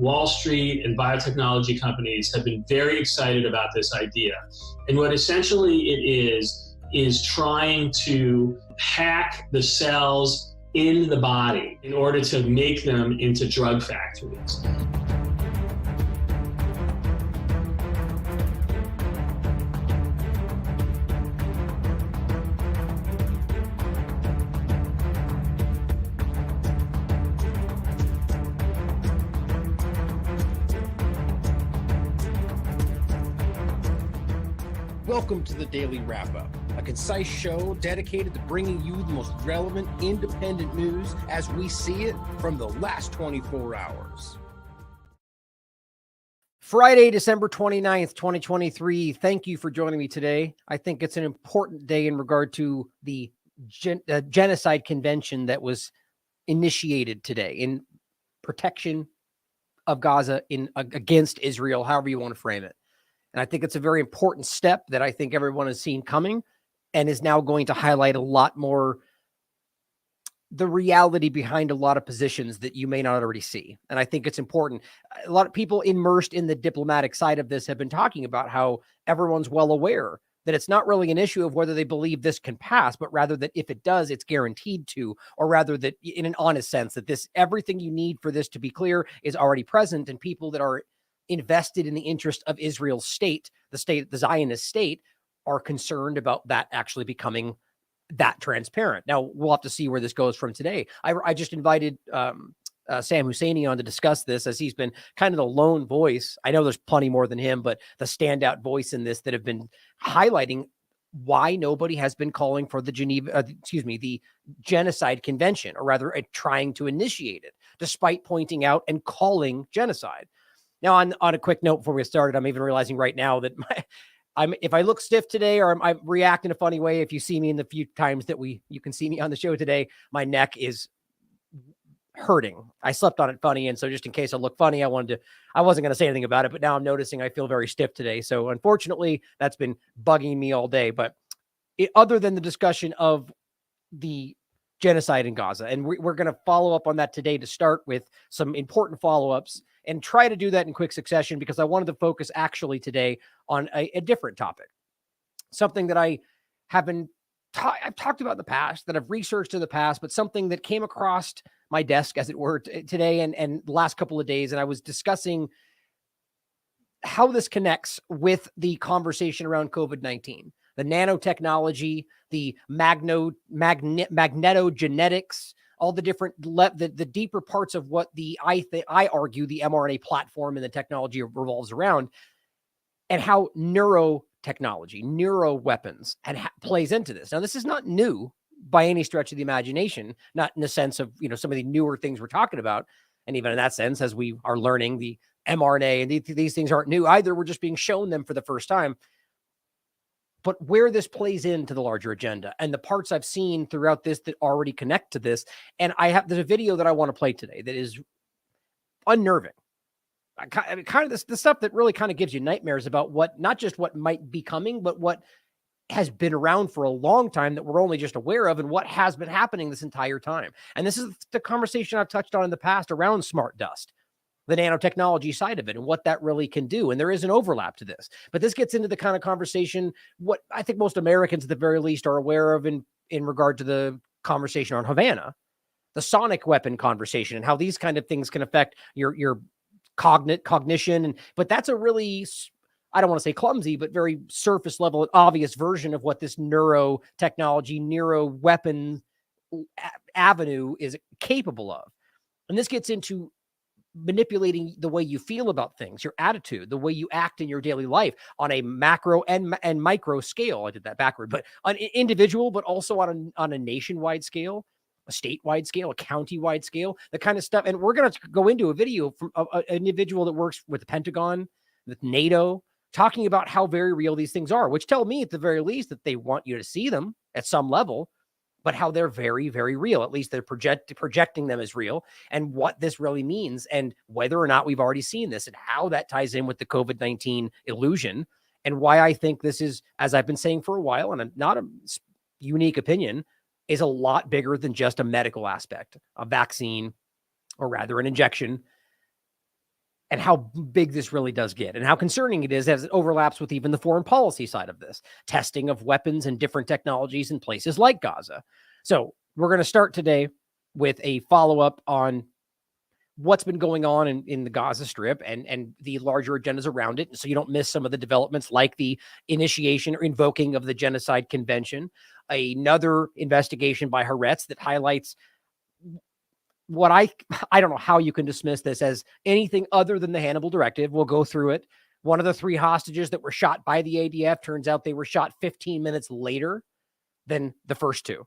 Wall Street and biotechnology companies have been very excited about this idea. And what essentially it is trying to hack the cells in the body in order to make them into drug factories. Welcome to the Daily Wrap-Up, a concise show dedicated to bringing you the most relevant independent news as we see it from the last 24 hours. Friday, December 29th, 2023. Thank you for joining me today. I think it's an important day in regard to the Genocide Convention that was initiated today in protection of Gaza against Israel, however you want to frame it. And I think it's a very important step that I think everyone has seen coming and is now going to highlight a lot more the reality behind a lot of positions that you may not already see. And I think it's important. A lot of people immersed in the diplomatic side of this have been talking about how everyone's well aware that it's not really an issue of whether they believe this can pass, but rather that if it does, it's guaranteed to, or rather that in an honest sense, that this everything you need for this to be clear is already present, and people that are invested in the interest of Israel's state, the Zionist state, are concerned about that actually becoming that transparent. Now, we'll have to see where this goes from today. I just invited Sam Husseini on to discuss this, as he's been kind of the lone voice. I know there's plenty more than him, but the standout voice in this that have been highlighting why nobody has been calling for the the Genocide Convention, or rather trying to initiate it, despite pointing out and calling genocide. Now, on a quick note before we get started, I'm even realizing right now that if I look stiff today, or I react in a funny way, if you see me in the few times that you can see me on the show today, my neck is hurting. I slept on it funny, and so just in case I look funny, I wasn't going to say anything about it, but now I'm noticing I feel very stiff today. So unfortunately, that's been bugging me all day. But other than the discussion of the genocide in Gaza, and we're going to follow up on that today to start with some important follow-ups, and try to do that in quick succession, because I wanted to focus actually today on a different topic, something that I've talked about in the past, that I've researched in the past, but something that came across my desk, as it were, today and the last couple of days. And I was discussing how this connects with the conversation around COVID-19, the nanotechnology, the magnetogenetics, all the different, the deeper parts of what I argue the mRNA platform and the technology revolves around, and how neurotechnology, neuroweapons, plays into this. Now, this is not new by any stretch of the imagination, not in the sense of, some of the newer things we're talking about. And even in that sense, as we are learning, the mRNA and these things aren't new either. We're just being shown them for the first time. But where this plays into the larger agenda and the parts I've seen throughout this that already connect to this. And there's a video that I want to play today that is unnerving. Kind of the stuff that really kind of gives you nightmares about not just what might be coming, but what has been around for a long time that we're only just aware of, and what has been happening this entire time. And this is the conversation I've touched on in the past around smart dust, the nanotechnology side of it, and what that really can do. And there is an overlap to this, but this gets into the kind of conversation, what I think most Americans at the very least are aware of in regard to the conversation on Havana, the sonic weapon conversation, and how these kind of things can affect your cognition. But that's a really, I don't want to say clumsy, but very surface level, obvious version of what this neurotechnology, neuroweapon avenue is capable of. And this gets into manipulating the way you feel about things, your attitude, the way you act in your daily life on a macro and micro scale. I did that backward, but on individual, but also on a nationwide scale, a statewide scale, a county-wide scale, the kind of stuff. And we're going to go into a video from an individual that works with the Pentagon, with NATO, talking about how very real these things are, which tell me at the very least that they want you to see them at some level, but how they're very, very real. At least they're projecting them as real, and what this really means, and whether or not we've already seen this, and how that ties in with the COVID-19 illusion, and why I think this is, as I've been saying for a while, and not a unique opinion, is a lot bigger than just a medical aspect, a vaccine, or rather an injection. and how big this really does get and how concerning it is as it overlaps with even the foreign policy side of this, testing of weapons and different technologies in places like Gaza. So we're going to start today with a follow-up on what's been going on in the Gaza Strip and the larger agendas around it, so you don't miss some of the developments like the initiation or invoking of the Genocide Convention, another investigation by Haaretz that highlights what I don't know how you can dismiss this as anything other than the Hannibal Directive. We'll go through it. One of the 3 hostages that were shot by the ADF, turns out they were shot 15 minutes later than the first 2.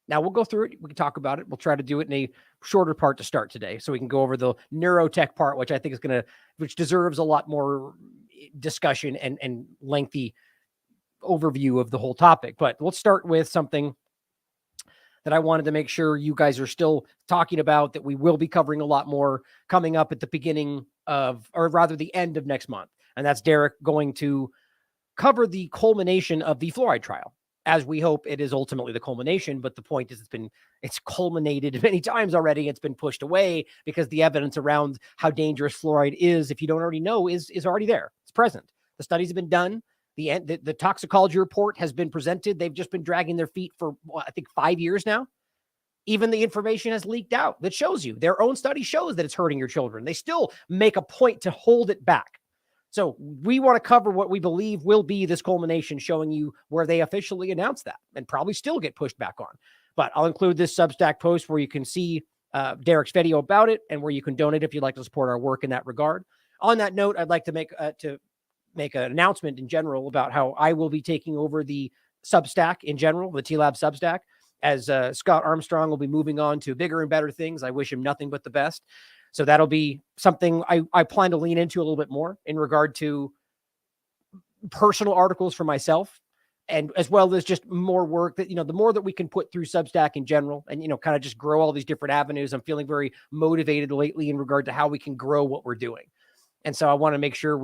Now we'll go through it. We can talk about it. We'll try to do it in a shorter part to start today, so we can go over the neurotech part, which I think is which deserves a lot more discussion and lengthy overview of the whole topic. But let's start with something that I wanted to make sure you guys are still talking about, that we will be covering a lot more coming up at the beginning of, or rather the end of next month. And that's Derek going to cover the culmination of the fluoride trial, as we hope it is ultimately the culmination. But the point is it's culminated many times already. It's been pushed away because the evidence around how dangerous fluoride is, if you don't already know, is already there. It's present. The studies have been done. The toxicology report has been presented. They've just been dragging their feet for, I think, 5 years now. Even the information has leaked out that shows you, their own study shows that it's hurting your children. They still make a point to hold it back. So we want to cover what we believe will be this culmination, showing you where they officially announced that, and probably still get pushed back on. But I'll include this Substack post where you can see Derek's video about it, and where you can donate if you'd like to support our work in that regard. On that note, I'd like to make an announcement in general about how I will be taking over the Substack in general, the TLAV Substack, as Scott Armstrong will be moving on to bigger and better things. I wish him nothing but the best. So that'll be something I plan to lean into a little bit more in regard to personal articles for myself, and as well as just more work that, the more that we can put through Substack in general, and, kind of just grow all these different avenues. I'm feeling very motivated lately in regard to how we can grow what we're doing. And so I want to make sure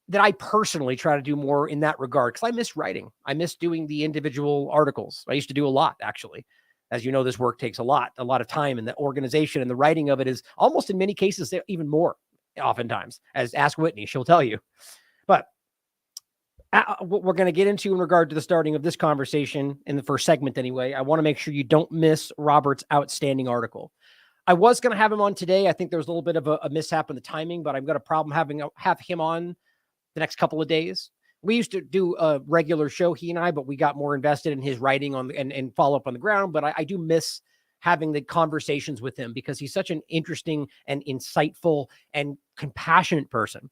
that I personally try to do more in that regard, because I miss writing. I miss doing the individual articles. I used to do a lot, actually. As you know, this work takes a lot of time, and the organization and the writing of it is almost, in many cases, even more oftentimes, as ask Whitney, she'll tell you. But what we're going to get into in regard to the starting of this conversation in the first segment anyway, I want to make sure you don't miss Robert's outstanding article. I was going to have him on today. I think there was a little bit of a mishap in the timing, but I've got a problem have him on the next couple of days. We used to do a regular show, he and I, but we got more invested in his writing and follow up on the ground. But I do miss having the conversations with him, because he's such an interesting and insightful and compassionate person.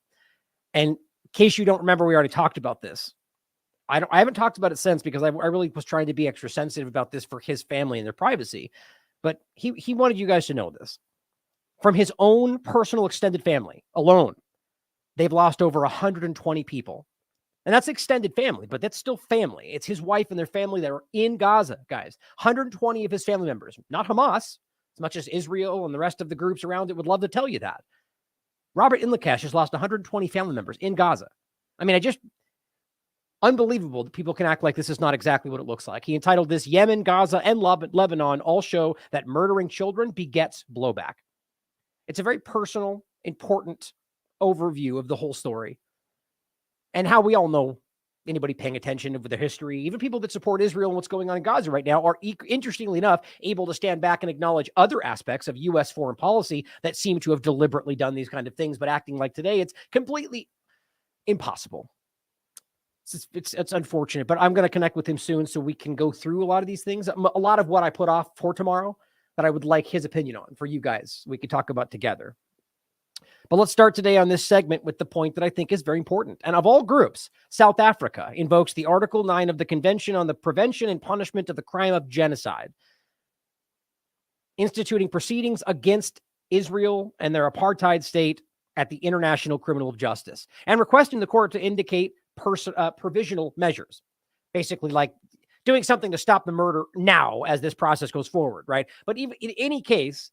And in case you don't remember, we already talked about this. I haven't talked about it since, because I really was trying to be extra sensitive about this for his family and their privacy. But he wanted you guys to know this. From his own personal extended family alone, they've lost over 120 people. And that's extended family, but that's still family. It's his wife and their family that are in Gaza, guys. 120 of his family members, not Hamas, as much as Israel and the rest of the groups around it would love to tell you that. Robert Inlakesh has lost 120 family members in Gaza. I mean, unbelievable that people can act like this is not exactly what it looks like. He entitled this, Yemen, Gaza, and Lebanon all show that murdering children begets blowback. It's a very personal, important overview of the whole story. And how we all know, anybody paying attention to the history, even people that support Israel and what's going on in Gaza right now, are interestingly enough able to stand back and acknowledge other aspects of U.S. foreign policy that seem to have deliberately done these kind of things, but acting like today it's completely impossible. It's unfortunate, but I'm going to connect with him soon so we can go through a lot of these things. A lot of what I put off for tomorrow that I would like his opinion on for you guys, we could talk about together. But let's start today on this segment with the point that I think is very important. And of all groups, South Africa invokes the Article 9 of the Convention on the Prevention and Punishment of the Crime of Genocide, instituting proceedings against Israel and their apartheid state at the International Criminal Justice, and requesting the court to indicate provisional measures, basically like doing something to stop the murder now as this process goes forward, right? But even in any case,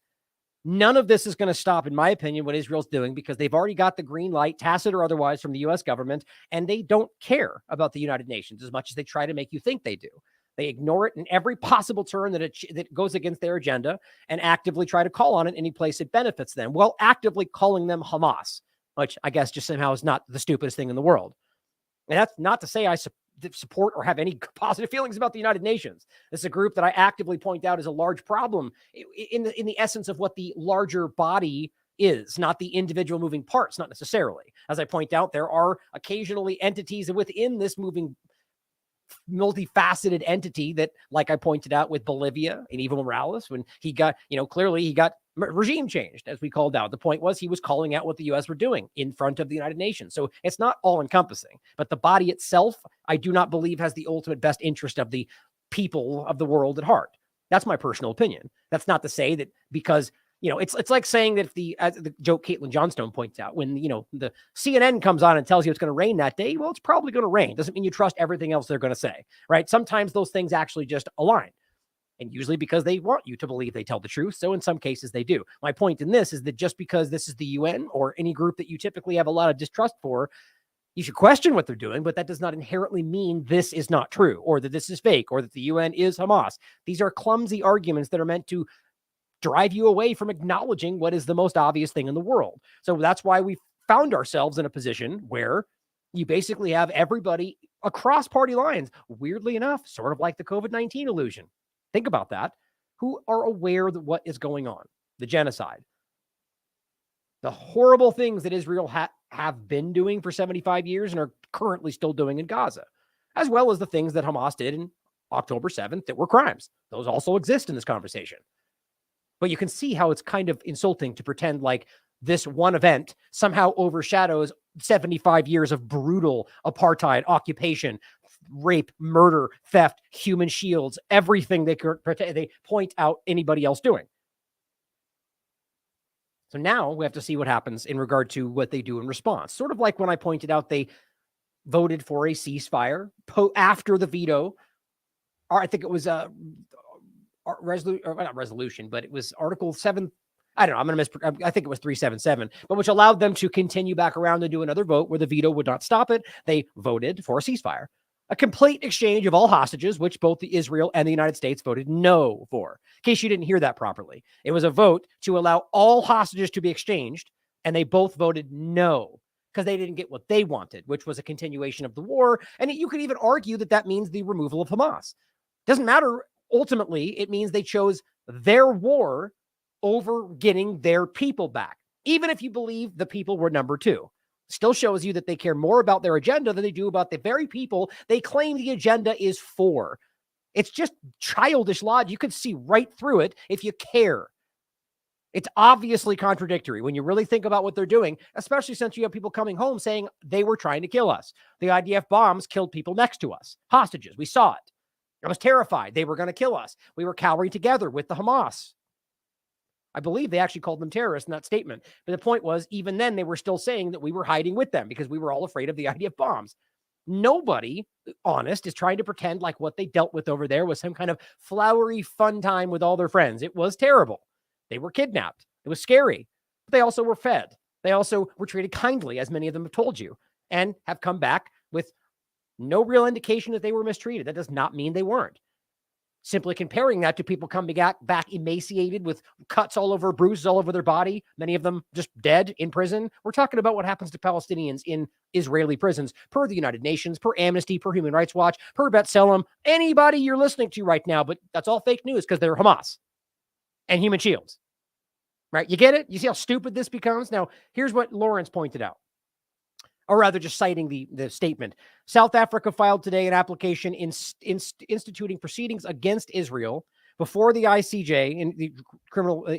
none of this is going to stop, in my opinion, what Israel's doing, because they've already got the green light, tacit or otherwise, from the U.S. government, and they don't care about the United Nations as much as they try to make you think they do. They ignore it in every possible turn that goes against their agenda and actively try to call on it any place it benefits them, while actively calling them Hamas, which I guess just somehow is not the stupidest thing in the world. And that's not to say I support or have any positive feelings about the United Nations. This is a group that I actively point out as a large problem in the essence of what the larger body is, not the individual moving parts, not necessarily. As I point out, there are occasionally entities within this moving multifaceted entity that, like I pointed out with Bolivia and Evo Morales, when he got, clearly he got regime changed, as we called out. The point was he was calling out what the U.S. were doing in front of the United Nations. So it's not all encompassing, but the body itself, I do not believe has the ultimate best interest of the people of the world at heart. That's my personal opinion. That's not to say that because, it's like saying that if as the joke Caitlin Johnstone points out, when, the CNN comes on and tells you it's going to rain that day, well, it's probably going to rain. Doesn't mean you trust everything else they're going to say, right? Sometimes those things actually just align. And usually because they want you to believe they tell the truth. So in some cases they do. My point in this is that just because this is the UN or any group that you typically have a lot of distrust for, you should question what they're doing, but that does not inherently mean this is not true or that this is fake or that the UN is Hamas. These are clumsy arguments that are meant to drive you away from acknowledging what is the most obvious thing in the world. So that's why we found ourselves in a position where you basically have everybody across party lines, weirdly enough, sort of like the COVID-19 illusion. Think about that, who are aware of what is going on, the genocide, the horrible things that Israel have been doing for 75 years and are currently still doing in Gaza, as well as the things that Hamas did in October 7th that were crimes. Those also exist in this conversation. But you can see how it's kind of insulting to pretend like this one event somehow overshadows 75 years of brutal apartheid, occupation, rape, murder, theft, human shields, everything they point out anybody else doing. So now we have to see what happens in regard to what they do in response. Sort of like when I pointed out they voted for a ceasefire after the veto, or I think it was not resolution, but it was Article 7. I don't know. I think it was 377, but which allowed them to continue back around and do another vote where the veto would not stop it. They voted for a ceasefire, a complete exchange of all hostages, which both the Israel and the United States voted no for. In case you didn't hear that properly, it was a vote to allow all hostages to be exchanged, and they both voted no because they didn't get what they wanted, which was a continuation of the war. And you could even argue that that means the removal of Hamas. Doesn't matter. Ultimately, it means they chose their war over getting their people back. Even if you believe the people were number two, still shows you that they care more about their agenda than they do about the very people they claim the agenda is for. It's just childish logic. You could see right through it if you care. It's obviously contradictory when you really think about what they're doing, especially since you have people coming home saying they were trying to kill us. The IDF bombs killed people next to us, hostages. We saw it. I was terrified. They were going to kill us. We were cowering together with the Hamas. I believe they actually called them terrorists in that statement. But the point was, even then, they were still saying that we were hiding with them because we were all afraid of the IDF bombs. Nobody, honest, is trying to pretend like what they dealt with over there was some kind of flowery fun time with all their friends. It was terrible. They were kidnapped. It was scary. But they also were fed. They also were treated kindly, as many of them have told you, and have come back with no real indication that they were mistreated. That does not mean they weren't. Simply comparing that to people coming back emaciated with cuts all over, bruises all over their body, many of them just dead in prison. We're talking about what happens to Palestinians in Israeli prisons per the United Nations, per Amnesty, per Human Rights Watch, per B'Tselem, anybody you're listening to right now, but that's all fake news because they're Hamas and human shields, right? You get it? You see how stupid this becomes? Now, here's what Lawrence pointed out. Or rather, just citing the statement. South Africa filed today an application instituting proceedings against Israel before the ICJ, in the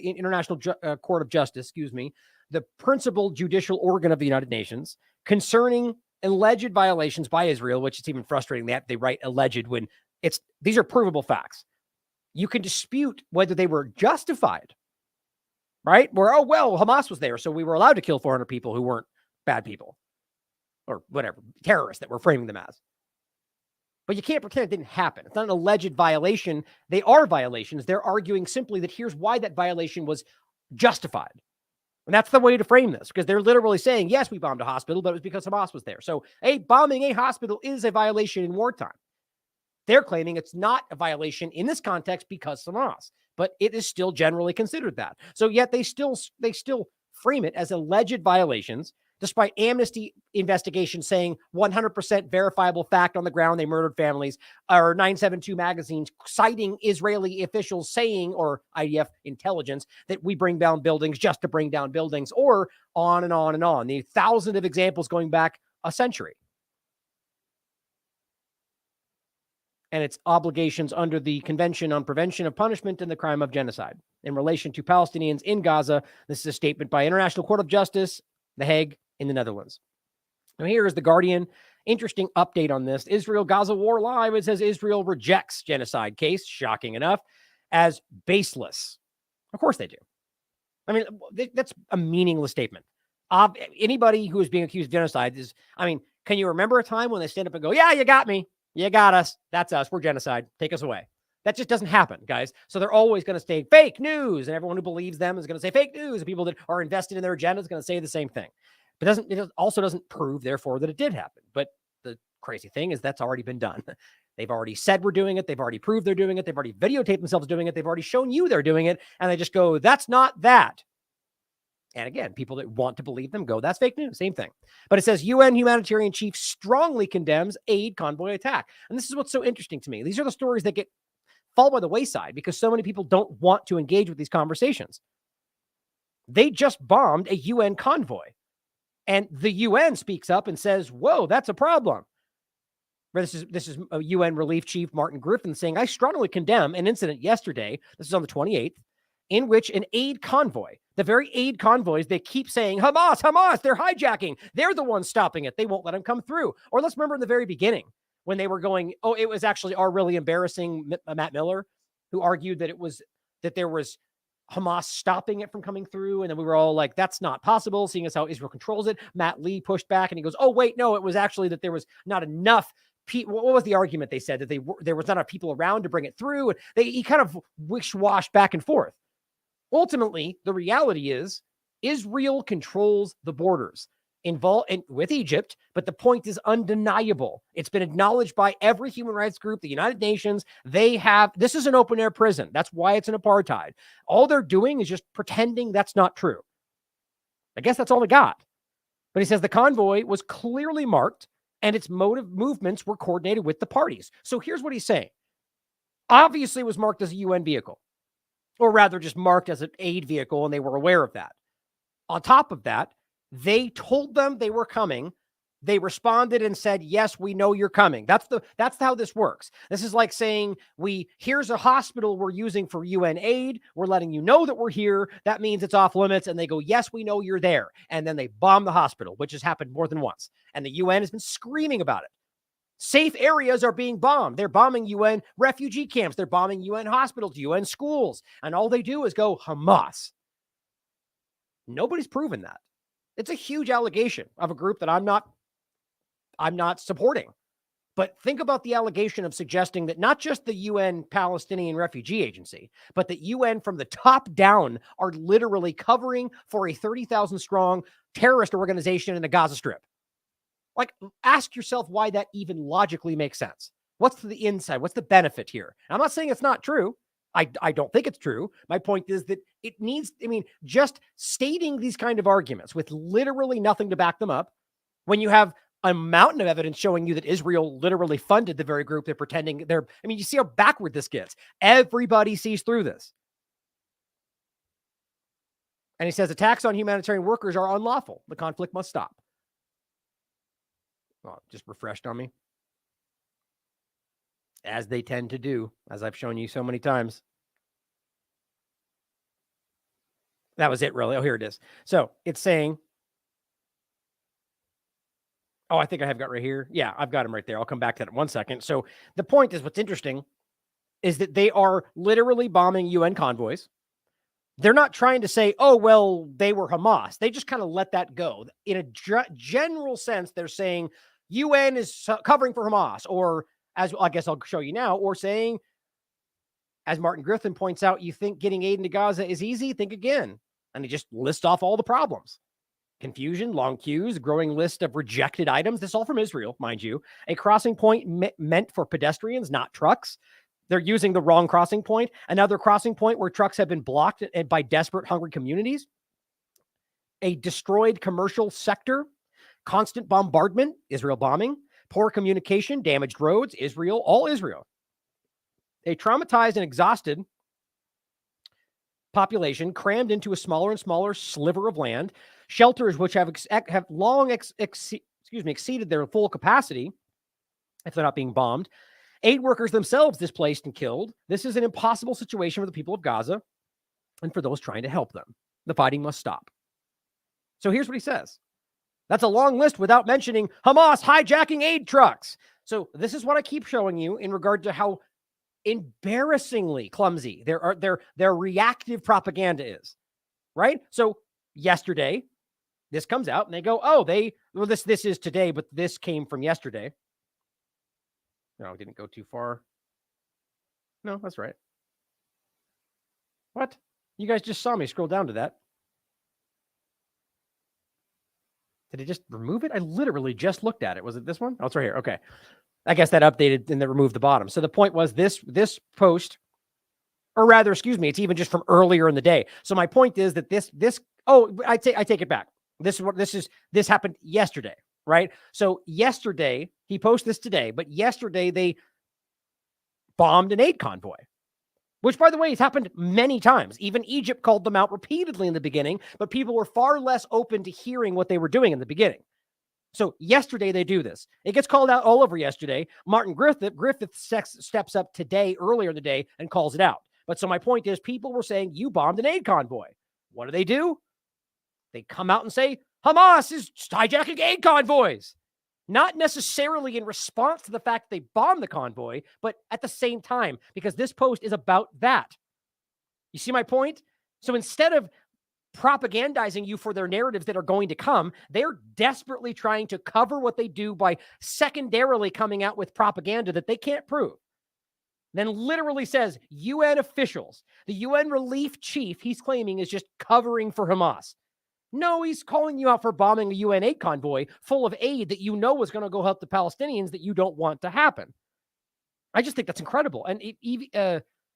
International Court of Justice, the principal judicial organ of the United Nations, concerning alleged violations by Israel, which it's even frustrating that they write alleged when these are provable facts. You can dispute whether they were justified, right? Where, Hamas was there, so we were allowed to kill 400 people who weren't bad people. Or whatever, terrorists that we're framing them as. But you can't pretend it didn't happen. It's not an alleged violation. They are violations. They're arguing simply that here's why that violation was justified. And that's the way to frame this, because they're literally saying, yes, we bombed a hospital, but it was because Hamas was there. So bombing a hospital is a violation in wartime. They're claiming it's not a violation in this context because Hamas, but it is still generally considered that. So yet they still frame it as alleged violations, despite Amnesty investigation saying 100% verifiable fact on the ground they murdered families, or 972 magazines citing Israeli officials saying, or IDF intelligence, that we bring down buildings just to bring down buildings, or on and on and on. The thousands of examples going back a century. And its obligations under the Convention on Prevention of Punishment and the Crime of Genocide in relation to Palestinians in Gaza. This is a statement by International Court of Justice, The Hague, in the Netherlands. Now, here is The Guardian. Interesting update on this. Israel-Gaza war live. It says Israel rejects genocide case, shocking enough, as baseless. Of course they do. I mean, that's a meaningless statement. Anybody who is being accused of genocide is, I mean, can you remember a time when they stand up and go, yeah, you got me. You got us. That's us. We're genocide. Take us away. That just doesn't happen, guys. So they're always going to say fake news, and everyone who believes them is going to say fake news, and people that are invested in their agenda is going to say the same thing. But it also doesn't prove, therefore, that it did happen. But the crazy thing is that's already been done. They've already said we're doing it. They've already proved they're doing it. They've already videotaped themselves doing it. They've already shown you they're doing it. And they just go, that's not that. And again, people that want to believe them go, that's fake news. Same thing. But it says UN humanitarian chief strongly condemns aid convoy attack. And this is what's so interesting to me. These are the stories that fall by the wayside because so many people don't want to engage with these conversations. They just bombed a UN convoy. And the UN speaks up and says, whoa, that's a problem. This is a UN relief chief, Martin Griffin, saying, I strongly condemn an incident yesterday. This is on the 28th. In which an aid convoy, the very aid convoys, they keep saying, Hamas, they're hijacking. They're the ones stopping it. They won't let them come through. Or let's remember in the very beginning when they were going, it was actually our really embarrassing Matt Miller, who argued that there was Hamas stopping it from coming through. And then we were all like, that's not possible, seeing as how Israel controls it. Matt Lee pushed back and he goes, oh, wait, no, it was actually that there was not enough people. What was the argument they said? That there was not enough people around to bring it through. And he kind of wish-washed back and forth. Ultimately, the reality is Israel controls the borders involved with Egypt, but the point is undeniable. It's been acknowledged by every human rights group, the United Nations. This is an open air prison. That's why it's an apartheid. All they're doing is just pretending that's not true. I guess that's all they got. But he says the convoy was clearly marked and its movements were coordinated with the parties. So here's what he's saying. Obviously, it was marked as a UN vehicle. Or rather just marked as an aid vehicle, and they were aware of that. On top of that, they told them they were coming. They responded and said, yes, we know you're coming. That's how this works. This is like saying, here's a hospital we're using for UN aid. We're letting you know that we're here. That means it's off limits. And they go, yes, we know you're there. And then they bomb the hospital, which has happened more than once. And the UN has been screaming about it. Safe areas are being bombed. They're bombing UN refugee camps. They're bombing UN hospitals, UN schools. And all they do is go, Hamas. Nobody's proven that. It's a huge allegation of a group that I'm not supporting. But think about the allegation of suggesting that not just the UN Palestinian Refugee Agency, but that UN from the top down are literally covering for a 30,000 strong terrorist organization in the Gaza Strip. Like, ask yourself why that even logically makes sense. What's the inside? What's the benefit here? And I'm not saying it's not true. I don't think it's true. My point is that it needs, just stating these kind of arguments with literally nothing to back them up, when you have a mountain of evidence showing you that Israel literally funded the very group they're pretending you see how backward this gets. Everybody sees through this. And he says attacks on humanitarian workers are unlawful. The conflict must stop. Well, just refreshed on me. As they tend to do, as I've shown you so many times. That was it, really. Oh, here it is. So it's saying, I think I have got right here. Yeah, I've got them right there. I'll come back to that in 1 second. So the point is, what's interesting is that they are literally bombing UN convoys. They're not trying to say, oh, well, they were Hamas. They just kind of let that go. In a general sense, they're saying UN is covering for Hamas, or as I guess I'll show you now, or saying, as Martin Griffin points out, you think getting aid into Gaza is easy? Think again. And he just lists off all the problems. Confusion, long queues, growing list of rejected items. This is all from Israel, mind you. A crossing point meant for pedestrians, not trucks. They're using the wrong crossing point. Another crossing point where trucks have been blocked by desperate, hungry communities. A destroyed commercial sector. Constant bombardment, Israel bombing. Poor communication, damaged roads, Israel, all Israel. A traumatized and exhausted population crammed into a smaller and smaller sliver of land. Shelters which have long exceeded their full capacity if they're not being bombed. Aid workers themselves displaced and killed. This is an impossible situation for the people of Gaza and for those trying to help them. The fighting must stop. So here's what he says. That's a long list without mentioning Hamas hijacking aid trucks. So this is what I keep showing you in regard to how embarrassingly clumsy their reactive propaganda is, right? So yesterday, this comes out and they go, oh, this is today, but this came from yesterday. No, it didn't go too far. No, that's right. What? You guys just saw me scroll down to that. Did it just remove it? I literally just looked at it. Was it this one? Oh, it's right here. Okay. I guess that updated and then removed the bottom. So the point was this post, or rather, excuse me, it's even just from earlier in the day. So my point is that I take it back. This happened yesterday, right? So yesterday, he posted this today, but yesterday they bombed an aid convoy, which, by the way, has happened many times. Even Egypt called them out repeatedly in the beginning, but people were far less open to hearing what they were doing in the beginning. So yesterday they do this. It gets called out all over yesterday. Martin Griffith steps up today, earlier in the day, and calls it out. But so my point is, people were saying, you bombed an aid convoy. What do? They come out and say, Hamas is hijacking aid convoys. Not necessarily in response to the fact they bombed the convoy, but at the same time, because this post is about that. You see my point? So instead of propagandizing you for their narratives that are going to come, they're desperately trying to cover what they do by secondarily coming out with propaganda that they can't prove. Then literally says UN officials, the UN relief chief he's claiming is just covering for Hamas. No, he's calling you out for bombing a UN aid convoy full of aid that you know is going to go help the Palestinians that you don't want to happen. I just think that's incredible. And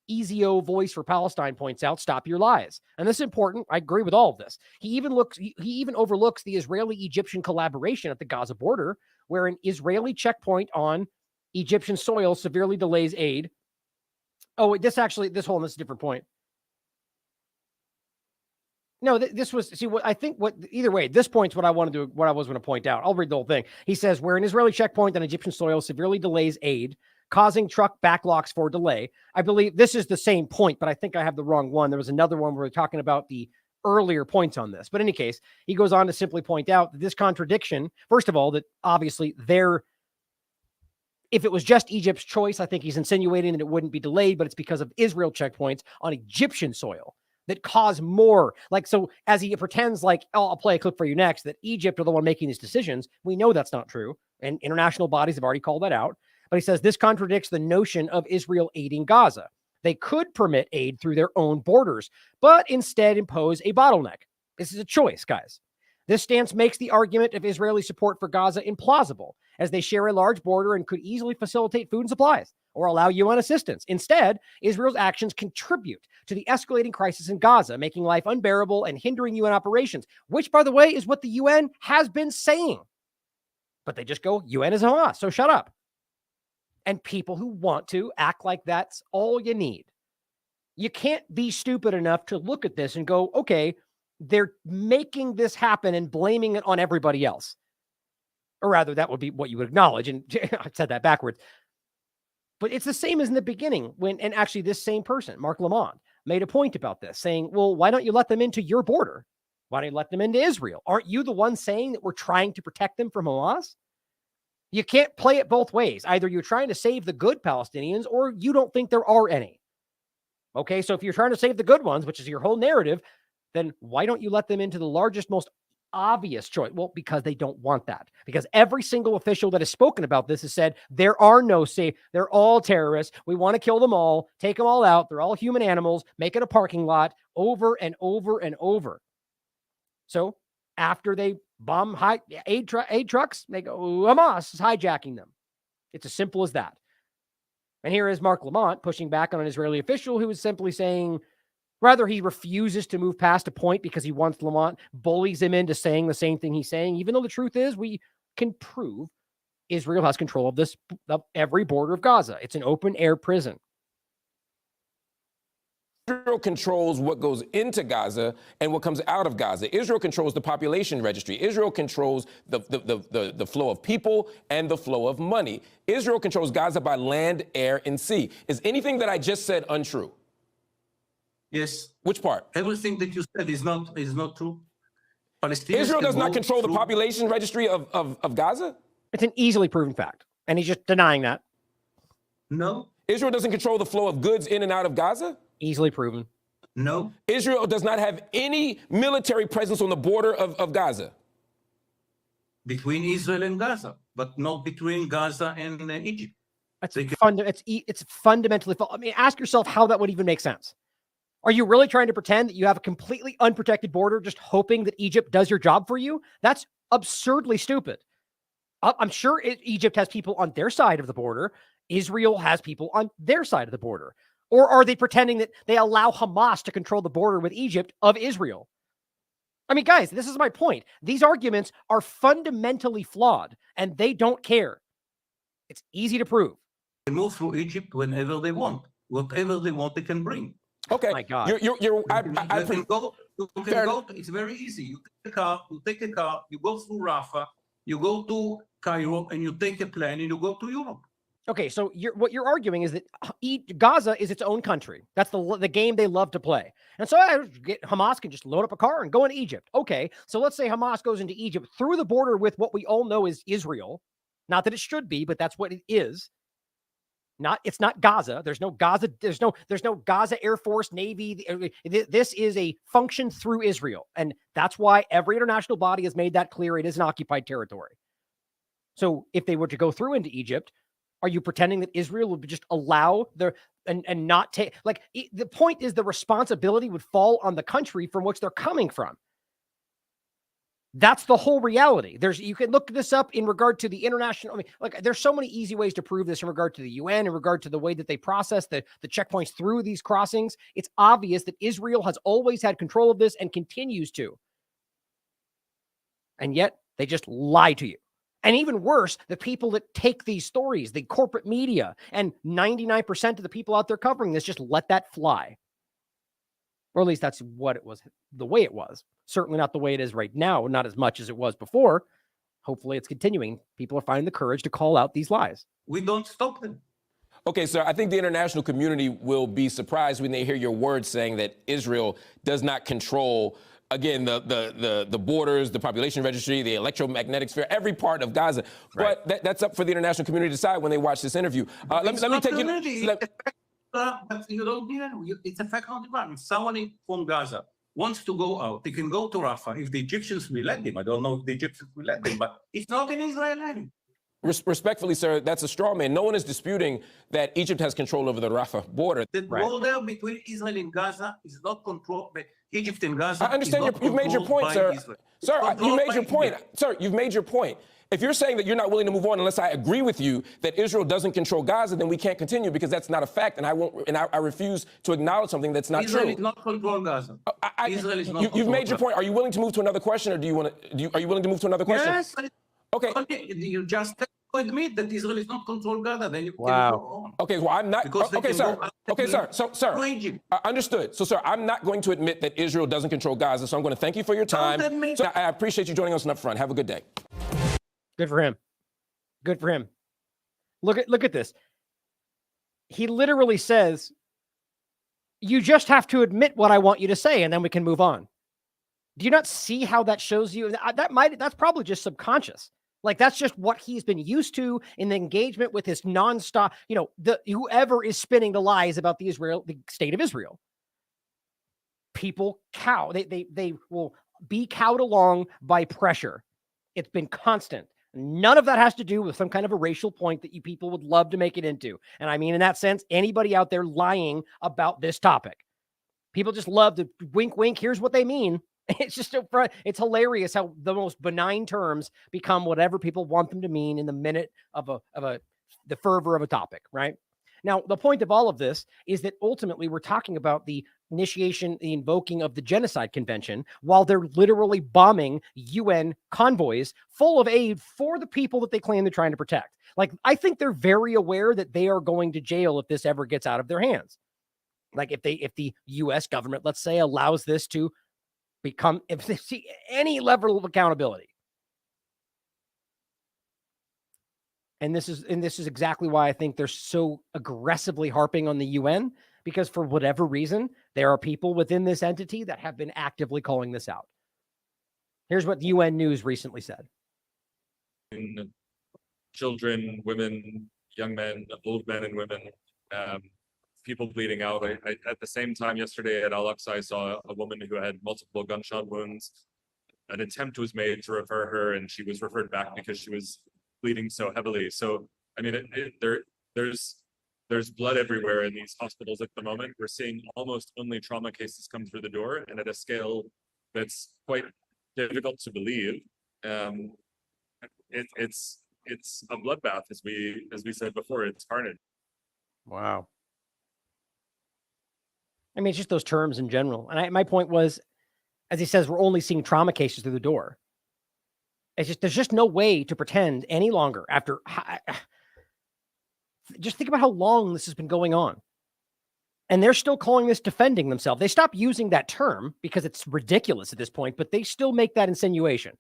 Ezio Voice for Palestine points out, stop your lies. And this is important. I agree with all of this. He even overlooks the Israeli-Egyptian collaboration at the Gaza border, where an Israeli checkpoint on Egyptian soil severely delays aid. Oh, this is a different point. No, either way, this point's what I was going to point out. I'll read the whole thing. He says, where an Israeli checkpoint on Egyptian soil severely delays aid, causing truck backlocks for delay. I believe this is the same point, but I think I have the wrong one. There was another one where we're talking about the earlier points on this. But in any case, he goes on to simply point out that this contradiction, first of all, that obviously if it was just Egypt's choice, I think he's insinuating that it wouldn't be delayed, but it's because of Israel checkpoints on Egyptian soil that cause more. So as he pretends I'll play a clip for you next, that Egypt are the one making these decisions. We know that's not true. And international bodies have already called that out. But he says this contradicts the notion of Israel aiding Gaza. They could permit aid through their own borders, but instead impose a bottleneck. This is a choice, guys. This stance makes the argument of Israeli support for Gaza implausible, as they share a large border and could easily facilitate food and supplies or allow UN assistance. Instead, Israel's actions contribute to the escalating crisis in Gaza, making life unbearable and hindering UN operations, which, by the way, is what the UN has been saying. But they just go, UN is Hamas, so shut up. And people who want to act like that's all you need. You can't be stupid enough to look at this and go, okay, they're making this happen and blaming it on everybody else. Or rather, that would be what you would acknowledge. And I said that backwards. But it's the same as in the beginning and actually this same person, Mark Lamond, made a point about this, saying, well, why don't you let them into your border? Why don't you let them into Israel? Aren't you the one saying that we're trying to protect them from Hamas? You can't play it both ways. Either you're trying to save the good Palestinians or you don't think there are any. Okay, so if you're trying to save the good ones, which is your whole narrative, then why don't you let them into the largest, most obvious choice? Well, because they don't want that. Because every single official that has spoken about this has said, there are no safe, they're all terrorists. We want to kill them all, take them all out. They're all human animals, make it a parking lot, over and over and over. So after they bomb aid trucks, they go, Hamas is hijacking them. It's as simple as that. And here is Mark Lamont pushing back on an Israeli official who is simply saying, rather, he refuses to move past a point because he wants Lamont, bullies him into saying the same thing he's saying, even though the truth is we can prove Israel has control of every border of Gaza. It's an open air prison. Israel controls what goes into Gaza and what comes out of Gaza. Israel controls the population registry. Israel controls the flow of people and the flow of money. Israel controls Gaza by land, air, and sea. Is anything that I just said untrue? Yes. Which part? Everything that you said is not true. Palestinians Israel does not control the through... population registry of Gaza? It's an easily proven fact. And he's just denying that. No. Israel doesn't control the flow of goods in and out of Gaza? Easily proven. No. Israel does not have any military presence on the border of Gaza? Between Israel and Gaza, but not between Gaza and Egypt. It's fundamentally false. I mean, ask yourself how that would even make sense. Are you really trying to pretend that you have a completely unprotected border just hoping that Egypt does your job for you? That's absurdly stupid. I'm sure Egypt has people on their side of the border. Israel has people on their side of the border. Or are they pretending that they allow Hamas to control the border with Egypt of Israel? I mean, guys, this is my point. These arguments are fundamentally flawed, and they don't care. It's easy to prove. They move through Egypt whenever they want. Whatever they want, they can bring. Okay. Oh my God. You can go. It's very easy. You take a car, you go through Rafah, you go to Cairo, and you take a plane, and you go to Europe. Okay, so what you're arguing is that Gaza is its own country. That's the game they love to play. And so Hamas can just load up a car and go into Egypt. Okay, so let's say Hamas goes into Egypt through the border with what we all know is Israel. Not that it should be, but that's what it is. It's not Gaza. There's no Gaza. There's no Gaza Air Force, Navy. This is a function through Israel. And that's why every international body has made that clear. It is an occupied territory. So if they were to go through into Egypt, are you pretending that Israel would just allow and not take, like, the point is the responsibility would fall on the country from which they're coming from. That's the whole reality. You can look this up in regard to the international. I mean, like, there's so many easy ways to prove this in regard to the UN, in regard to the way that they process the checkpoints through these crossings. It's obvious that Israel has always had control of this and continues to. And yet they just lie to you. And even worse, the people that take these stories, the corporate media, and 99% of the people out there covering this just let that fly. Or at least that's what it was, the way it was. Certainly not the way it is right now, not as much as it was before. Hopefully it's continuing. People are finding the courage to call out these lies. We don't stop them. Okay, sir, I think the international community will be surprised when they hear your words saying that Israel does not control, again, the borders, the population registry, the electromagnetic sphere, every part of Gaza. Right. But that's up for the international community to decide when they watch this interview. Let me take you. But you don't even. It's a fact on the ground. If someone from Gaza wants to go out, they can go to Rafah if the Egyptians will let them. I don't know if the Egyptians will let them, but it's not in Israel. Respectfully, sir, that's a straw man. No one is disputing that Egypt has control over the Rafah border. The border between Israel and Gaza is not controlled by Egypt and Gaza. I understand you've made your point, sir. Sir, you made your point. Sir, you've made your point. If you're saying that you're not willing to move on unless I agree with you that Israel doesn't control Gaza, then we can't continue because that's not a fact, and I refuse to acknowledge something that's not Israel true. Israel is not control Gaza. Israel is not. You've made your point. Are you willing to move to another question, or are you willing to move to another question? Yes. Okay. You just admit that Israel is not control Gaza, then you can go on. Okay, well, I'm not. Okay, sir. Okay, sir. So, sir, understood. So, sir, I'm not going to admit that Israel doesn't control Gaza, so I'm going to thank you for your time. So I appreciate you joining us up front. Have a good day. Good for him. Good for him. Look at this. He literally says, you just have to admit what I want you to say, and then we can move on. Do you not see how that shows you? That's probably just subconscious. Like, that's just what he's been used to in the engagement with his nonstop, whoever is spinning the lies about the state of Israel. People cow. They will be cowed along by pressure. It's been constant. None of that has to do with some kind of a racial point that you people would love to make it into. And I mean, in that sense, anybody out there lying about this topic. People just love to wink, wink. Here's what they mean. It's just, it's hilarious how the most benign terms become whatever people want them to mean in the minute of the fervor of a topic, right? Now, the point of all of this is that ultimately we're talking about the initiation, the invoking of the Genocide Convention, while they're literally bombing UN convoys full of aid for the people that they claim they're trying to protect. Like, I think they're very aware that they are going to jail if this ever gets out of their hands. Like, if the US government, let's say, allows this to become, if they see any level of accountability. And this is exactly why I think they're so aggressively harping on the UN, because for whatever reason, there are people within this entity that have been actively calling this out. Here's what the UN News recently said. Children, women, young men, old men and women, people bleeding out. At the same time yesterday at Al-Aqsa, I saw a woman who had multiple gunshot wounds. An attempt was made to refer her, and she was referred back because she was bleeding so heavily. So, I mean, there's blood everywhere in these hospitals at the moment. We're seeing almost only trauma cases come through the door, and at a scale that's quite difficult to believe. It's a bloodbath, as we said before. It's carnage. Wow. I mean, it's just those terms in general. And my point was, as he says, we're only seeing trauma cases through the door. It's just, there's just no way to pretend any longer after. Just think about how long this has been going on. And they're still calling this defending themselves. They stopped using that term because it's ridiculous at this point, but they still make that insinuation.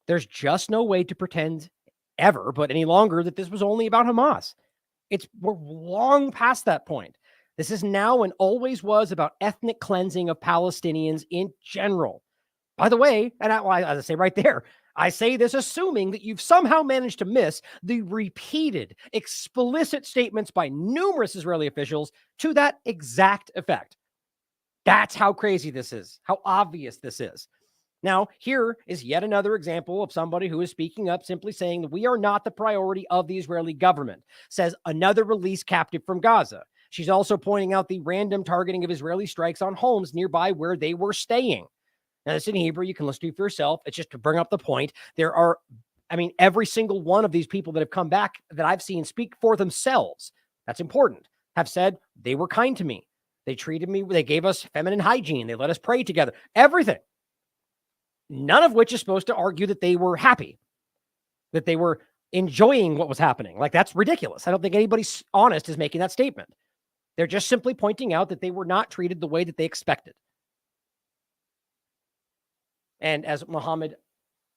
There's just no way to pretend ever, but any longer, that this was only about Hamas. We're long past that point. This is now and always was about ethnic cleansing of Palestinians in general. By the way, and as I say right there, I say this assuming that you've somehow managed to miss the repeated, explicit statements by numerous Israeli officials to that exact effect. That's how crazy this is, how obvious this is. Now, here is yet another example of somebody who is speaking up, simply saying that we are not the priority of the Israeli government, says another released captive from Gaza. She's also pointing out the random targeting of Israeli strikes on homes nearby where they were staying. Now, this in Hebrew, you can listen to it for yourself. It's just to bring up the point. There are, I mean, every single one of these people that have come back that I've seen speak for themselves, that's important, have said they were kind to me. They treated me, they gave us feminine hygiene. They let us pray together. Everything. None of which is supposed to argue that they were happy, that they were enjoying what was happening. Like, that's ridiculous. I don't think anybody honest is making that statement. They're just simply pointing out that they were not treated the way that they expected. And as Mohammed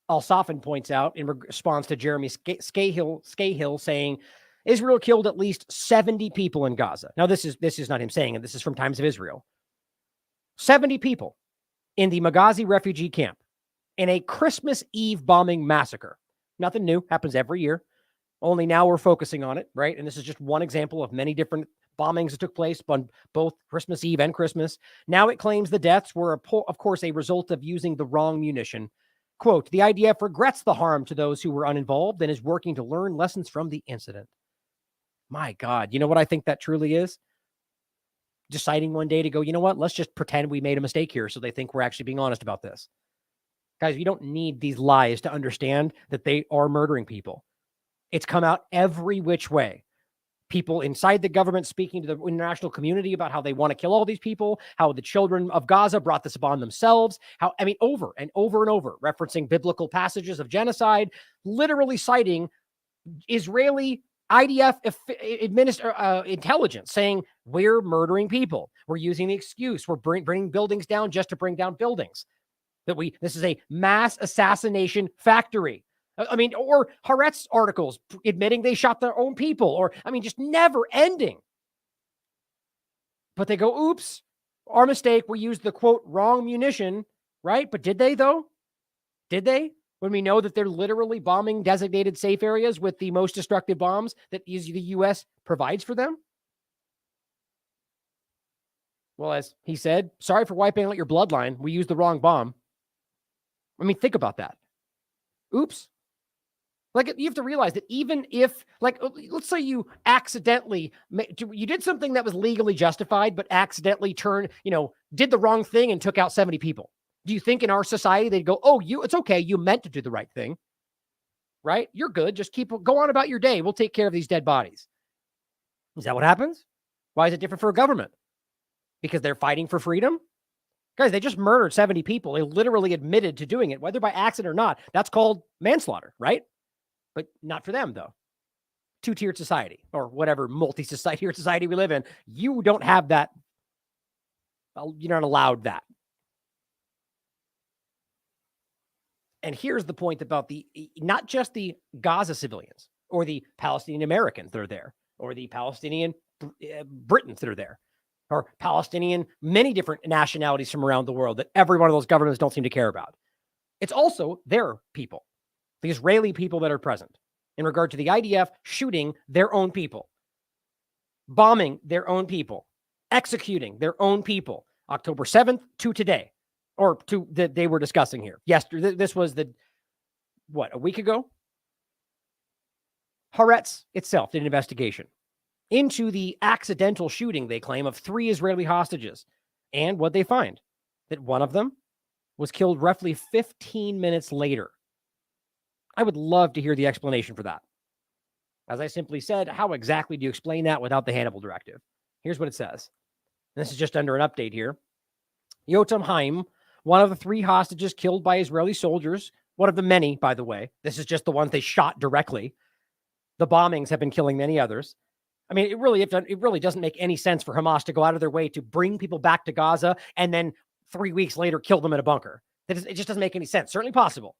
Al-Safin points out in response to Jeremy Scahill saying, Israel killed at least 70 people in Gaza. Now, this is not him saying it. This is from Times of Israel. 70 people in the Maghazi refugee camp in a Christmas Eve bombing massacre. Nothing new. Happens every year. Only now we're focusing on it, right? And this is just one example of many different bombings that took place on both Christmas Eve and Christmas. Now it claims the deaths were, of course, a result of using the wrong munition. Quote, the IDF regrets the harm to those who were uninvolved and is working to learn lessons from the incident. My God, you know what I think that truly is? Deciding one day to go, you know what? Let's just pretend we made a mistake here so they think we're actually being honest about this. Guys, you don't need these lies to understand that they are murdering people. It's come out every which way. People inside the government speaking to the international community about how they want to kill all these people, how the children of Gaza brought this upon themselves, how, I mean, over and over and over, referencing biblical passages of genocide, literally citing Israeli IDF intelligence saying we're murdering people. We're using the excuse. We're bringing buildings down just to bring down buildings. This is a mass assassination factory. I mean, or Haaretz articles admitting they shot their own people, or, I mean, just never ending. But they go, oops, our mistake. We used the, quote, wrong munition, right? But did they, though? Did they? When we know that they're literally bombing designated safe areas with the most destructive bombs that the U.S. provides for them? Well, as he said, sorry for wiping out your bloodline. We used the wrong bomb. I mean, think about that. Oops. Like, you have to realize that even if, like, let's say you accidentally, you did something that was legally justified, but accidentally did the wrong thing and took out 70 people. Do you think in our society they'd go, oh, it's okay, you meant to do the right thing, right? You're good. Just go on about your day. We'll take care of these dead bodies. Is that what happens? Why is it different for a government? Because they're fighting for freedom? Guys, they just murdered 70 people. They literally admitted to doing it, whether by accident or not. That's called manslaughter, right? But not for them, though. Two-tiered society, or whatever multi-tiered society we live in. You don't have that. You're not allowed that. And here's the point about not just the Gaza civilians or the Palestinian Americans that are there, or the Palestinian Britons that are there, or Palestinian, many different nationalities from around the world that every one of those governments don't seem to care about. It's also their people, the Israeli people that are present in regard to the IDF shooting their own people, bombing their own people, executing their own people, October 7th to today, or to that they were discussing here. Yesterday, this was a week ago? Haaretz itself did an investigation into the accidental shooting, they claim, of 3 Israeli hostages. And what they find, that one of them was killed roughly 15 minutes later. I would love to hear the explanation for that. As I simply said, how exactly do you explain that without the Hannibal Directive? Here's what it says. And this is just under an update here. Yotam Haim, one of the 3 hostages killed by Israeli soldiers, one of the many, by the way. This is just the ones they shot directly. The bombings have been killing many others. I mean, it really doesn't make any sense for Hamas to go out of their way to bring people back to Gaza and then 3 weeks later kill them in a bunker. It just doesn't make any sense. Certainly possible.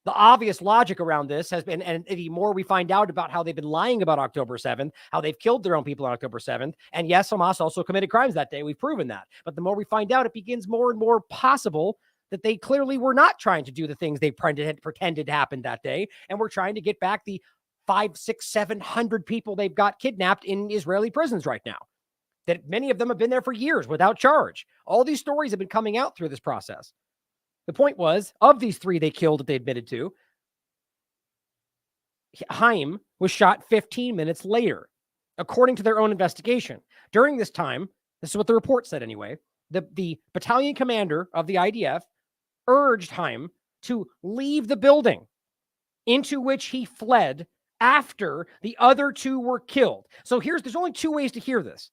The obvious logic around this has been, and the more we find out about how they've been lying about October 7th, how they've killed their own people on October 7th, and yes, Hamas also committed crimes that day. We've proven that. But the more we find out, it begins more and more possible that they clearly were not trying to do the things they pretended happened that day, and we're trying to get back the 500, 600, 700 people they've got kidnapped in Israeli prisons right now. That many of them have been there for years without charge. All these stories have been coming out through this process. The point was, of these 3 they killed that they admitted to, Haim was shot 15 minutes later, according to their own investigation. During this time, this is what the report said anyway, the battalion commander of the IDF urged Haim to leave the building, into which he fled after the other 2 were killed. So there's only 2 ways to hear this.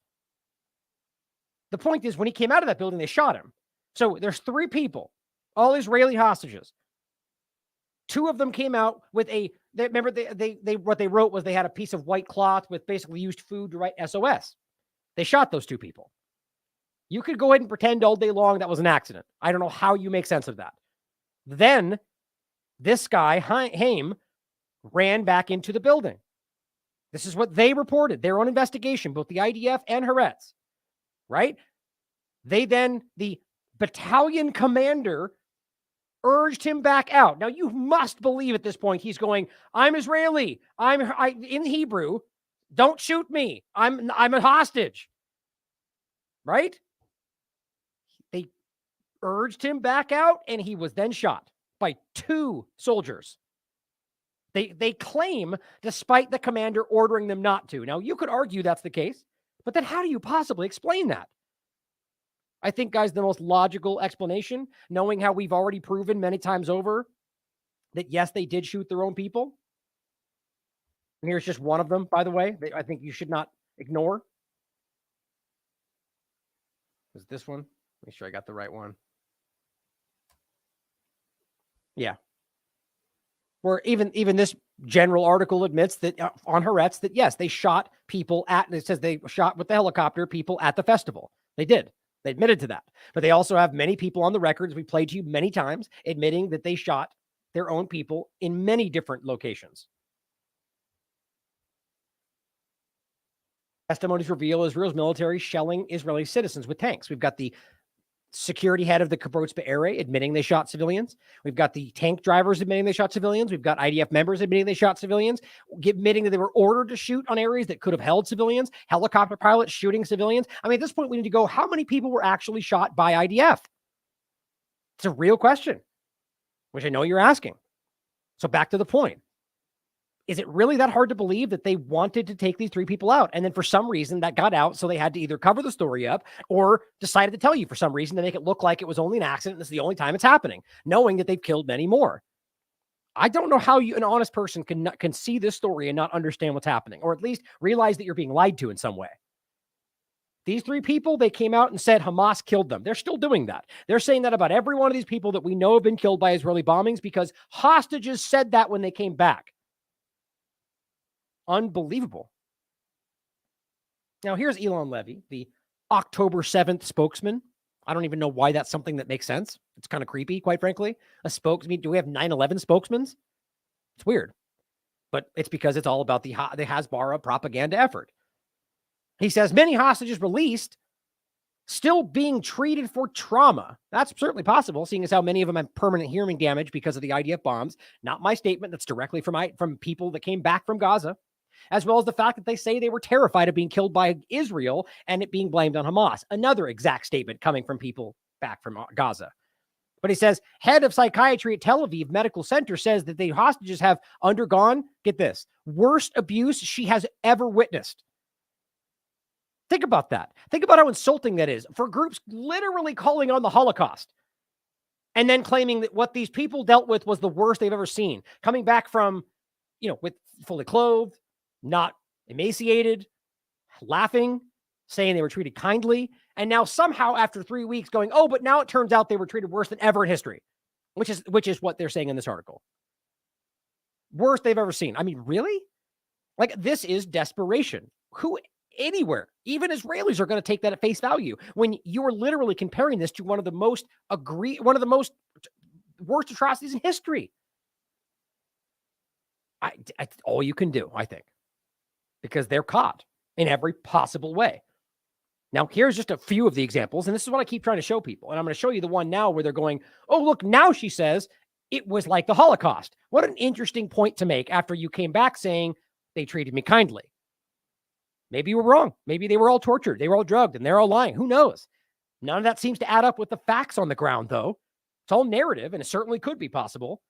The point is, when he came out of that building, they shot him. So there's 3 people, all Israeli hostages. 2 of them came out with remember what they wrote was they had a piece of white cloth with basically used food to write SOS. They shot those 2 people. You could go ahead and pretend all day long that was an accident. I don't know how you make sense of that. Then this guy, Haim, ran back into the building. This is what they reported, their own investigation, both the IDF and Haaretz, right? The battalion commander urged him back out. Now, you must believe at this point he's going, I'm Israeli. In Hebrew, don't shoot me. I'm a hostage. Right? They urged him back out, and he was then shot by 2 soldiers. They claim, despite the commander ordering them not to. Now, you could argue that's the case, but then how do you possibly explain that? I think, guys, the most logical explanation, knowing how we've already proven many times over that, yes, they did shoot their own people. And here's just one of them, by the way, I think you should not ignore. Is this one? Make sure I got the right one. Yeah. Where even this general article admits that on Haaretz that, yes, they shot people it says they shot with the helicopter people at the festival. They did. They admitted to that. But they also have many people on the records we played to you many times admitting that they shot their own people in many different locations. Testimonies reveal Israel's military shelling Israeli citizens with tanks. We've got the security head of the Kibbutz area admitting they shot civilians. We've got the tank drivers admitting they shot civilians. We've got IDF members admitting they shot civilians, admitting that they were ordered to shoot on areas that could have held civilians, helicopter pilots shooting civilians. I mean, at this point, we need to go, how many people were actually shot by IDF? It's a real question, which I know you're asking. So back to the point. Is it really that hard to believe that they wanted to take these 3 people out? And then for some reason that got out. So they had to either cover the story up or decided to tell you for some reason to make it look like it was only an accident. And this is the only time it's happening, knowing that they've killed many more. I don't know how an honest person can see this story and not understand what's happening, or at least realize that you're being lied to in some way. These 3 people, they came out and said Hamas killed them. They're still doing that. They're saying that about every one of these people that we know have been killed by Israeli bombings because hostages said that when they came back. Unbelievable. Now, here's Elon Levy, the October 7th spokesman. I don't even know why that's something that makes sense. It's kind of creepy, quite frankly. A spokesman. Do we have 9/11 spokesmen? It's weird. But it's because it's all about the Hasbara propaganda effort. He says many hostages released still being treated for trauma. That's certainly possible, seeing as how many of them have permanent hearing damage because of the IDF bombs. Not my statement. That's directly from people that came back from Gaza, as well as the fact that they say they were terrified of being killed by Israel and it being blamed on Hamas. Another exact statement coming from people back from Gaza. But he says, head of psychiatry at Tel Aviv Medical Center says that the hostages have undergone, get this, worst abuse she has ever witnessed. Think about that. Think about how insulting that is for groups literally calling on the Holocaust and then claiming that what these people dealt with was the worst they've ever seen. Coming back from, with fully clothed, not emaciated, laughing, saying they were treated kindly. And now somehow after 3 weeks going, oh, but now it turns out they were treated worse than ever in history, which is what they're saying in this article. Worst they've ever seen. I mean, really? Like, this is desperation. Anywhere, even Israelis are going to take that at face value when you're literally comparing this to one of the most worst atrocities in history. All you can do, I think, because they're caught in every possible way. Now, here's just a few of the examples, and this is what I keep trying to show people. And I'm going to show you the one now where they're going, oh, look, now she says it was like the Holocaust. What an interesting point to make after you came back saying they treated me kindly. Maybe you were wrong. Maybe they were all tortured. They were all drugged and they're all lying. Who knows? None of that seems to add up with the facts on the ground, though. It's all narrative, and it certainly could be possible.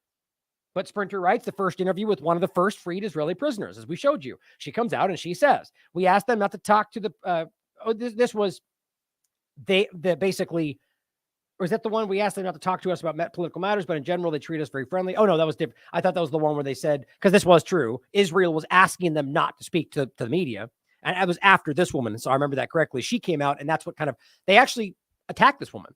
But Sprinter writes the first interview with one of the first freed Israeli prisoners, as we showed you. She comes out and she says, we asked them not to talk to the, basically, or is that the one we asked them not to talk to us about political matters, but in general, they treat us very friendly? Oh, no, that was different. I thought that was the one where they said, because this was true, Israel was asking them not to speak to the media. And it was after this woman. So I remember that correctly. She came out, and that's what they actually attacked this woman.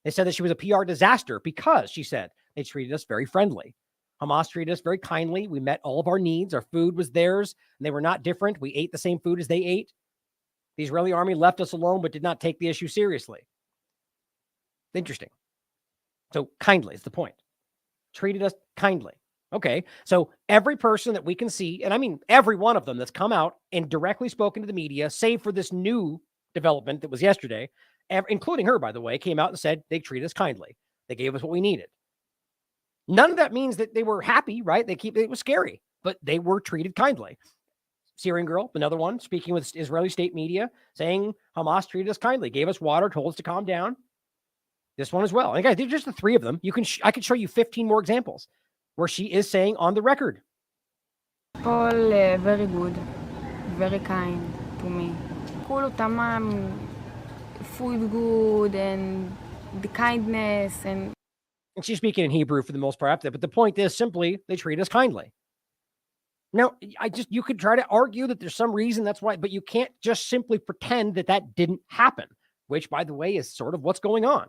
They said that she was a PR disaster because she said they treated us very friendly. Hamas treated us very kindly. We met all of our needs. Our food was theirs, and they were not different. We ate the same food as they ate. The Israeli army left us alone, but did not take the issue seriously. Interesting. So kindly is the point. Treated us kindly. Okay, so every person that we can see, and I mean every one of them that's come out and directly spoken to the media, save for this new development that was yesterday, including her, by the way, came out and said they treated us kindly. They gave us what we needed. None of that means that they were happy, right? It was scary, but they were treated kindly. Syrian girl, another one, speaking with Israeli state media, saying Hamas treated us kindly, gave us water, told us to calm down. This one as well. And guys, these are just the 3 of them. I could show you 15 more examples where she is saying on the record. All very good, very kind to me. כולו תמם, food good and the kindness and she's speaking in Hebrew for the most part, but the point is simply they treat us kindly. Now, you could try to argue that there's some reason that's why, but you can't just simply pretend that didn't happen, which, by the way, is sort of what's going on.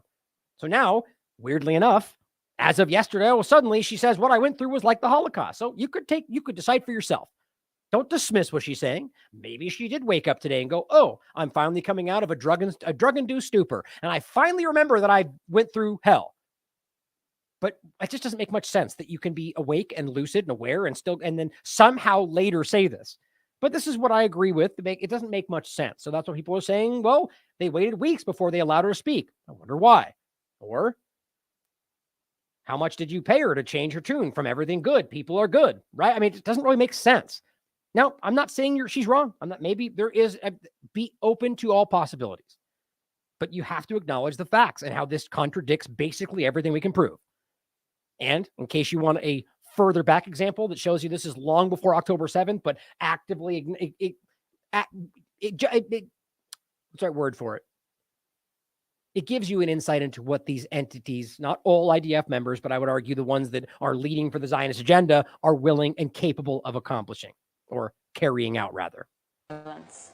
So now, weirdly enough, as of yesterday, well, suddenly she says what I went through was like the Holocaust. So you could decide for yourself. Don't dismiss what she's saying. Maybe she did wake up today and go, oh, I'm finally coming out of a drug-induced stupor. And I finally remember that I went through hell. But it just doesn't make much sense that you can be awake and lucid and aware and then somehow later say this. But this is what I agree with. It doesn't make much sense. So that's what people are saying. Well, they waited weeks before they allowed her to speak. I wonder why. Or how much did you pay her to change her tune from everything good? People are good, right? I mean, it doesn't really make sense. Now, I'm not saying she's wrong. Maybe there is be open to all possibilities, but you have to acknowledge the facts and how this contradicts basically everything we can prove. And in case you want a further back example that shows you this is long before October 7th, but actively, what's the right word for it? It gives you an insight into what these entities, not all IDF members, but I would argue the ones that are leading for the Zionist agenda, are willing and capable of accomplishing or carrying out, rather. Violence,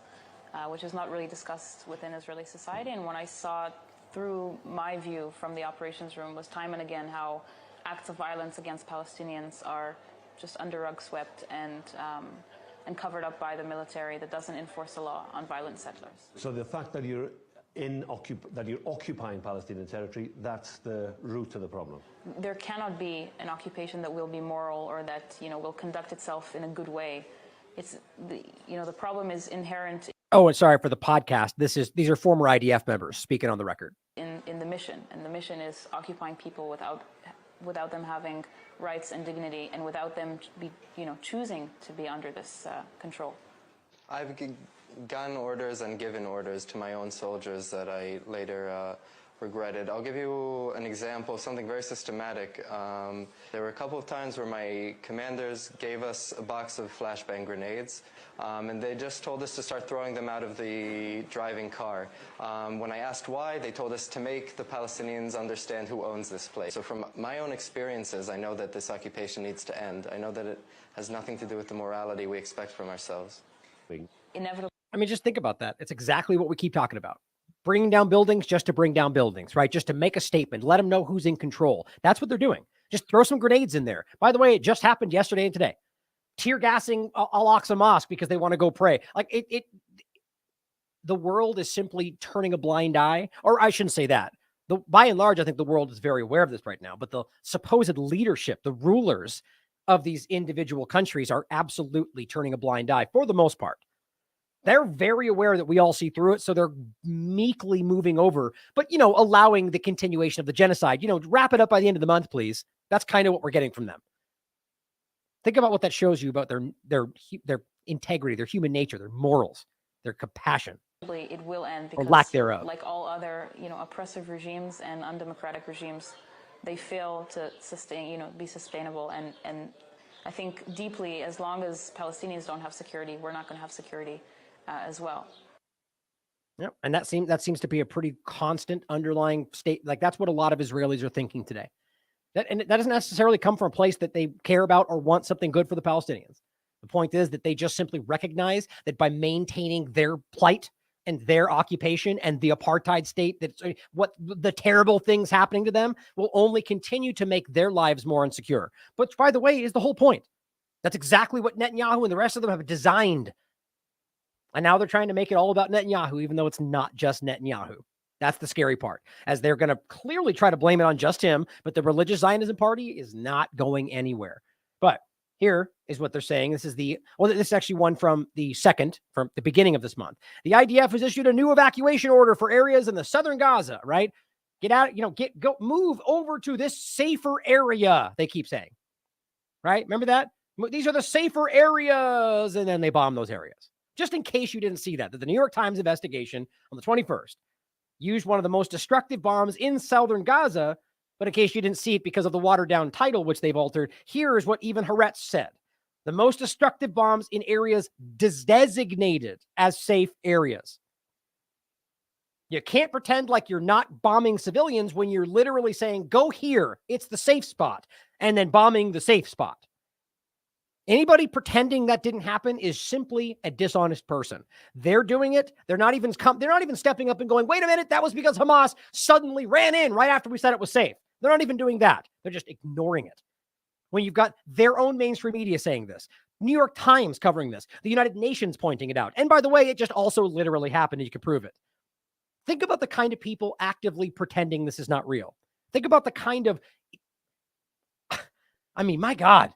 which is not really discussed within Israeli society. And when I saw through my view from the operations room was time and again how acts of violence against Palestinians are just under rug swept and covered up by the military that doesn't enforce the law on violent settlers. So the fact that you're occupying Palestinian territory, that's the root to the problem. There cannot be an occupation that will be moral or that, you know, will conduct itself in a good way. It's the problem is inherent. Oh, and sorry for the podcast. These are former IDF members speaking on the record. In the mission, and the mission is occupying people without them having rights and dignity, and without them choosing to be under this control. I've gotten orders and given orders to my own soldiers that I later regretted. I'll give you an example of something very systematic. There were a couple of times where my commanders gave us a box of flashbang grenades, and they just told us to start throwing them out of the driving car. When I asked why, they told us to make the Palestinians understand who owns this place. So from my own experiences, I know that this occupation needs to end. I know that it has nothing to do with the morality we expect from ourselves. Inevitable. I mean, just think about that. It's exactly what we keep talking about. Bringing down buildings just to bring down buildings, right? Just to make a statement, let them know who's in control. That's what they're doing. Just throw some grenades in there. By the way, it just happened yesterday and today. Tear gassing Al-Aqsa Mosque because they want to go pray. Like the world is simply turning a blind eye, or I shouldn't say that. By and large, I think the world is very aware of this right now, but the supposed leadership, the rulers of these individual countries are absolutely turning a blind eye for the most part. They're very aware that we all see through it, so they're meekly moving over, but, allowing the continuation of the genocide. Wrap it up by the end of the month, please. That's kind of what we're getting from them. Think about what that shows you about their integrity, their human nature, their morals, their compassion. It will end because, or lack thereof. Like all other, oppressive regimes and undemocratic regimes, they fail to sustain, be sustainable. And I think deeply, as long as Palestinians don't have security, we're not going to have security as well. Yeah, and that seems to be a pretty constant underlying state. Like that's what a lot of Israelis are thinking today. And that doesn't necessarily come from a place that they care about or want something good for the Palestinians. The point is that they just simply recognize that by maintaining their plight and their occupation and the apartheid state, that's what the terrible things happening to them will only continue to make their lives more insecure. But by the way, is the whole point. That's exactly what Netanyahu and the rest of them have designed. And now they're trying to make it all about Netanyahu, even though it's not just Netanyahu. That's the scary part, as they're going to clearly try to blame it on just him, but the religious Zionism party is not going anywhere. But here is what they're saying. This is actually one from the beginning of this month. The IDF has issued a new evacuation order for areas in the southern Gaza, right? Get out, move over to this safer area, they keep saying, right? Remember that? These are the safer areas, and then they bomb those areas. Just in case you didn't see that the New York Times investigation on the 21st used one of the most destructive bombs in southern Gaza, but in case you didn't see it because of the watered-down title, which they've altered, here is what even Haaretz said. The most destructive bombs in areas designated as safe areas. You can't pretend like you're not bombing civilians when you're literally saying, go here, it's the safe spot, and then bombing the safe spot. Anybody pretending that didn't happen is simply a dishonest person. They're doing it. They're not even stepping up and going, wait a minute, that was because Hamas suddenly ran in right after we said it was safe. They're not even doing that. They're just ignoring it. When you've got their own mainstream media saying this, New York Times covering this, the United Nations pointing it out. And by the way, it just also literally happened and you can prove it. Think about the kind of people actively pretending this is not real. Think about the kind of, my God.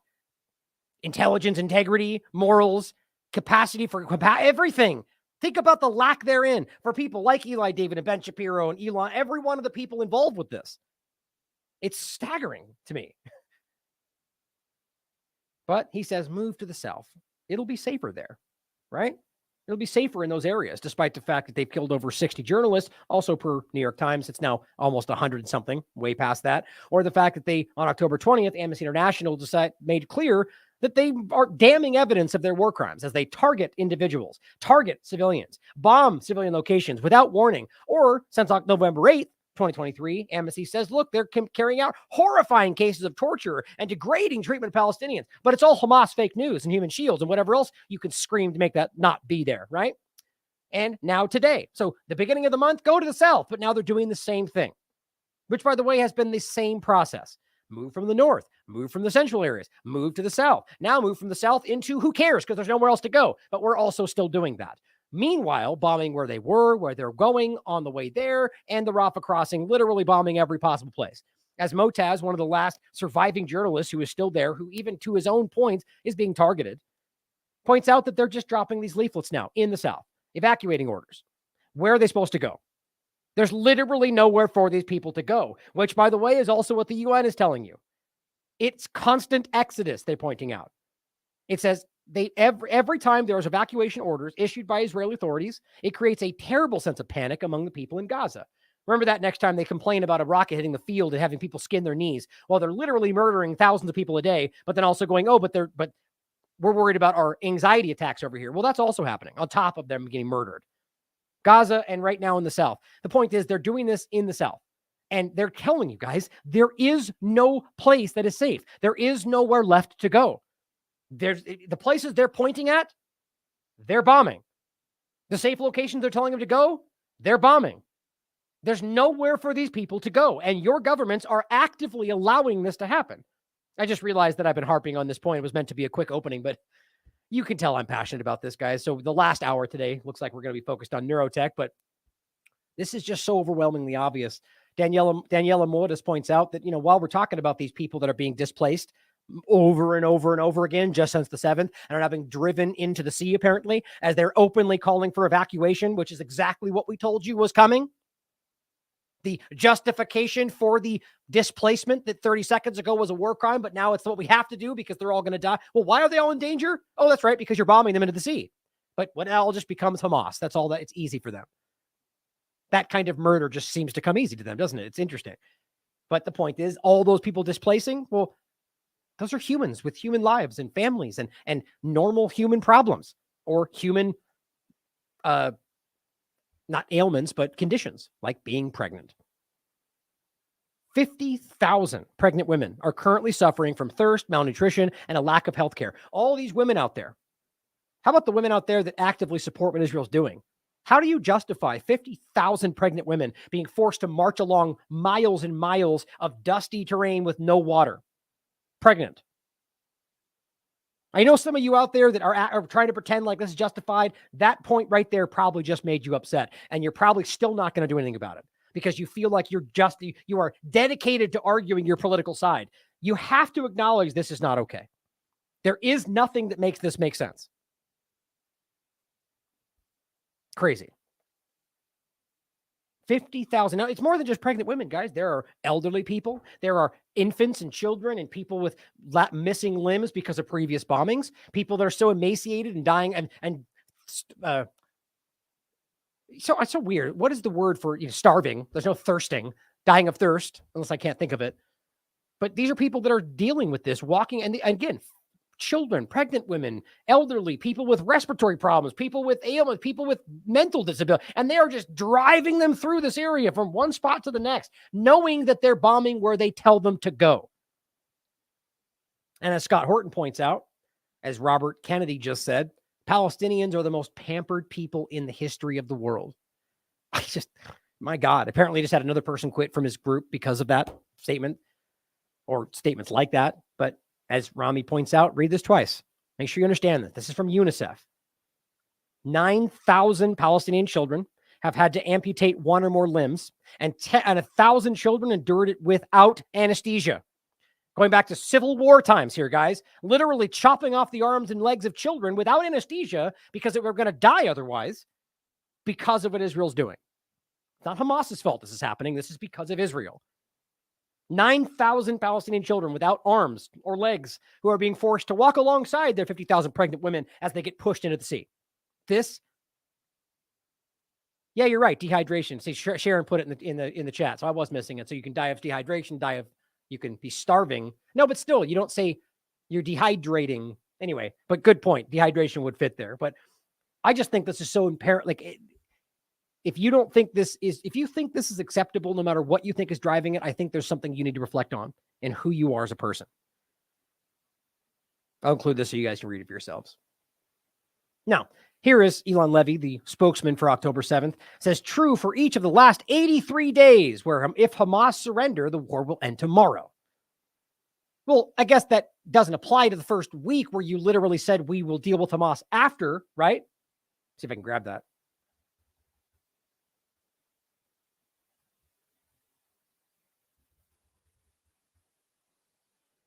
Intelligence, integrity, morals, capacity for everything. Think about the lack therein for people like Eli David and Ben Shapiro and Elon, every one of the people involved with this. It's staggering to me. But he says, move to the south. It'll be safer there, right? It'll be safer in those areas, despite the fact that they've killed over 60 journalists. Also, per New York Times, it's now almost 100 something, way past that. Or the fact that they, on October 20th, Amnesty International made clear that they are damning evidence of their war crimes as they target individuals, target civilians, bomb civilian locations without warning. Or since November 8th, 2023, Amnesty says, look, they're carrying out horrifying cases of torture and degrading treatment of Palestinians. But it's all Hamas fake news and human shields and whatever else you can scream to make that not be there, right? And now today. So the beginning of the month, go to the south, but now they're doing the same thing, which, by the way, has been the same process. Move from the north, move from the central areas, move to the south. Now move from the south into who cares because there's nowhere else to go. But we're also still doing that. Meanwhile, bombing where they were, where they're going on the way there, and the Rafah crossing, literally bombing every possible place. As Motaz, one of the last surviving journalists who is still there, who even to his own point is being targeted, points out that they're just dropping these leaflets now in the south, evacuating orders. Where are they supposed to go? There's literally nowhere for these people to go, which, by the way, is also what the UN is telling you. It's constant exodus, they're pointing out. It says every time there's evacuation orders issued by Israeli authorities, it creates a terrible sense of panic among the people in Gaza. Remember that next time they complain about a rocket hitting the field and having people skin their knees while they're literally murdering thousands of people a day, but then also going, but we're worried about our anxiety attacks over here. Well, that's also happening on top of them getting murdered. Gaza and right now in the south. The point is they're doing this in the south. And they're telling you guys, there is no place that is safe. There is nowhere left to go. There's the places they're pointing at, they're bombing. The safe locations they're telling them to go, they're bombing. There's nowhere for these people to go. And your governments are actively allowing this to happen. I just realized that I've been harping on this point. It was meant to be a quick opening, but you can tell I'm passionate about this, guys. So the last hour today looks like we're going to be focused on neurotech, but this is just so overwhelmingly obvious. Daniela Mortis points out that, while we're talking about these people that are being displaced over and over and over again, just since the 7th, and are now being driven into the sea, apparently, as they're openly calling for evacuation, which is exactly what we told you was coming. The justification for the displacement that 30 seconds ago was a war crime, but now it's what we have to do because they're all going to die. Well, why are they all in danger? Oh, that's right, because you're bombing them into the sea. But what all just becomes Hamas. That's all that. It's easy for them. That kind of murder just seems to come easy to them, doesn't it? It's interesting. But the point is, all those people displacing, well, those are humans with human lives and families and normal human problems or human, not ailments, but conditions like being pregnant. 50,000 pregnant women are currently suffering from thirst, malnutrition, and a lack of health care. All these women out there. How about the women out there that actively support what Israel's doing? How do you justify 50,000 pregnant women being forced to march along miles and miles of dusty terrain with no water? Pregnant. I know some of you out there that are trying to pretend like this is justified. That point right there probably just made you upset, and you're probably still not going to do anything about it because you feel like you are dedicated to arguing your political side. You have to acknowledge this is not okay. There is nothing that makes this make sense. Crazy. 50,000. Now, it's more than just pregnant women, guys. There are elderly people. There are infants and children and people with missing limbs because of previous bombings. People that are so emaciated and dying so it's so weird. What is the word for starving? There's no thirsting, dying of thirst, unless I can't think of it. But these are people that are dealing with this, walking, and again, children, pregnant women, elderly, people with respiratory problems, people with ailments, people with mental disability, and they are just driving them through this area from one spot to the next, knowing that they're bombing where they tell them to go. And as Scott Horton points out, as Robert Kennedy just said, Palestinians are the most pampered people in the history of the world. My God, apparently just had another person quit from his group because of that statement or statements like that. But as Rami points out, read this twice. Make sure you understand that. This is from UNICEF. 9,000 Palestinian children have had to amputate one or more limbs, and 1,000 children endured it without anesthesia. Going back to Civil War times here, guys. Literally chopping off the arms and legs of children without anesthesia because they were going to die otherwise because of what Israel's doing. It's not Hamas's fault this is happening. This is because of Israel. 9,000 Palestinian children without arms or legs who are being forced to walk alongside their 50,000 pregnant women as they get pushed into the sea. This Yeah, you're right. Dehydration. See, Sharon put it in the chat, so I was missing it. So you can die of dehydration, you can be starving. No, but still, you don't say you're dehydrating anyway. But good point. Dehydration would fit there. But I just think this is so apparent. Like, if you think this is acceptable, no matter what you think is driving it, I think there's something you need to reflect on in who you are as a person. I'll include this so you guys can read it for yourselves. Now, here is Elon Levy, the spokesman for October 7th, says true for each of the last 83 days, where if Hamas surrender, the war will end tomorrow. Well, I guess that doesn't apply to the first week where you literally said we will deal with Hamas after, right? See if I can grab that.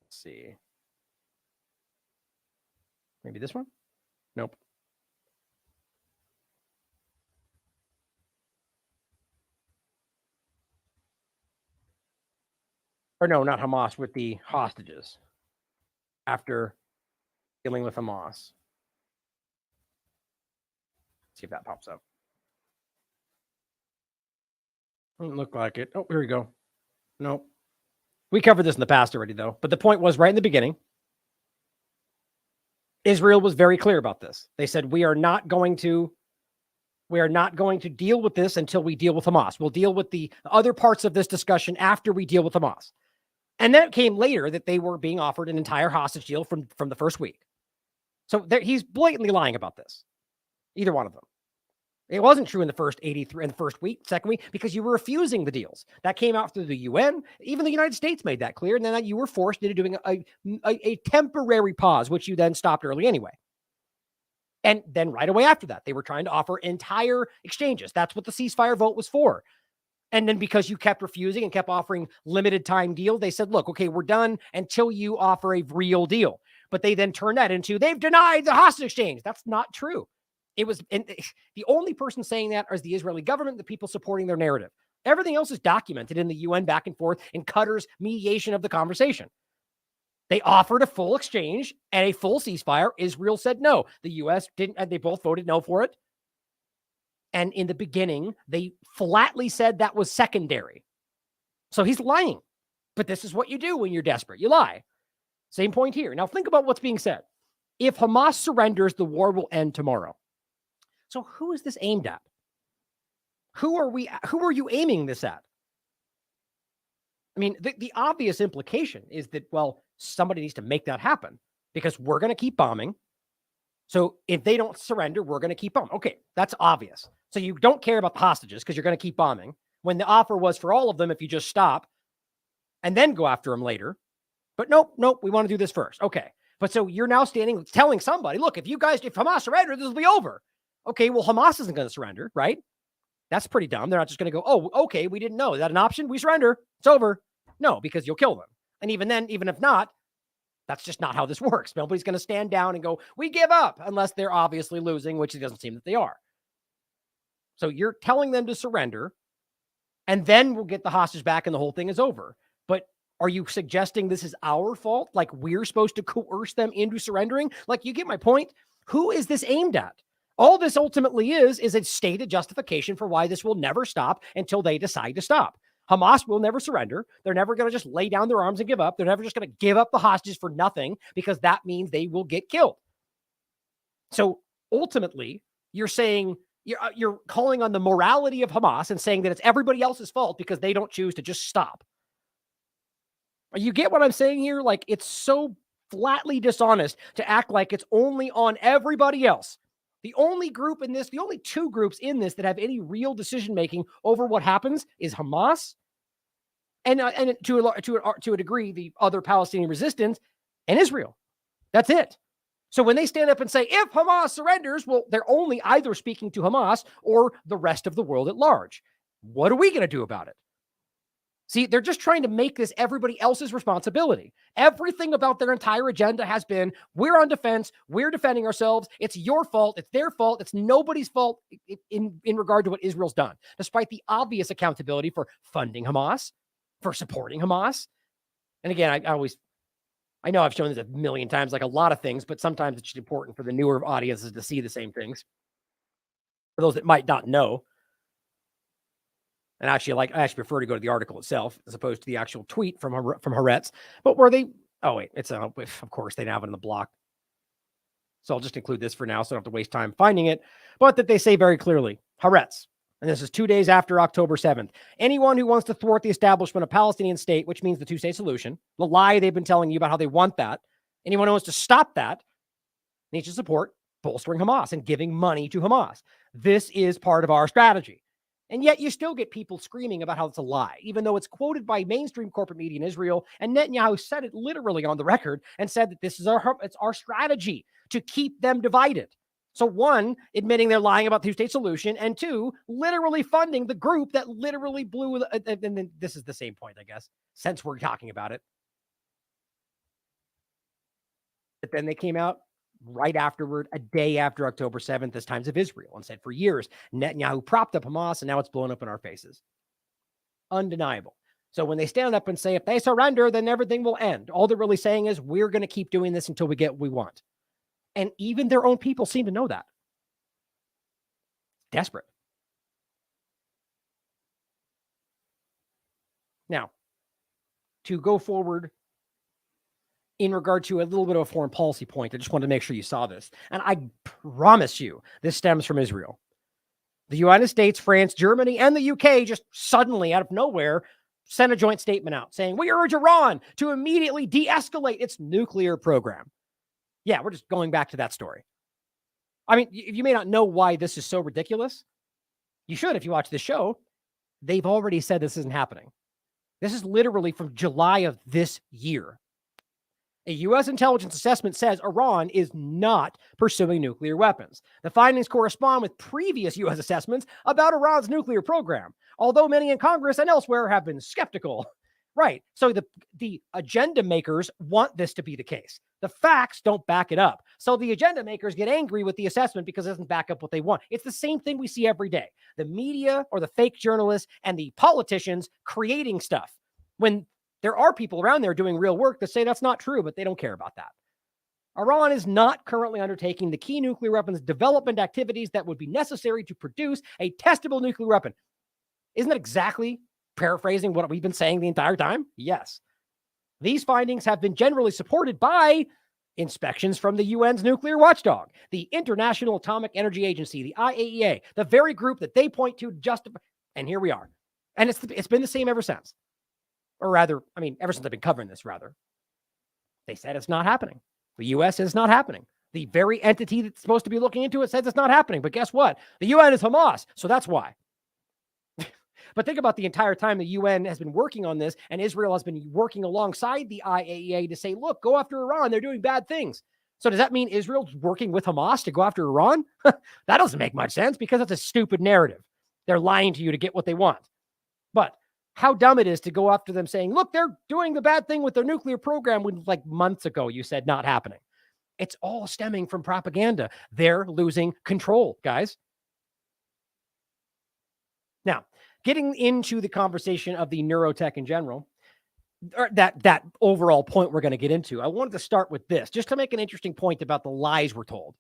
Let's see. Maybe this one? Nope. Or no, not Hamas, with the hostages after dealing with Hamas. See if that pops up. Doesn't look like it. Oh, here we go. Nope. We covered this in the past already, though. But the point was right in the beginning, Israel was very clear about this. They said, we are not going to deal with this until we deal with Hamas. We'll deal with the other parts of this discussion after we deal with Hamas. And then it came later that they were being offered an entire hostage deal from the first week. So he's blatantly lying about this. Either one of them. It wasn't true in the first 83 in the first week, second week, because you were refusing the deals. That came out through the UN. Even the United States made that clear. And then you were forced into doing a temporary pause, which you then stopped early anyway. And then right away after that, they were trying to offer entire exchanges. That's what the ceasefire vote was for. And then because you kept refusing and kept offering limited time deals, they said, look, okay, we're done until you offer a real deal. But they then turned that into, they've denied the hostage exchange. That's not true. It was, and the only person saying that is the Israeli government, the people supporting their narrative. Everything else is documented in the UN back and forth in Qatar's mediation of the conversation. They offered a full exchange and a full ceasefire. Israel said no. The US didn't, and they both voted no for it. And in the beginning, they flatly said that was secondary. So he's lying. But this is what you do when you're desperate. You lie. Same point here. Now think about what's being said. If Hamas surrenders, the war will end tomorrow. So who is this aimed at? Who are you aiming this at? I mean, the obvious implication is that, well, somebody needs to make that happen because we're going to keep bombing. So if they don't surrender, we're going to keep bombing. Okay, that's obvious. So you don't care about the hostages because you're going to keep bombing when the offer was for all of them if you just stop and then go after them later. But nope, we want to do this first. Okay. But so you're now telling somebody, look, if Hamas surrender, this will be over. Okay, well, Hamas isn't going to surrender, right? That's pretty dumb. They're not just going to go, oh, okay, we didn't know. Is that an option? We surrender. It's over. No, because you'll kill them. And even then, even if not, that's just not how this works. Nobody's going to stand down and go, we give up, unless they're obviously losing, which it doesn't seem that they are. So you're telling them to surrender, and then we'll get the hostage back and the whole thing is over. But are you suggesting this is our fault? Like we're supposed to coerce them into surrendering? Like, you get my point? Who is this aimed at? All this ultimately is a stated justification for why this will never stop until they decide to stop. Hamas will never surrender. They're never going to just lay down their arms and give up. They're never just going to give up the hostages for nothing because that means they will get killed. So ultimately, you're saying you're calling on the morality of Hamas and saying that it's everybody else's fault because they don't choose to just stop. You get what I'm saying here? Like, it's so flatly dishonest to act like it's only on everybody else. The only group in this, the only two groups in this that have any real decision-making over what happens is Hamas and to a degree, the other Palestinian resistance and Israel. That's it. So when they stand up and say, if Hamas surrenders, well, they're only either speaking to Hamas or the rest of the world at large. What are we going to do about it? See, they're just trying to make this everybody else's responsibility. Everything about their entire agenda has been, we're on defense, we're defending ourselves, it's your fault, it's their fault, it's nobody's fault in regard to what Israel's done, despite the obvious accountability for funding Hamas, for supporting Hamas. And again, I know I've shown this a million times, like a lot of things, but sometimes it's important for the newer audiences to see the same things. For those that might not know, And actually, I actually prefer to go to the article itself as opposed to the actual tweet from Haaretz. But where they, oh wait, it's of course they now have it in the block. So I'll just include this for now, so I don't have to waste time finding it. But that they say very clearly, Haaretz, and this is 2 days after October 7th. Anyone who wants to thwart the establishment of a Palestinian state, which means the two-state solution, the lie they've been telling you about how they want that, anyone who wants to stop that needs to support bolstering Hamas and giving money to Hamas. This is part of our strategy. And yet you still get people screaming about how it's a lie, even though it's quoted by mainstream corporate media in Israel. And Netanyahu said it literally on the record and said that this is our strategy to keep them divided. So one, admitting they're lying about the two-state solution, and two, literally funding the group that literally blew. And then this is the same point, I guess, since we're talking about it. But then they came out right afterward, a day after October 7th, as Times of Israel, and said for years, Netanyahu propped up Hamas, and now it's blown up in our faces. Undeniable. So when they stand up and say, if they surrender, then everything will end, all they're really saying is, we're going to keep doing this until we get what we want. And even their own people seem to know that. Desperate. Now, to go forward in regard to a little bit of a foreign policy point, I just wanted to make sure you saw this. And I promise you, this stems from Israel. The United States, France, Germany, and the UK just suddenly, out of nowhere, sent a joint statement out saying, we urge Iran to immediately de-escalate its nuclear program. Yeah, we're just going back to that story. I mean, you may not know why this is so ridiculous. You should if you watch this show. They've already said this isn't happening. This is literally from July of this year. A U.S. intelligence assessment says Iran is not pursuing nuclear weapons. The findings correspond with previous U.S. assessments about Iran's nuclear program, although many in Congress and elsewhere have been skeptical. Right. So the agenda makers want this to be the case. The facts don't back it up. So the agenda makers get angry with the assessment because it doesn't back up what they want. It's the same thing we see every day. The media or the fake journalists and the politicians creating stuff when there are people around there doing real work that say that's not true, but they don't care about that. Iran is not currently undertaking the key nuclear weapons development activities that would be necessary to produce a testable nuclear weapon. Isn't that exactly paraphrasing what we've been saying the entire time? Yes. These findings have been generally supported by inspections from the UN's nuclear watchdog, the International Atomic Energy Agency, the IAEA, the very group that they point to justify. And here we are. And it's been the same ever since. Or rather, I mean, ever since I've been covering this, rather. They said it's not happening. The U.S. says it's not happening. The very entity that's supposed to be looking into it says it's not happening. But guess what? The UN is Hamas. So that's why. But think about the entire time the UN has been working on this, and Israel has been working alongside the IAEA to say, look, go after Iran. They're doing bad things. So does that mean Israel's working with Hamas to go after Iran? That doesn't make much sense because that's a stupid narrative. They're lying to you to get what they want. But how dumb it is to go after them saying, look, they're doing the bad thing with their nuclear program when like months ago you said not happening. It's all stemming from propaganda. They're losing control, guys. Now, getting into the conversation of the neurotech in general, or that overall point we're going to get into, I wanted to start with this, just to make an interesting point about the lies we're told.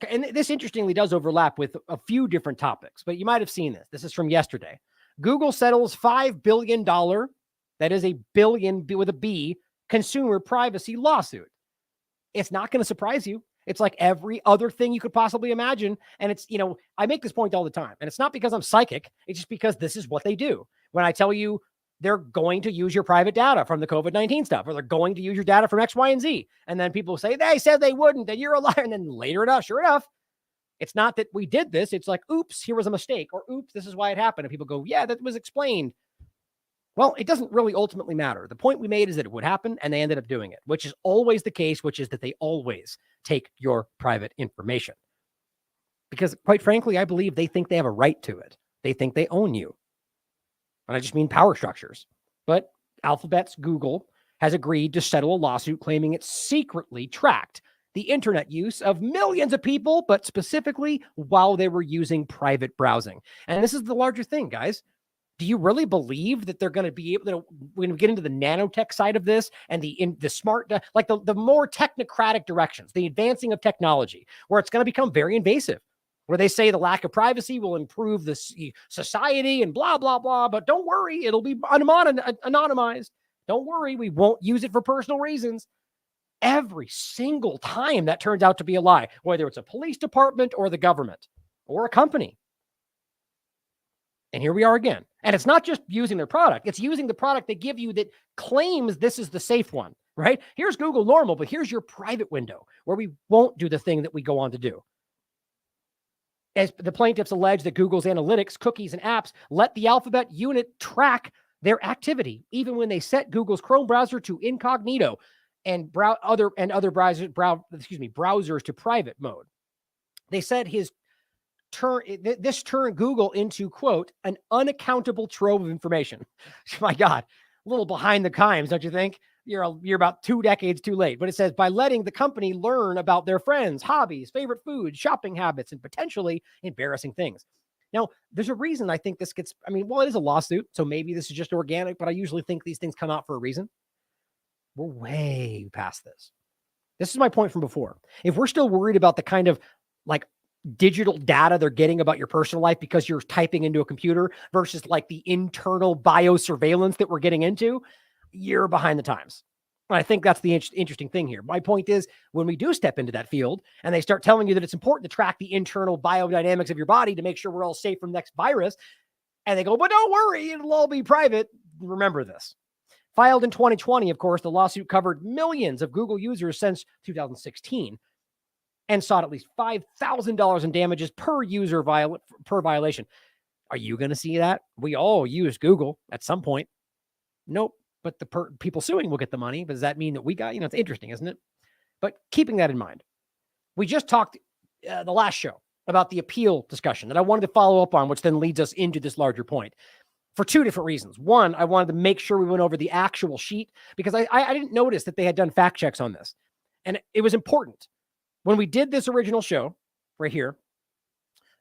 And this interestingly does overlap with a few different topics, but you might have seen this. This is from yesterday. Google settles $5 billion, that is a billion with a B, consumer privacy lawsuit. It's not going to surprise you. It's like every other thing you could possibly imagine. And it's, you know, I make this point all the time. And it's not because I'm psychic. It's just because this is what they do. When I tell you they're going to use your private data from the COVID-19 stuff, or they're going to use your data from X, Y, and Z. And then people say, they said they wouldn't, and you're a liar. And then later enough, sure enough, it's not that we did this. It's like, oops, here was a mistake. Or oops, this is why it happened. And people go, yeah, that was explained. Well, it doesn't really ultimately matter. The point we made is that it would happen, and they ended up doing it, which is always the case, which is that they always take your private information. Because quite frankly, I believe they think they have a right to it. They think they own you. And I just mean power structures. But Alphabet's Google has agreed to settle a lawsuit claiming it secretly tracked the internet use of millions of people, but specifically while they were using private browsing. And this is the larger thing, guys. Do you really believe that they're going to be able to, when we get into the nanotech side of this and the smart, like the more technocratic directions, the advancing of technology, where it's going to become very invasive? where they say the lack of privacy will improve the society and blah, blah, blah. But don't worry, it'll be anonymized. Don't worry, we won't use it for personal reasons. Every single time that turns out to be a lie, whether it's a police department or the government or a company. And here we are again. And it's not just using their product. It's using the product they give you that claims this is the safe one, right? Here's Google normal, but here's your private window where we won't do the thing that we go on to do. As the plaintiffs allege that Google's analytics, cookies, and apps let the Alphabet unit track their activity, even when they set Google's Chrome browser to incognito and browsers to private mode. They said this turned Google into, quote, an unaccountable trove of information. My God, a little behind the times, don't you think? You're about 2 decades too late. But it says, by letting the company learn about their friends, hobbies, favorite foods, shopping habits, and potentially embarrassing things. Now, there's a reason I think this gets, well, it is a lawsuit, so maybe this is just organic, but I usually think these things come out for a reason. We're way past this. This is my point from before. If we're still worried about the kind of like digital data they're getting about your personal life because you're typing into a computer versus like the internal biosurveillance that we're getting into, you're behind the times. And I think that's the interesting thing here. My point is, when we do step into that field and they start telling you that it's important to track the internal biodynamics of your body to make sure we're all safe from the next virus, and they go, but don't worry, it'll all be private. Remember this. Filed in 2020, of course, the lawsuit covered millions of Google users since 2016 and sought at least $5,000 in damages per user per violation. Are you going to see that? We all use Google at some point. Nope. But the people suing will get the money. But does that mean that we got, it's interesting, isn't it? But keeping that in mind, we just talked the last show about the appeal discussion that I wanted to follow up on, which then leads us into this larger point for 2 different reasons. One, I wanted to make sure we went over the actual sheet because I didn't notice that they had done fact checks on this. And it was important. When we did this original show right here,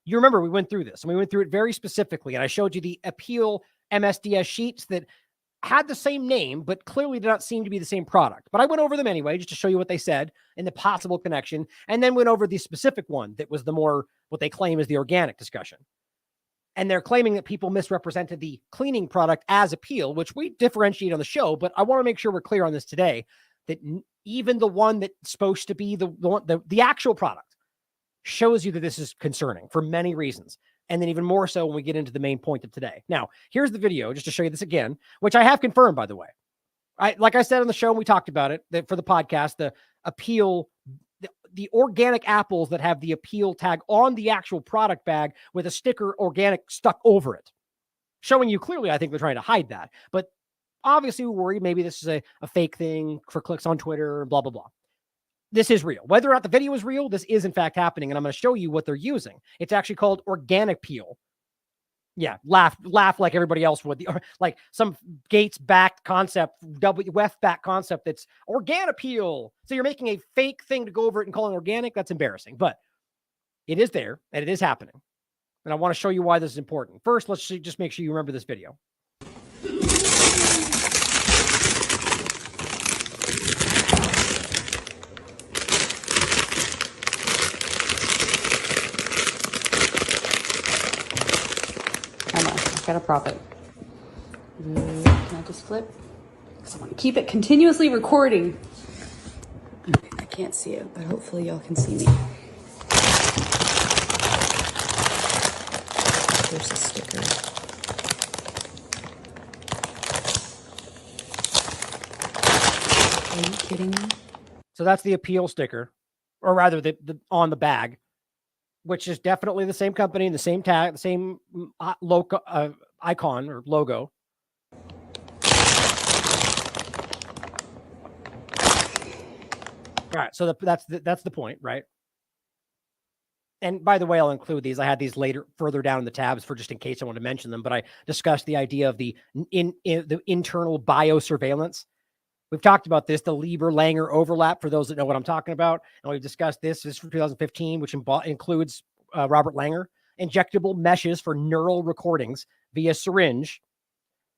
you remember we went through this and we went through it very specifically. And I showed you the appeal MSDS sheets that had the same name, but clearly did not seem to be the same product. But I went over them anyway, just to show you what they said and the possible connection. And then went over the specific one that was the more, what they claim is the organic discussion. And they're claiming that people misrepresented the cleaning product as appeal, which we differentiate on the show. But I want to make sure we're clear on this today, that even the one that's supposed to be the actual product shows you that this is concerning for many reasons. And then even more so when we get into the main point of today. Now, here's the video just to show you this again, which I have confirmed, by the way. Like I said on the show, and we talked about it that for the podcast, the appeal, the organic apples that have the appeal tag on the actual product bag with a sticker organic stuck over it, showing you clearly, I think they're trying to hide that. But obviously, we're worried maybe this is a fake thing for clicks on Twitter, blah, blah, blah. This is real. Whether or not the video is real, this is in fact happening. And I'm going to show you what they're using. It's actually called organic peel. Yeah, laugh like everybody else would. Like some Gates-backed concept, WEF-backed concept that's organic peel. So you're making a fake thing to go over it and call it organic. That's embarrassing. But it is there and it is happening. And I want to show you why this is important. First, let's just make sure you remember this video. Gotta prop it. Can I just flip? Because I want to keep it continuously recording. Okay, I can't see it, but hopefully y'all can see me. There's a sticker. Are you kidding me? So that's the appeal sticker, or rather the on the bag, which is definitely the same company, the same tag, the same logo, icon or logo. All right, so that's the point, right? And by the way, I'll include these. I had these later, further down in the tabs for just in case I want to mention them. But I discussed the idea of the internal biosurveillance. We've talked about this, the Lieber-Langer overlap, for those that know what I'm talking about. And we've discussed this. This is from 2015, which includes Robert Langer, injectable meshes for neural recordings via syringe,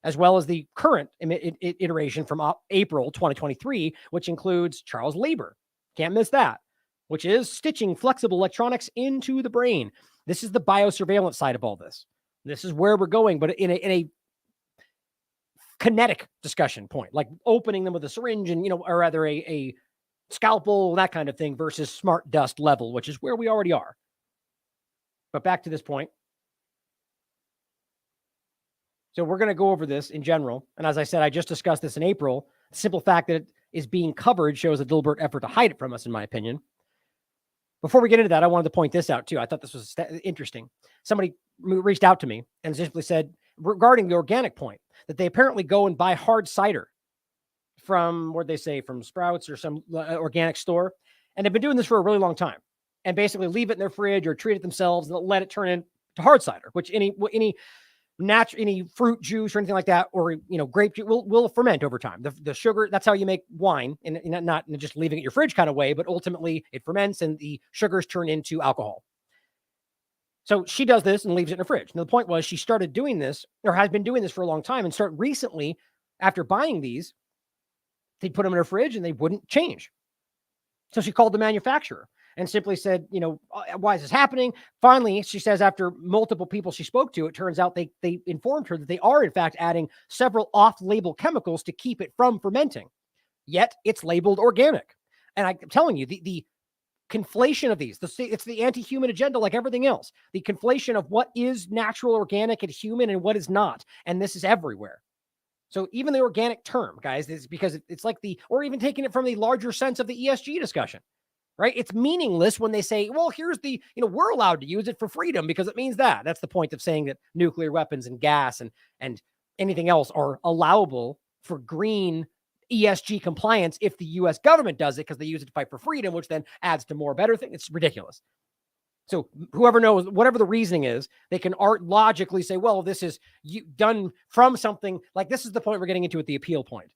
as well as the current iteration from April 2023, which includes Charles Lieber. Can't miss that, which is stitching flexible electronics into the brain. This is the biosurveillance side of all this. This is where we're going, but in a kinetic discussion point, like opening them with a syringe and, or rather a scalpel, that kind of thing, versus smart dust level, which is where we already are. But back to this point. So we're going to go over this in general. And as I said, I just discussed this in April. The simple fact that it is being covered shows a deliberate effort to hide it from us, in my opinion. Before we get into that, I wanted to point this out too. I thought this was interesting. Somebody reached out to me and simply said, regarding the organic point, that they apparently go and buy hard cider from, where'd they say, from Sprouts or some organic store. And they've been doing this for a really long time. And basically leave it in their fridge or treat it themselves and let it turn into hard cider, which any fruit juice or anything like that, or grape juice will ferment over time. The sugar, that's how you make wine, and not in just leaving it in your fridge kind of way, but ultimately it ferments and the sugars turn into alcohol. So she does this and leaves it in her fridge. And the point was, she started doing this, or has been doing this for a long time, and started recently, after buying these, they put them in her fridge and they wouldn't change. So she called the manufacturer and simply said, why is this happening? Finally, she says, after multiple people she spoke to, it turns out they informed her that they are, in fact, adding several off-label chemicals to keep it from fermenting. Yet it's labeled organic. And I'm telling you, the conflation of these, it's the anti-human agenda like everything else. The conflation of what is natural, organic, and human and what is not. And this is everywhere. So even the organic term, guys, is because it's like or even taking it from the larger sense of the ESG discussion. Right? It's meaningless when they say, well, here's we're allowed to use it for freedom because it means that. That's the point of saying that nuclear weapons and gas and anything else are allowable for green ESG compliance if the U.S. government does it because they use it to fight for freedom, which then adds to more better things. It's ridiculous. So whoever knows, whatever the reasoning is, they can logically say, well, this is done from something. Like, this is the point we're getting into at the appeal point.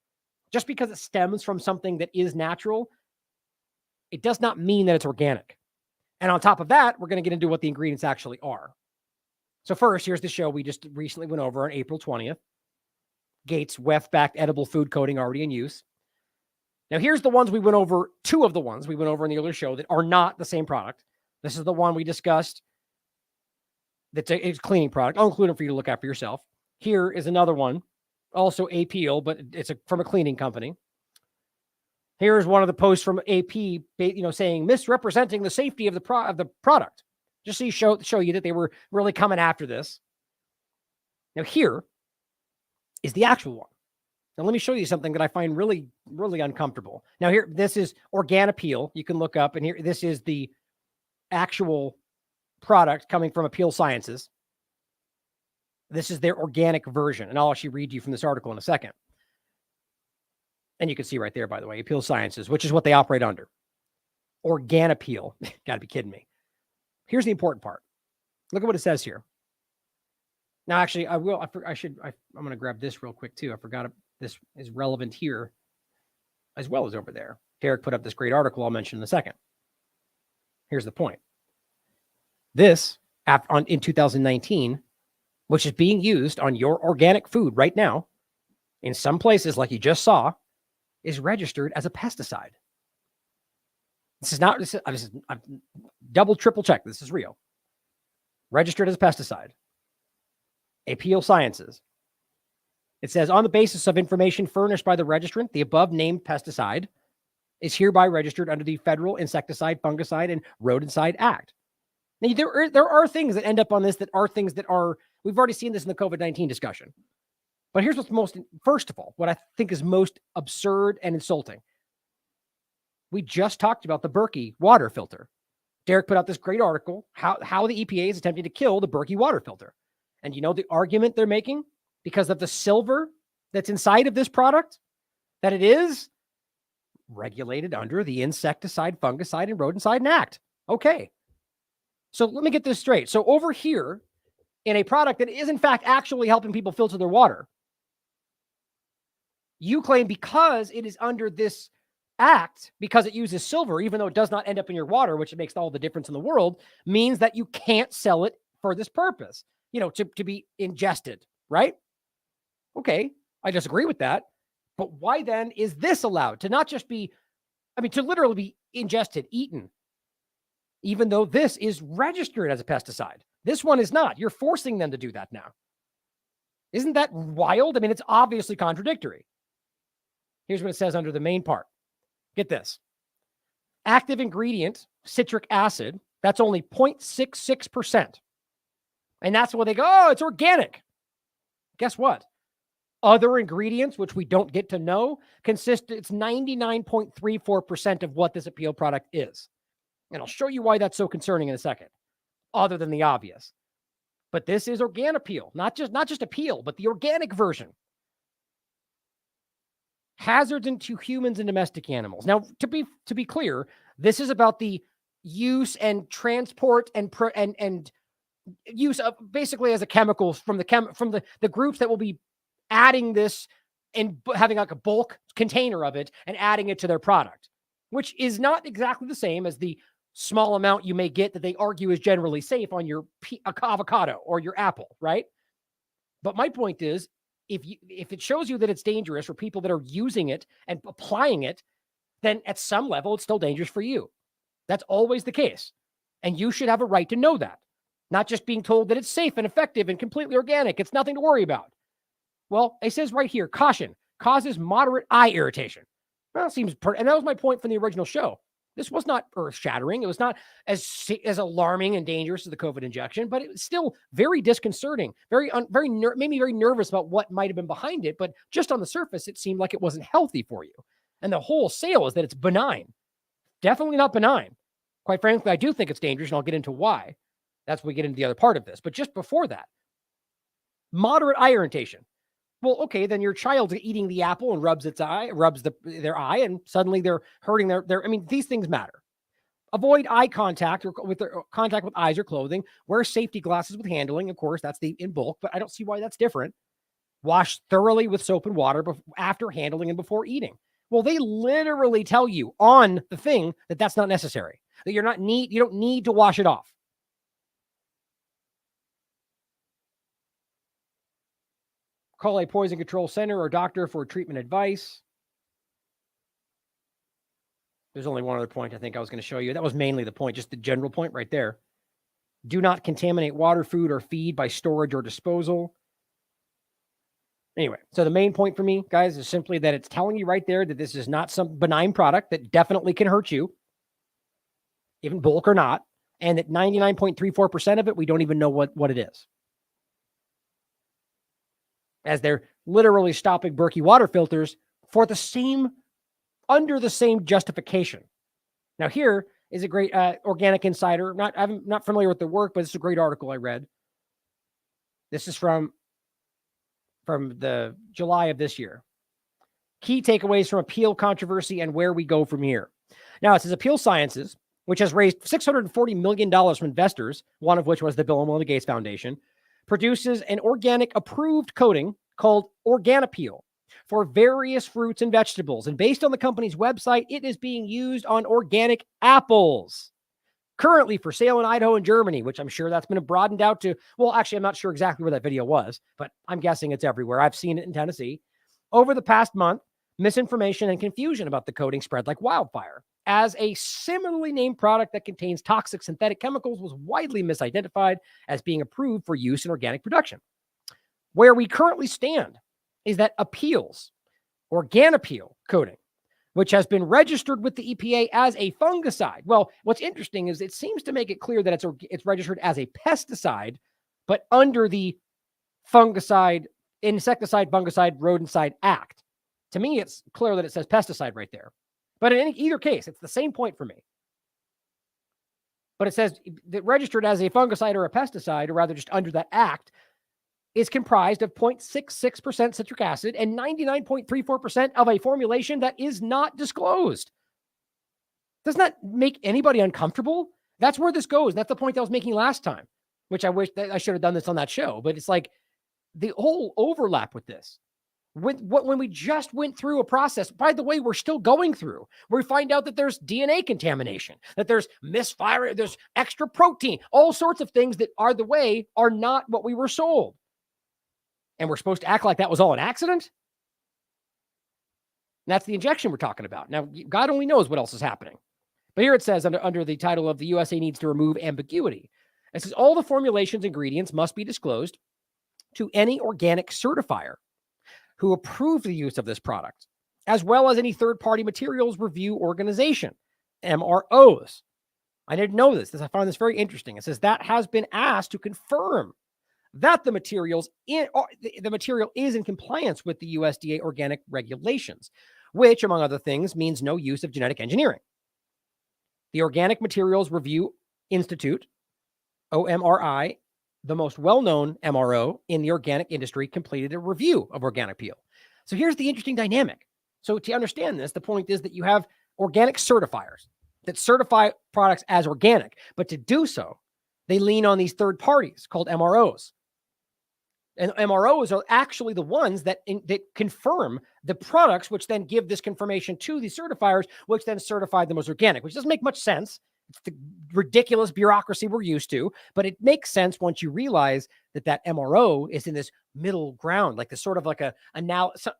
Just because it stems from something that is natural, it does not mean that it's organic. And on top of that, we're going to get into what the ingredients actually are. So first, here's the show we just recently went over on April 20th. Gates WEF-backed edible food coating already in use. Now, here's the ones we went over, two of the ones we went over in the earlier show that are not the same product. This is the one we discussed that's a cleaning product. I'll include it for you to look at for yourself. Here is another one, also APL, but it's from a cleaning company. Here's one of the posts from AP, saying misrepresenting the safety of the product. Just so you show you that they were really coming after this. Now here is the actual one. Now let me show you something that I find really, really uncomfortable. Now here, this is Organapeel. You can look up, and here, this is the actual product coming from Appeal Sciences. This is their organic version, and I'll actually read you from this article in a second. And you can see right there, by the way, Appeal Sciences, which is what they operate under. Organapeel. Got to be kidding me. Here's the important part. Look at what it says here. Now, actually, I'm going to grab this real quick too. I forgot this is relevant here as well as over there. Derek put up this great article I'll mention in a second. Here's the point. This, in 2019, which is being used on your organic food right now, in some places, like you just saw, is registered as a pesticide. I've double, triple checked. This is real. Registered as a pesticide. Appeal Sciences. It says, on the basis of information furnished by the registrant, the above named pesticide is hereby registered under the Federal Insecticide, Fungicide, and Rodenticide Act. Now, there are things that end up on this that are things that are, we've already seen this in the COVID-19 discussion. But here's what's first of all, what I think is most absurd and insulting. We just talked about the Berkey water filter. Derek put out this great article, how the EPA is attempting to kill the Berkey water filter. And you know the argument they're making? Because of the silver that's inside of this product, that it is regulated under the Insecticide, Fungicide, and Rodenticide Act. Okay. So let me get this straight. So over here, in a product that is in fact actually helping people filter their water, you claim because it is under this act, because it uses silver, even though it does not end up in your water, which makes all the difference in the world, means that you can't sell it for this purpose, to be ingested, right? Okay, I disagree with that. But why then is this allowed to not just be, to literally be ingested, eaten? even though this is registered as a pesticide. This one is not. You're forcing them to do that now. Isn't that wild? I mean, it's obviously contradictory. Here's what it says under the main part. Get this. Active ingredient, citric acid, that's only 0.66%. And that's what they go, oh, it's organic. Guess what? Other ingredients, which we don't get to know, it's 99.34% of what this appeal product is. And I'll show you why that's so concerning in a second, other than the obvious. But this is Organapeel, not just appeal, but the organic version. Hazards into humans and domestic animals. Now, to be clear, this is about the use and transport and use of basically as a chemical from the groups that will be adding this and having like a bulk container of it and adding it to their product, which is not exactly the same as the small amount you may get that they argue is generally safe on your avocado or your apple, right? But my point is, if it shows you that it's dangerous for people that are using it and applying it, then at some level, it's still dangerous for you. That's always the case. And you should have a right to know that, not just being told that it's safe and effective and completely organic. It's nothing to worry about. Well, it says right here, caution, causes moderate eye irritation. Well, it seems, and that was my point from the original show. This was not earth-shattering. It was not as alarming and dangerous as the COVID injection, but it was still very disconcerting, made me very nervous about what might have been behind it. But just on the surface, it seemed like it wasn't healthy for you. And the whole sale is that it's benign. Definitely not benign. Quite frankly, I do think it's dangerous, and I'll get into why. That's when we get into the other part of this. But just before that, moderate eye irritation. Well, okay, then your child's eating the apple and rubs their eye, and suddenly they're hurting I mean, these things matter. Avoid eye contact or contact with eyes or clothing. Wear safety glasses with handling. Of course, that's in bulk, but I don't see why that's different. Wash thoroughly with soap and water after handling and before eating. Well, they literally tell you on the thing that that's not necessary, that you don't need to wash it off. Call a poison control center or doctor for treatment advice. There's only one other point I think I was going to show you. That was mainly the point, just the general point right there. Do not contaminate water, food, or feed by storage or disposal. Anyway, so the main point for me, guys, is simply that it's telling you right there that this is not some benign product that definitely can hurt you, even bulk or not, and that 99.34% of it, we don't even know what it is. As they're literally stopping Berkey water filters for under the same justification. Now, here is a great Organic Insider. I'm not familiar with the work, but it's a great article I read. This is from the July of this year. Key takeaways from appeal controversy and where we go from here. Now, it says Appeal Sciences, which has raised $640 million from investors, one of which was the Bill and Melinda Gates Foundation, produces an organic approved coating called Organapeel for various fruits and vegetables. And based on the company's website, it is being used on organic apples. Currently for sale in Idaho and Germany, which I'm sure that's been broadened out to, well, actually, I'm not sure exactly where that video was, but I'm guessing it's everywhere. I've seen it in Tennessee. Over the past month, misinformation and confusion about the coating spread like wildfire, as a similarly named product that contains toxic synthetic chemicals was widely misidentified as being approved for use in organic production. Where we currently stand is that Appeal's Organapeel coating, which has been registered with the EPA as a fungicide. Well, what's interesting is it seems to make it clear that it's registered as a pesticide, but under the Insecticide, Fungicide, Rodenticide Act. To me, it's clear that it says pesticide right there. But in either case, it's the same point for me. But it says that registered as a fungicide or a pesticide, or rather just under that act, is comprised of 0.66% citric acid and 99.34% of a formulation that is not disclosed. Doesn't that make anybody uncomfortable? That's where this goes. That's the point I was making last time, which I wish that I should have done this on that show. But it's like the whole overlap with this. When we just went through a process, by the way, we're still going through, where we find out that there's DNA contamination, that there's misfire, there's extra protein, all sorts of things that are not what we were sold. And we're supposed to act like that was all an accident? And that's the injection we're talking about. Now, God only knows what else is happening. But here it says under the title of the USA needs to remove ambiguity. It says all the formulations ingredients must be disclosed to any organic certifier who approved the use of this product, as well as any third-party materials review organization, MROs. I didn't know this. I found this very interesting. It says that has been asked to confirm that the material is in compliance with the USDA organic regulations, which, among other things, means no use of genetic engineering. The Organic Materials Review Institute, OMRI, the most well-known MRO in the organic industry, completed a review of organic peel. So here's the interesting dynamic. So to understand this, the point is that you have organic certifiers that certify products as organic, but to do so, they lean on these third parties called MROs. And MROs are actually the ones that confirm the products, which then give this confirmation to the certifiers, which then certify them as organic, which doesn't make much sense. It's the ridiculous bureaucracy we're used to, but it makes sense once you realize that MRO is in this middle ground, like this sort of like an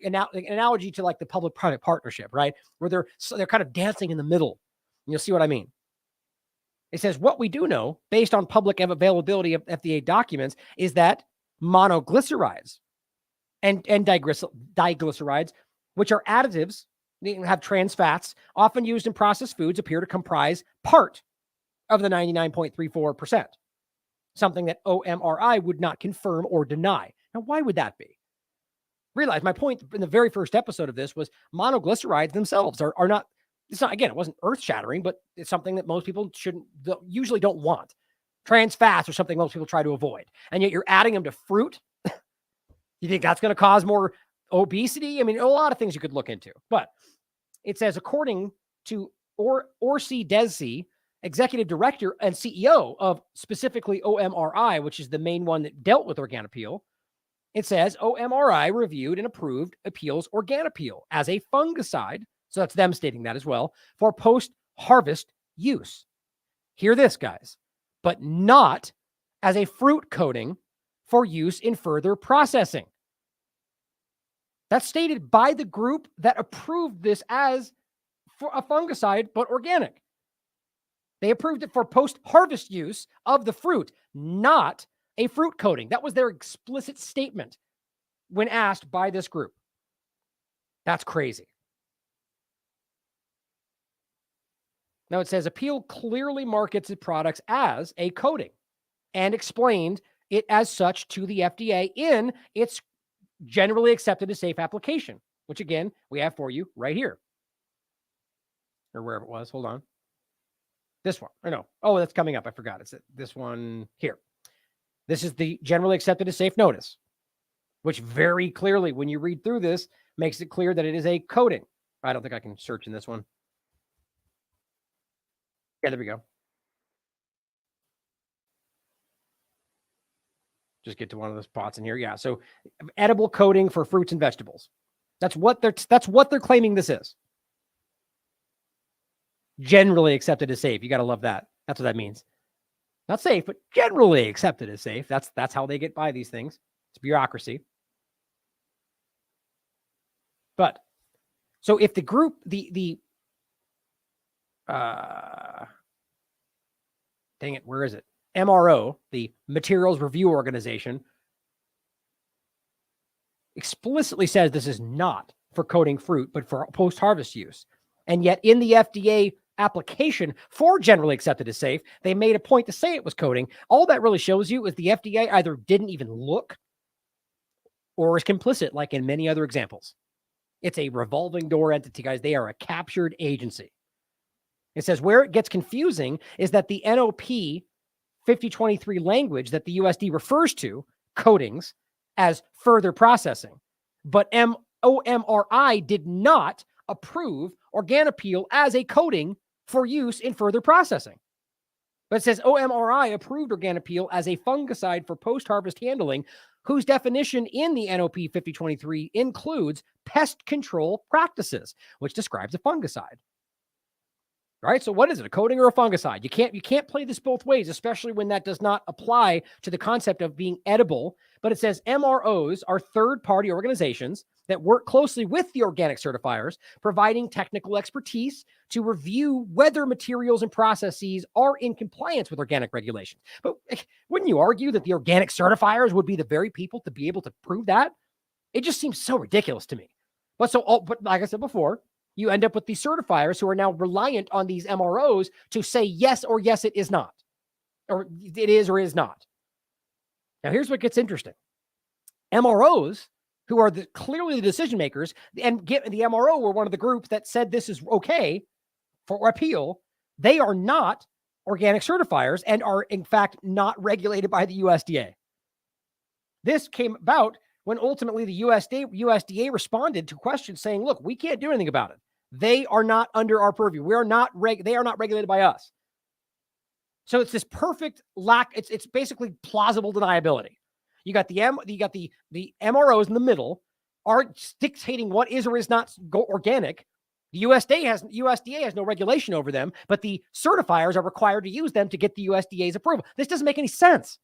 analogy to like the public-private partnership, right? Where they're kind of dancing in the middle. You'll see what I mean. It says what we do know, based on public availability of FDA documents, is that monoglycerides and diglycerides, which are additives, they have trans fats, often used in processed foods, appear to comprise part of the 99.34%, something that OMRI would not confirm or deny. Now, why would that be? Realize my point in the very first episode of this was monoglycerides themselves are not, it's not, again, it wasn't earth-shattering, but it's something that most people usually don't want. Trans fats are something most people try to avoid. And yet you're adding them to fruit. You think that's going to cause more obesity? I mean, a lot of things you could look into. But it says, according to Orsi Desi, executive director and CEO of specifically OMRI, which is the main one that dealt with Organopeel, it says OMRI reviewed and approved Appeal's Organopeel as a fungicide. So that's them stating that as well, for post-harvest use. Hear this, guys. But not as a fruit coating for use in further processing. That's stated by the group that approved this as for a fungicide, but organic. They approved it for post-harvest use of the fruit, not a fruit coating. That was their explicit statement when asked by this group. That's crazy. Now it says Appeal clearly markets its products as a coating and explained it as such to the FDA in its generally accepted as safe application, which again, we have for you right here. Or wherever it was. Hold on. This one. Or no. Oh, that's coming up. I forgot. It's this one here. This is the generally accepted as safe notice, which very clearly, when you read through this, makes it clear that it is a coating. I don't think I can search in this one. Yeah, there we go. Just get to one of those spots in here. Yeah, so edible coating for fruits and vegetables. That's what they're claiming this is. Generally accepted as safe. You got to love that. That's what that means. Not safe, but generally accepted as safe. That's how they get by these things. It's bureaucracy. But so if the group, dang it, where is it? MRO, the Materials Review Organization, explicitly says this is not for coating fruit, but for post-harvest use. And yet in the FDA application for generally accepted as safe, they made a point to say it was coating. All that really shows you is the FDA either didn't even look or is complicit, like in many other examples. It's a revolving door entity, guys. They are a captured agency. It says where it gets confusing is that the NOP 5023 language that the USD refers to coatings as further processing, but OMRI did not approve Organopeel as a coating for use in further processing. But it says OMRI approved Organopeel as a fungicide for post-harvest handling, whose definition in the NOP 5023 includes pest control practices, which describes a fungicide. Right? So what is it, a coating or a fungicide? You can't play this both ways, especially when that does not apply to the concept of being edible. But it says MROs are third-party organizations that work closely with the organic certifiers, providing technical expertise to review whether materials and processes are in compliance with organic regulations. But wouldn't you argue that the organic certifiers would be the very people to be able to prove that? It just seems so ridiculous to me. But like I said before, you end up with these certifiers who are now reliant on these MROs to say yes or yes, it is not, or it is or is not. Now, here's what gets interesting. MROs, who are clearly the decision makers, and the MRO were one of the groups that said this is okay for appeal. They are not organic certifiers and are, in fact, not regulated by the USDA. This came about when ultimately the USDA responded to questions saying, look, we can't do anything about it. They are not under our purview. They are not regulated by us. So it's this perfect lack. It's basically plausible deniability. You got the MROs in the middle are dictating what is or is not organic. The USDA has no regulation over them, but the certifiers are required to use them to get the USDA's approval. This doesn't make any sense.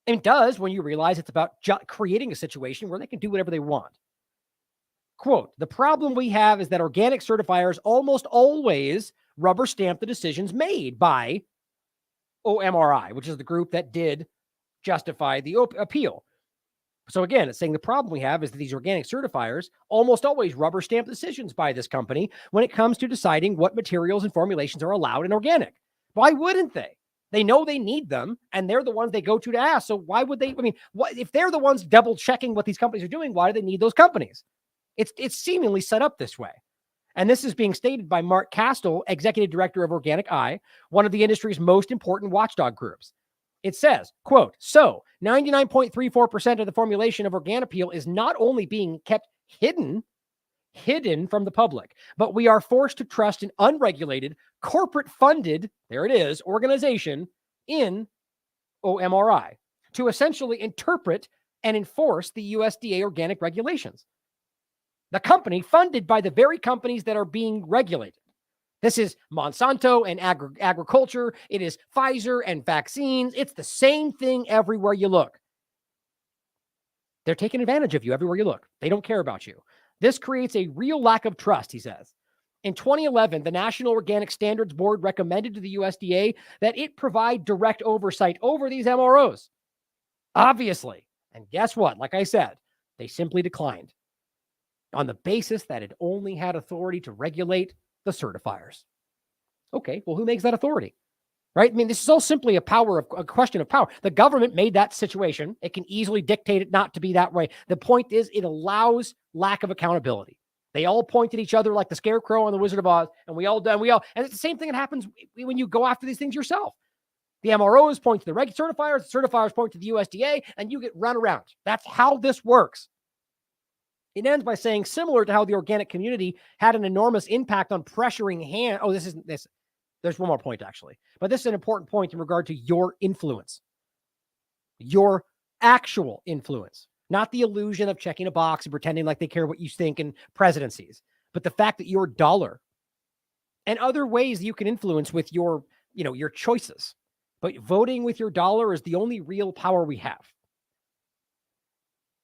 And it does when you realize it's about creating a situation where they can do whatever they want. Quote, the problem we have is that organic certifiers almost always rubber stamp the decisions made by OMRI, which is the group that did justify the appeal. So again, it's saying the problem we have is that these organic certifiers almost always rubber stamp decisions by this company when it comes to deciding what materials and formulations are allowed in organic. Why wouldn't they? They know they need them, and they're the ones they go to ask. So why would they? I mean, if they're the ones double checking what these companies are doing, why do they need those companies? It's seemingly set up this way. And this is being stated by Mark Castle, executive director of Organic Eye, one of the industry's most important watchdog groups. It says, quote, so 99.34% of the formulation of Organapeel is not only being kept hidden from the public, but we are forced to trust an unregulated, corporate-funded, there it is, organization in OMRI to essentially interpret and enforce the USDA organic regulations. The company funded by the very companies that are being regulated. This is Monsanto and agriculture. It is Pfizer and vaccines. It's the same thing everywhere you look. They're taking advantage of you everywhere you look. They don't care about you. This creates a real lack of trust, he says. In 2011, the National Organic Standards Board recommended to the USDA that it provide direct oversight over these MROs. Obviously. And guess what? Like I said, they simply declined on the basis that it only had authority to regulate the certifiers. Okay, well, who makes that authority? Right? I mean, this is all simply a question of power. The government made that situation. It can easily dictate it not to be that way. The point is, it allows lack of accountability. They all point at each other like the Scarecrow on the Wizard of Oz, and and it's the same thing that happens when you go after these things yourself. The MROs point to the certifiers, the certifiers point to the USDA, and you get run around. That's how this works. It ends by saying, similar to how the organic community had an enormous impact on pressuring hand. Oh, there's one more point, actually. But this is an important point in regard to your influence. Your actual influence. Not the illusion of checking a box and pretending like they care what you think in presidencies. But the fact that your dollar and other ways that you can influence with your choices. But voting with your dollar is the only real power we have.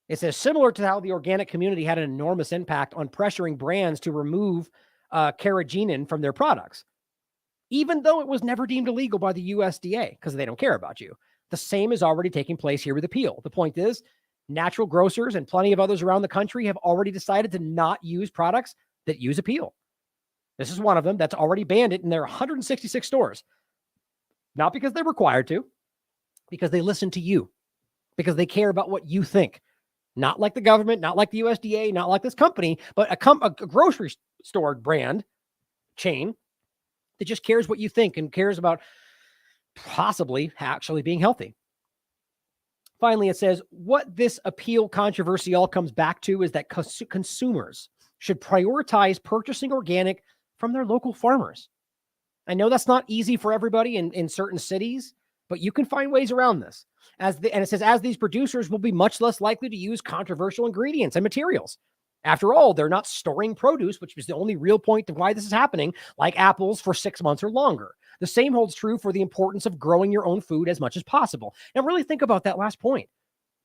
It says, similar to how the organic community had an enormous impact on pressuring brands to remove carrageenan from their products, even though it was never deemed illegal by the USDA because they don't care about you. The same is already taking place here with appeal. The point is, natural grocers and plenty of others around the country have already decided to not use products that use appeal. This is one of them that's already banned it in their 166 stores. Not because they're required to, because they listen to you, because they care about what you think. Not like the government, not like the USDA, not like this company, but a grocery store brand chain that just cares what you think and cares about possibly actually being healthy. Finally, it says, what this appeal controversy all comes back to is that consumers should prioritize purchasing organic from their local farmers. I know that's not easy for everybody in certain cities, but you can find ways around this. And it says, as these producers will be much less likely to use controversial ingredients and materials. After all, they're not storing produce, which is the only real point of why this is happening, like apples for 6 months or longer. The same holds true for the importance of growing your own food as much as possible. Now, really think about that last point.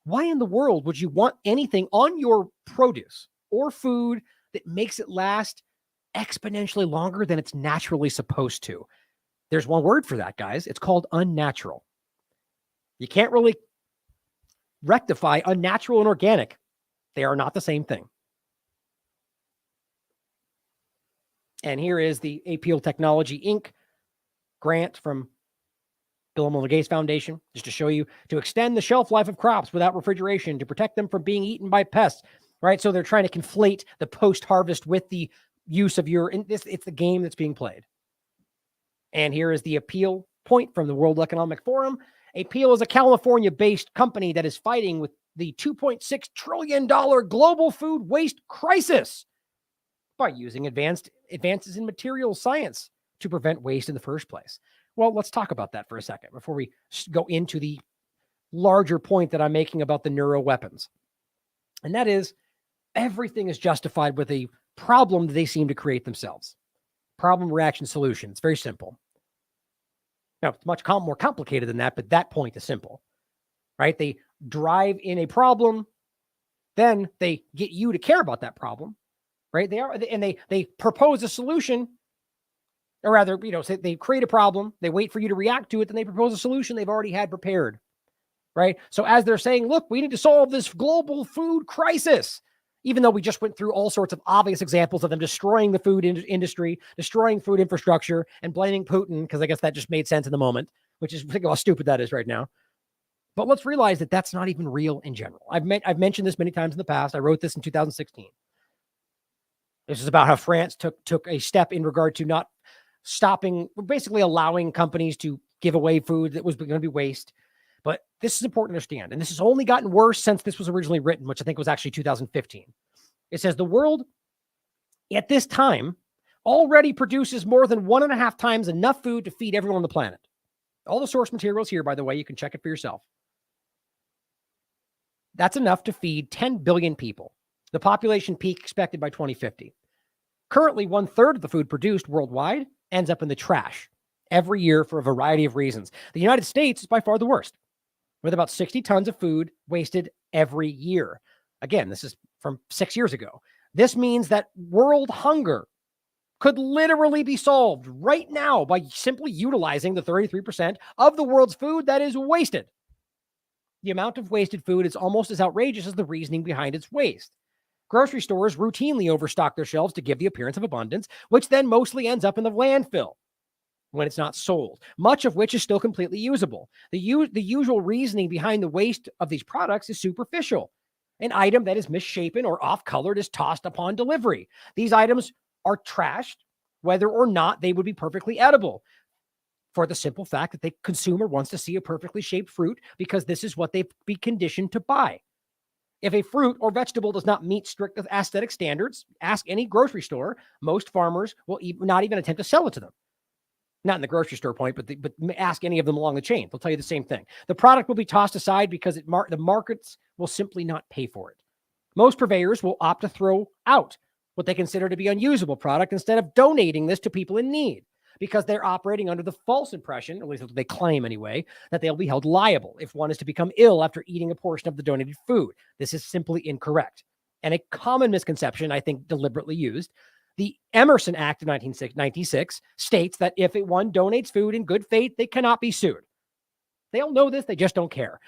Why in the world would you want anything on your produce or food that makes it last exponentially longer than it's naturally supposed to? There's one word for that, guys. It's called unnatural. You can't really rectify unnatural and organic. They are not the same thing. And here is the Appeal Technology Inc. grant from Bill and Melinda Gates Foundation, just to show you, to extend the shelf life of crops without refrigeration, to protect them from being eaten by pests, right? So they're trying to conflate the post-harvest with the use of it's the game that's being played. And here is the appeal point from the World Economic Forum. Appeal is a California-based company that is fighting with the $2.6 trillion global food waste crisis by using advances in material science to prevent waste in the first place. Well, let's talk about that for a second before we go into the larger point that I'm making about the neuroweapons. And that is, everything is justified with a problem that they seem to create themselves. Problem, reaction, solution. It's very simple. Now, it's much more complicated than that, but that point is simple, right? They drive in a problem, then they get you to care about that problem, right? They propose a solution, or rather, say they create a problem, they wait for you to react to it, then they propose a solution they've already had prepared, right? So as they're saying, look, we need to solve this global food crisis, even though we just went through all sorts of obvious examples of them destroying the food industry, destroying food infrastructure, and blaming Putin, because I guess that just made sense in the moment, which is, think how stupid that is right now. But let's realize that that's not even real in general. I've mentioned this many times in the past. I wrote this in 2016. This is about how France took a step in regard to not stopping, basically allowing companies to give away food that was going to be waste. But this is important to understand. And this has only gotten worse since this was originally written, which I think was actually 2015. It says the world at this time already produces more than 1.5 times enough food to feed everyone on the planet. All the source materials here, by the way, you can check it for yourself. That's enough to feed 10 billion people. The population peak expected by 2050. Currently, 1/3 of the food produced worldwide ends up in the trash every year for a variety of reasons. The United States is by far the worst, with about 60 tons of food wasted every year. Again, this is from 6 years ago. This means that world hunger could literally be solved right now by simply utilizing the 33% of the world's food that is wasted. The amount of wasted food is almost as outrageous as the reasoning behind its waste. Grocery stores routinely overstock their shelves to give the appearance of abundance, which then mostly ends up in the landfill when it's not sold, much of which is still completely usable. The usual reasoning behind the waste of these products is superficial. An item that is misshapen or off-colored is tossed upon delivery. These items are trashed, whether or not they would be perfectly edible, for the simple fact that the consumer wants to see a perfectly shaped fruit because this is what they've been conditioned to buy. If a fruit or vegetable does not meet strict aesthetic standards, ask any grocery store. Most farmers will not even attempt to sell it to them. Not in the grocery store point, but ask any of them along the chain. They'll tell you the same thing. The product will be tossed aside because the markets will simply not pay for it. Most purveyors will opt to throw out what they consider to be unusable product instead of donating this to people in need, because they're operating under the false impression, at least that's what they claim anyway, that they'll be held liable if one is to become ill after eating a portion of the donated food. This is simply incorrect, and a common misconception, I think deliberately used. The Emerson Act of 1996 states that if one donates food in good faith, they cannot be sued. They all know this, they just don't care.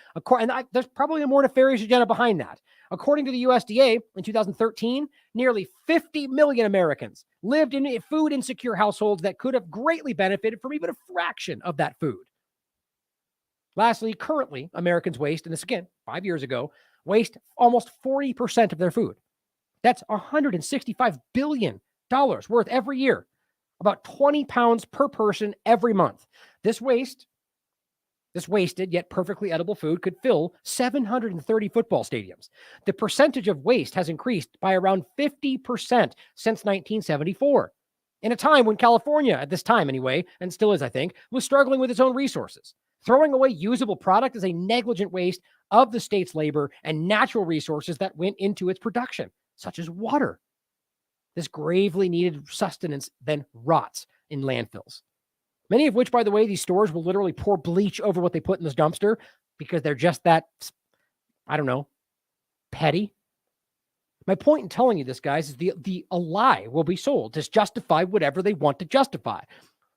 There's probably a more nefarious agenda behind that. According to the USDA, in 2013, nearly 50 million Americans lived in food insecure households that could have greatly benefited from even a fraction of that food. Lastly, currently, Americans waste, and this again, 5 years ago, waste almost 40% of their food. That's $165 billion worth every year, about 20 pounds per person every month. This wasted yet perfectly edible food could fill 730 football stadiums. The percentage of waste has increased by around 50% since 1974, in a time when California, at this time anyway, and still is, I think, was struggling with its own resources. Throwing away usable product is a negligent waste of the state's labor and natural resources that went into its production, such as water. This gravely needed sustenance then rots in landfills. Many of which, by the way, these stores will literally pour bleach over what they put in this dumpster because they're just that I don't know, petty. My point in telling you this, guys, is a lie will be sold to justify whatever they want to justify.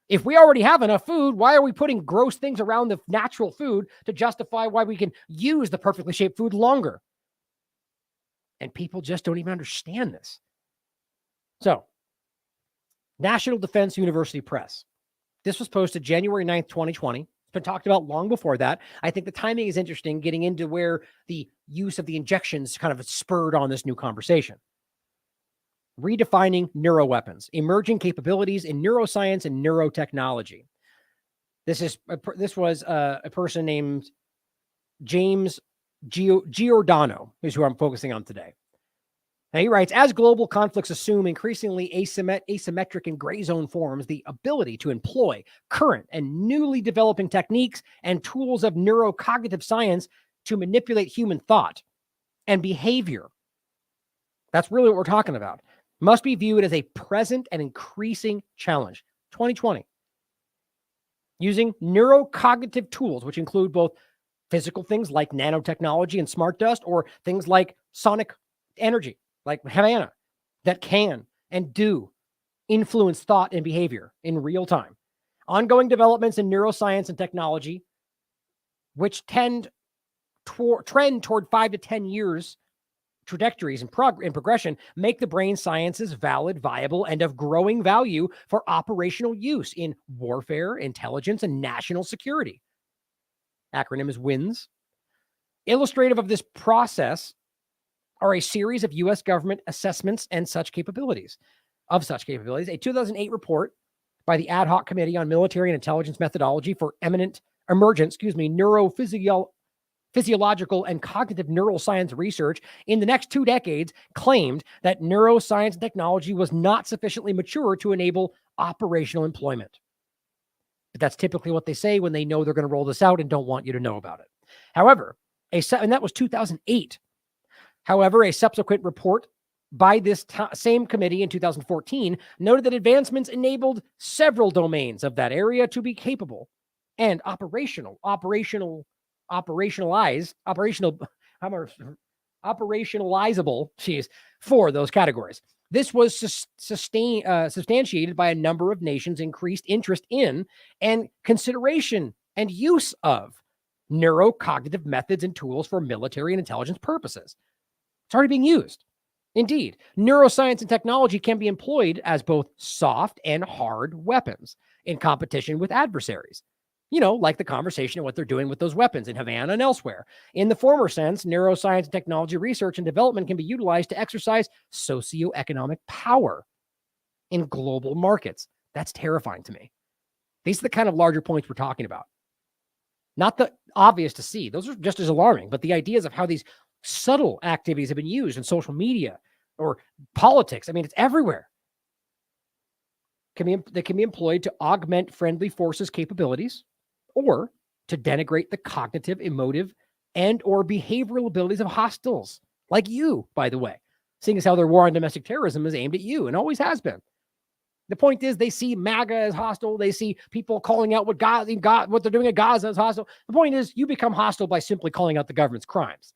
If we already have enough food, why are we putting gross things around the natural food to justify why we can use the perfectly shaped food longer? And people just don't even understand this. So, National Defense University Press. This was posted January 9th, 2020. It's been talked about long before that. I think the timing is interesting, getting into where the use of the injections kind of spurred on this new conversation. Redefining neuroweapons, emerging capabilities in neuroscience and neurotechnology. This was a person named James Giordano, is who I'm focusing on today. Now he writes, as global conflicts assume increasingly asymmetric and gray zone forms, the ability to employ current and newly developing techniques and tools of neurocognitive science to manipulate human thought and behavior, that's really what we're talking about, must be viewed as a present and increasing challenge. 2020. Using neurocognitive tools, which include both physical things like nanotechnology and smart dust, or things like sonic energy, like Havana, that can and do influence thought and behavior in real time. Ongoing developments in neuroscience and technology, which trend toward 5 to 10 years trajectories and progression, make the brain sciences valid, viable, and of growing value for operational use in warfare, intelligence, and national security. Acronym is WINS. Illustrative of this process are a series of U.S. government assessments and such capabilities. A 2008 report by the Ad Hoc Committee on Military and Intelligence Methodology for Emergent Neurophysiological and Cognitive Neuroscience Research in the next 2 decades claimed that neuroscience and technology was not sufficiently mature to enable operational employment. But that's typically what they say when they know they're going to roll this out and don't want you to know about it. However, and that was 2008. However, a subsequent report by this same committee in 2014 noted that advancements enabled several domains of that area to be capable and operationalizable for those categories. This was substantiated by a number of nations' increased interest in and consideration and use of neurocognitive methods and tools for military and intelligence purposes. It's already being used. Indeed, neuroscience and technology can be employed as both soft and hard weapons in competition with adversaries. You know, like the conversation of what they're doing with those weapons in Havana and elsewhere. In the former sense, neuroscience and technology research and development can be utilized to exercise socioeconomic power in global markets. That's terrifying to me. These are the kind of larger points we're talking about. Not the obvious to see. Those are just as alarming, but the ideas of how these subtle activities have been used in social media or politics. I mean, it's everywhere. They can be employed to augment friendly forces' capabilities, or to denigrate the cognitive, emotive, and or behavioral abilities of hostiles, like you, by the way, seeing as how their war on domestic terrorism is aimed at you and always has been. The point is, they see MAGA as hostile. They see people calling out what they're doing at Gaza as hostile. The point is, you become hostile by simply calling out the government's crimes.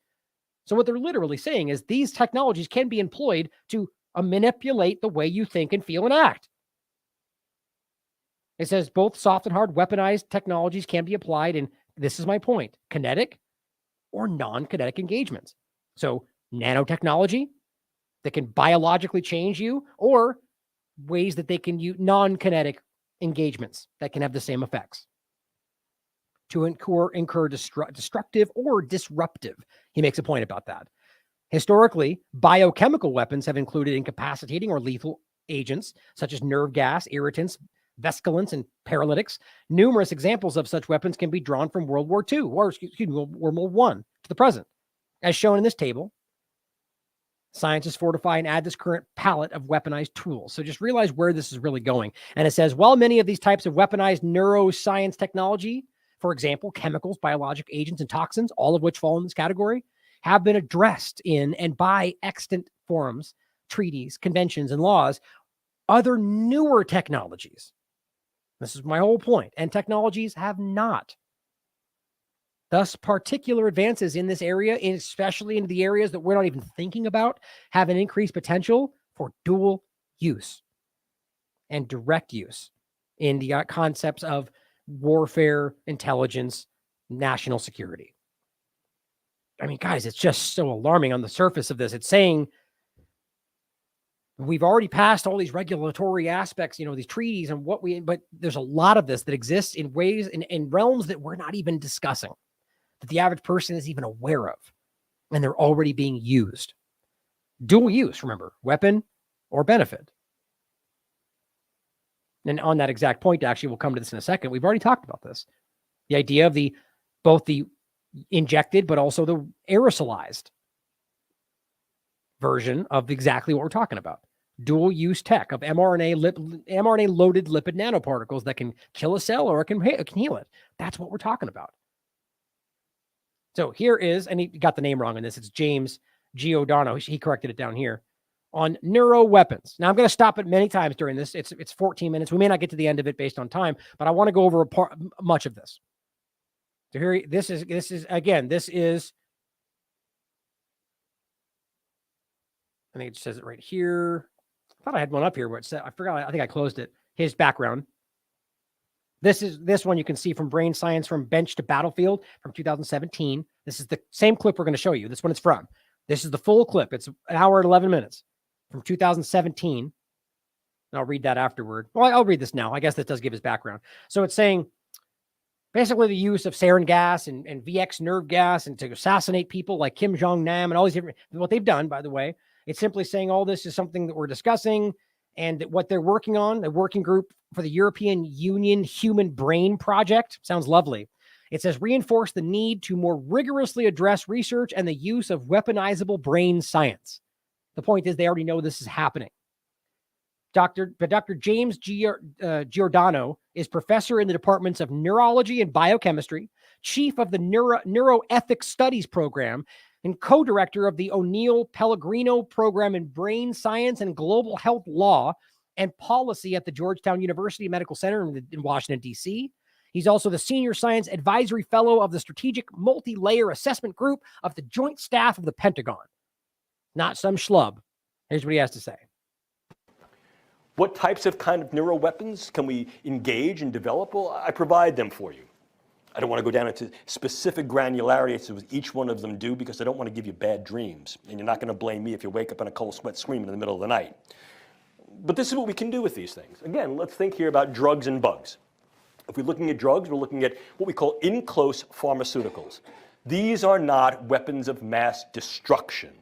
So what they're literally saying is these technologies can be employed to manipulate the way you think and feel and act. It says both soft and hard weaponized technologies can be applied in, this is my point, kinetic or non-kinetic engagements. So nanotechnology that can biologically change you, or ways that they can use non-kinetic engagements that can have the same effects to incur destructive or disruptive. He makes a point about that. Historically, biochemical weapons have included incapacitating or lethal agents such as nerve gas, irritants, vesicants, and paralytics. Numerous examples of such weapons can be drawn from World War II, or World War I to the present. As shown in this table, scientists fortify and add this current palette of weaponized tools. So just realize where this is really going. And it says, while many of these types of weaponized neuroscience technology, for example, chemicals, biologic agents, and toxins, all of which fall in this category, have been addressed in and by extant forums, treaties, conventions, and laws, other newer technologies, this is my whole point, and technologies have not. Thus, particular advances in this area, especially in the areas that we're not even thinking about, have an increased potential for dual use and direct use in the concepts of warfare, intelligence, national security. I mean, guys, it's just so alarming on the surface of this. It's saying we've already passed all these regulatory aspects, these treaties and but there's a lot of this that exists in ways, in realms that we're not even discussing, that the average person is even aware of, and they're already being used. Dual use, remember, weapon or benefit. And on that exact point, actually, we'll come to this in a second. We've already talked about this. The idea of both the injected, but also the aerosolized version of exactly what we're talking about. Dual use tech of mRNA loaded lipid nanoparticles that can kill a cell or it can heal it. That's what we're talking about. So here is, and he got the name wrong in this. It's James Giordano. He corrected it down here on neuroweapons. Now I'm going to stop it many times during this. It's 14 minutes. We may not get to the end of it based on time, but I want to go over much of this. So here, this is I think it says it right here. I thought I had one up here where it said, I forgot. I think I closed it. His background. This one you can see from Brain Science from Bench to Battlefield from 2017. This is the same clip we're going to show you. This one it's from. This is the full clip. It's an hour and 11 minutes from 2017. And I'll read that afterward. Well, I'll read this now. I guess this does give his background. So it's saying basically the use of sarin gas and VX nerve gas and to assassinate people like Kim Jong-nam and all these different, what they've done, by the way. It's simply saying all this is something that we're discussing and that what they're working on, the working group for the European Union Human Brain Project. Sounds lovely. It says reinforce the need to more rigorously address research and the use of weaponizable brain science. The point is they already know this is happening. Dr. James Giordano is professor in the departments of neurology and biochemistry, chief of the neuroethics studies program, and co-director of the O'Neill Pellegrino program in brain science and global health law and policy at the Georgetown University Medical Center in Washington, D.C. He's also the senior science advisory fellow of the Strategic Multi-Layer Assessment Group of the Joint Staff of the Pentagon. Not some schlub. Here's what he has to say. What types of kind of neuroweapons can we engage and develop? Well, I provide them for you. I don't want to go down into specific granularity as to what each one of them do because I don't want to give you bad dreams. And you're not going to blame me if you wake up in a cold sweat screaming in the middle of the night. But this is what we can do with these things. Again, let's think here about drugs and bugs. If we're looking at drugs, we're looking at what we call in-close pharmaceuticals. These are not weapons of mass destruction.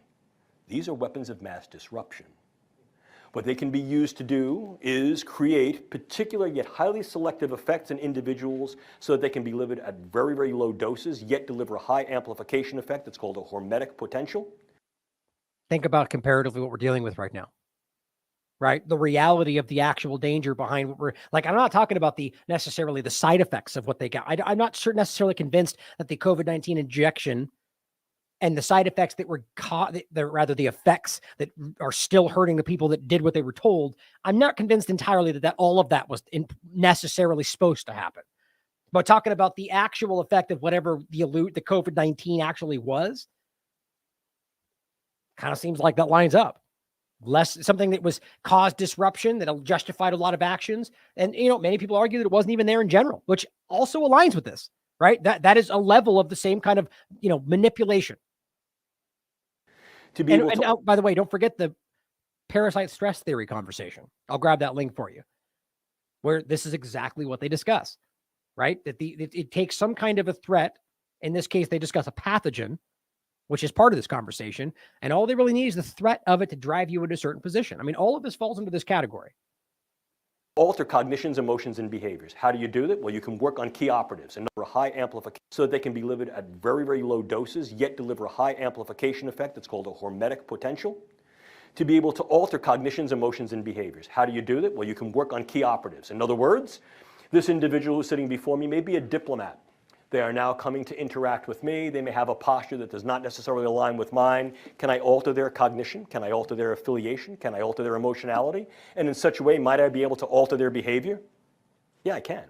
These are weapons of mass disruption. What they can be used to do is create particular yet highly selective effects in individuals so that they can be delivered at very, very low doses, yet deliver a high amplification effect that's called a hormetic potential. Think about comparatively what we're dealing with right now, right? The reality of the actual danger behind what we're like. I'm not talking about necessarily the side effects of what they got. I'm not necessarily convinced that the COVID-19 injection and the side effects that were rather the effects that are still hurting the people that did what they were told. I'm not convinced entirely that all of that was necessarily supposed to happen. But talking about the actual effect of whatever the COVID-19 actually was, kind of seems like that lines up. Something that was caused disruption that justified a lot of actions. And, many people argue that it wasn't even there in general, which also aligns with this, right? That is a level of the same kind of, manipulation. By the way, don't forget the parasite stress theory conversation. I'll grab that link for you, where this is exactly what they discuss, right? That it takes some kind of a threat. In this case, they discuss a pathogen, which is part of this conversation. And all they really need is the threat of it to drive you into a certain position. I mean, all of this falls into this category. Alter cognitions, emotions, and behaviors. How do you do that? Well, you can work on key operatives and deliver a high amplification so that they can be delivered at very, very low doses, yet deliver a high amplification effect that's called a hormetic potential. To be able to alter cognitions, emotions, and behaviors. How do you do that? Well, you can work on key operatives. In other words, this individual who's sitting before me may be a diplomat. They are now coming to interact with me. They may have a posture that does not necessarily align with mine. Can I alter their cognition? Can I alter their affiliation? Can I alter their emotionality? And in such a way, might I be able to alter their behavior? Yeah, I can.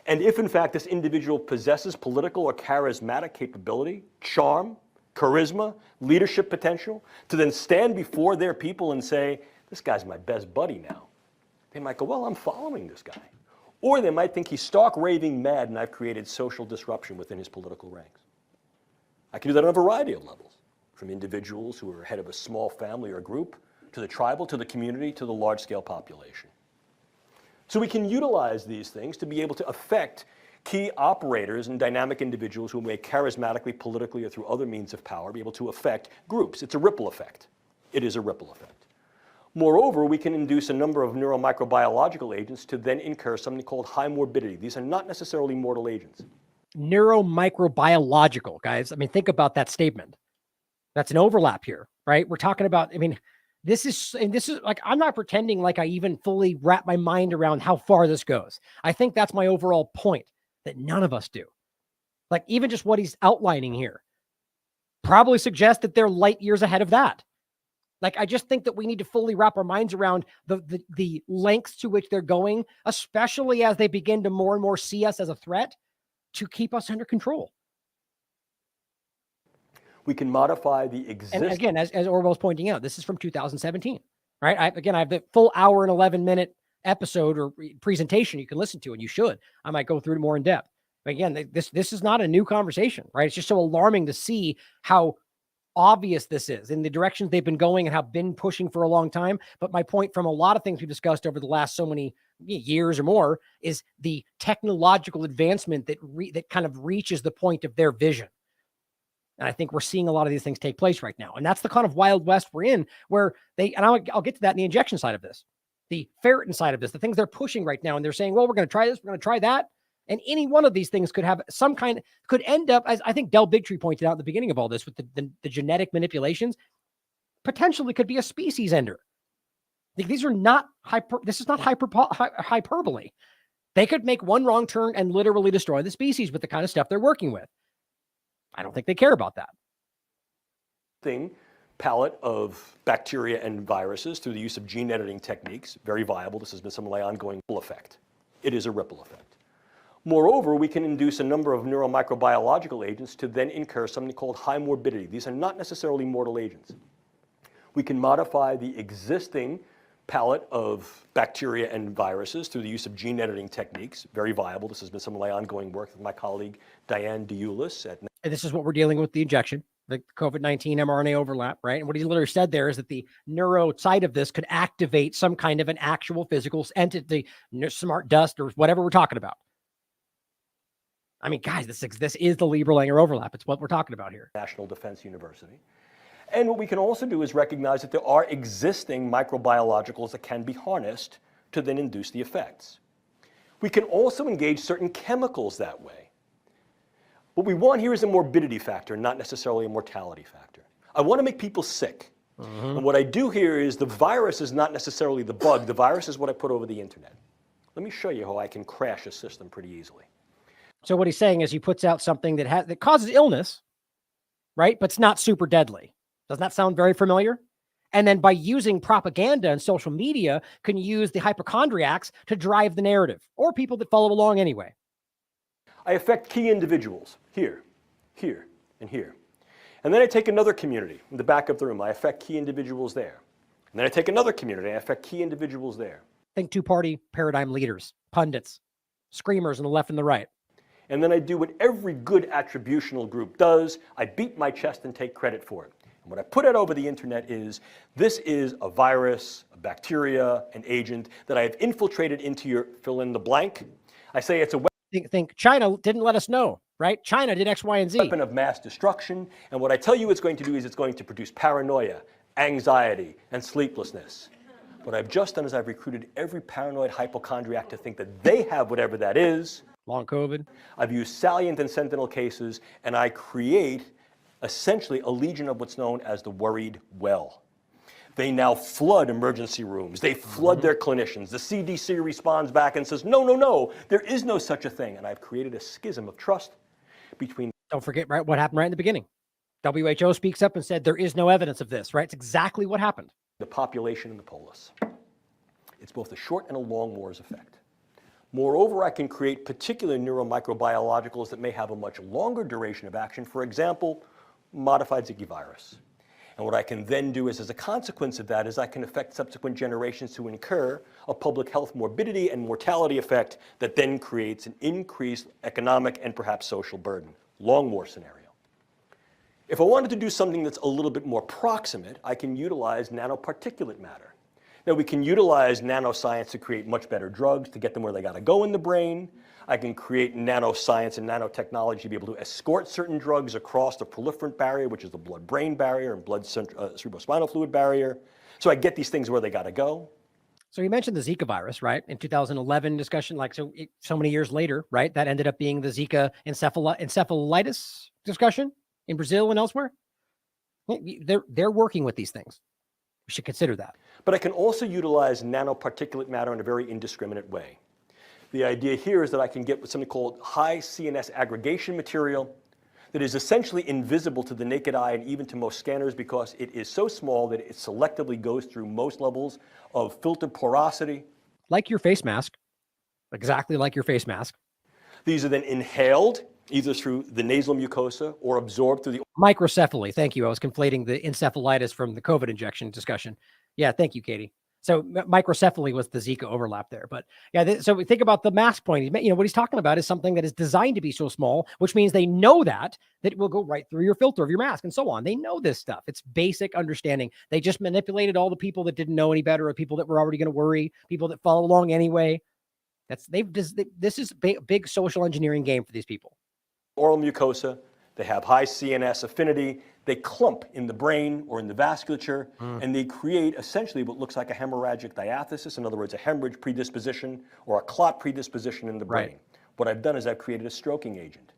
And if in fact this individual possesses political or charismatic capability, charm, charisma, leadership potential, to then stand before their people and say, this guy's my best buddy now, they might go, well, I'm following this guy. Or they might think he's stark raving mad and I've created social disruption within his political ranks. I can do that on a variety of levels, from individuals who are head of a small family or group, to the tribal, to the community, to the large-scale population. So we can utilize these things to be able to affect key operators and dynamic individuals who may charismatically, politically, or through other means of power be able to affect groups. It's a ripple effect. It is a ripple effect. Moreover, we can induce a number of neuromicrobiological agents to then incur something called high morbidity. These are not necessarily mortal agents. Neuromicrobiological, guys. I mean, think about that statement. That's an overlap here, right? We're talking about, I mean, this is like, I'm not pretending like I even fully wrap my mind around how far this goes. I think that's my overall point, that none of us do. Like, even just what he's outlining here probably suggests that they're light years ahead of that. Like, I just think that we need to fully wrap our minds around the lengths to which they're going, especially as they begin to more and more see us as a threat to keep us under control. We can modify the existing. And again, as Orwell's pointing out, this is from 2017, right? I have the full hour and 11-minute episode or presentation you can listen to, and you should. I might go through it more in depth. But again, this is not a new conversation, right? It's just so alarming to see how obvious this is in the directions they've been going and have been pushing for a long time. But my point from a lot of things we've discussed over the last so many years or more is the technological advancement that kind of reaches the point of their vision. And I think we're seeing a lot of these things take place right now. And that's the kind of Wild West we're in, where I'll get to that in the injection side of this, the ferritin side of this, the things they're pushing right now. And they're saying, well, we're going to try this, we're going to try that. And any one of these things could have some kind, could end up, as I think Del Bigtree pointed out at the beginning of all this, with the genetic manipulations, potentially could be a species ender. These are not this is not hyperbole. They could make one wrong turn and literally destroy the species with the kind of stuff they're working with. I don't think they care about that. Palette of bacteria and viruses through the use of gene editing techniques, very viable. This has been some of my ongoing effect. It is a ripple effect. Moreover, we can induce a number of neuromicrobiological agents to then incur something called high morbidity. These are not necessarily mortal agents. We can modify the existing palette of bacteria and viruses through the use of gene editing techniques, very viable. This has been some of my ongoing work with my colleague Diane Diulis at. And this is what we're dealing with, the injection, the COVID-19 mRNA overlap, right? And what he literally said there is that the neuro side of this could activate some kind of an actual physical entity, smart dust or whatever we're talking about. I mean, guys, this is the Lieberlanger overlap. It's what we're talking about here. National Defense University. And what we can also do is recognize that there are existing microbiologicals that can be harnessed to then induce the effects. We can also engage certain chemicals that way. What we want here is a morbidity factor, not necessarily a mortality factor. I want to make people sick. And what I do here is the virus is not necessarily the bug. The virus is what I put over the internet. Let me show you how I can crash a system pretty easily. So what he's saying is he puts out something that causes illness, right? But it's not super deadly. Doesn't that sound very familiar? And then by using propaganda and social media, can use the hypochondriacs to drive the narrative, or people that follow along anyway. I affect key individuals here, here, and here. And then I take another community in the back of the room. I affect key individuals there. And then I take another community. I affect key individuals there. Think two-party paradigm leaders, pundits, screamers on the left and the right. And then I do what every good attributional group does. I beat my chest and take credit for it. And what I put out over the internet is, this is a virus, a bacteria, an agent that I have infiltrated into your fill in the blank. I say it's a think China didn't let us know, right? China did X, Y, and Z. Weapon of mass destruction. And what I tell you it's going to do is it's going to produce paranoia, anxiety, and sleeplessness. What I've just done is I've recruited every paranoid hypochondriac to think that they have whatever that is. Long COVID. I've used salient and sentinel cases, and I create essentially a legion of what's known as the worried well. They now flood emergency rooms. They flood their clinicians. The CDC responds back and says, no, no, no, there is no such a thing. And I've created a schism of trust between. Don't forget what happened right in the beginning. WHO speaks up and said there is no evidence of this, right? It's exactly what happened. The population and the polis. It's both a short and a long war's effect. Moreover, I can create particular neuromicrobiologicals that may have a much longer duration of action, for example, modified Zika virus. And what I can then do is, as a consequence of that, is I can affect subsequent generations to incur a public health morbidity and mortality effect that then creates an increased economic and perhaps social burden. Long war scenario. If I wanted to do something that's a little bit more proximate, I can utilize nanoparticulate matter. Now, we can utilize nanoscience to create much better drugs, to get them where they got to go in the brain. I can create nanoscience and nanotechnology to be able to escort certain drugs across the proliferant barrier, which is the blood-brain barrier and cerebrospinal fluid barrier. So I get these things where they got to go. So you mentioned the Zika virus, right? In 2011 discussion, like so many years later, right? That ended up being the Zika encephalitis discussion in Brazil and elsewhere. They're working with these things. We should consider that. But I can also utilize nanoparticulate matter in a very indiscriminate way. The idea here is that I can get something called high CNS aggregation material that is essentially invisible to the naked eye and even to most scanners because it is so small that it selectively goes through most levels of filter porosity. Like your face mask. Exactly like your face mask. These are then inhaled either through the nasal mucosa or absorbed through the microcephaly. Thank you. I was conflating the encephalitis from the COVID injection discussion. Yeah, thank you, Katie. So microcephaly was the Zika overlap there. But yeah, so we think about the mask point. You know, what he's talking about is something that is designed to be so small, which means they know that it will go right through your filter of your mask and so on. They know this stuff. It's basic understanding. They just manipulated all the people that didn't know any better, or people that were already going to worry, people that follow along anyway. This is a big social engineering game for these people. Oral mucosa, they have high CNS affinity, they clump in the brain or in the vasculature, and they create essentially what looks like a hemorrhagic diathesis, in other words, a hemorrhage predisposition or a clot predisposition in the brain. Right. What I've done is I've created a stroking agent,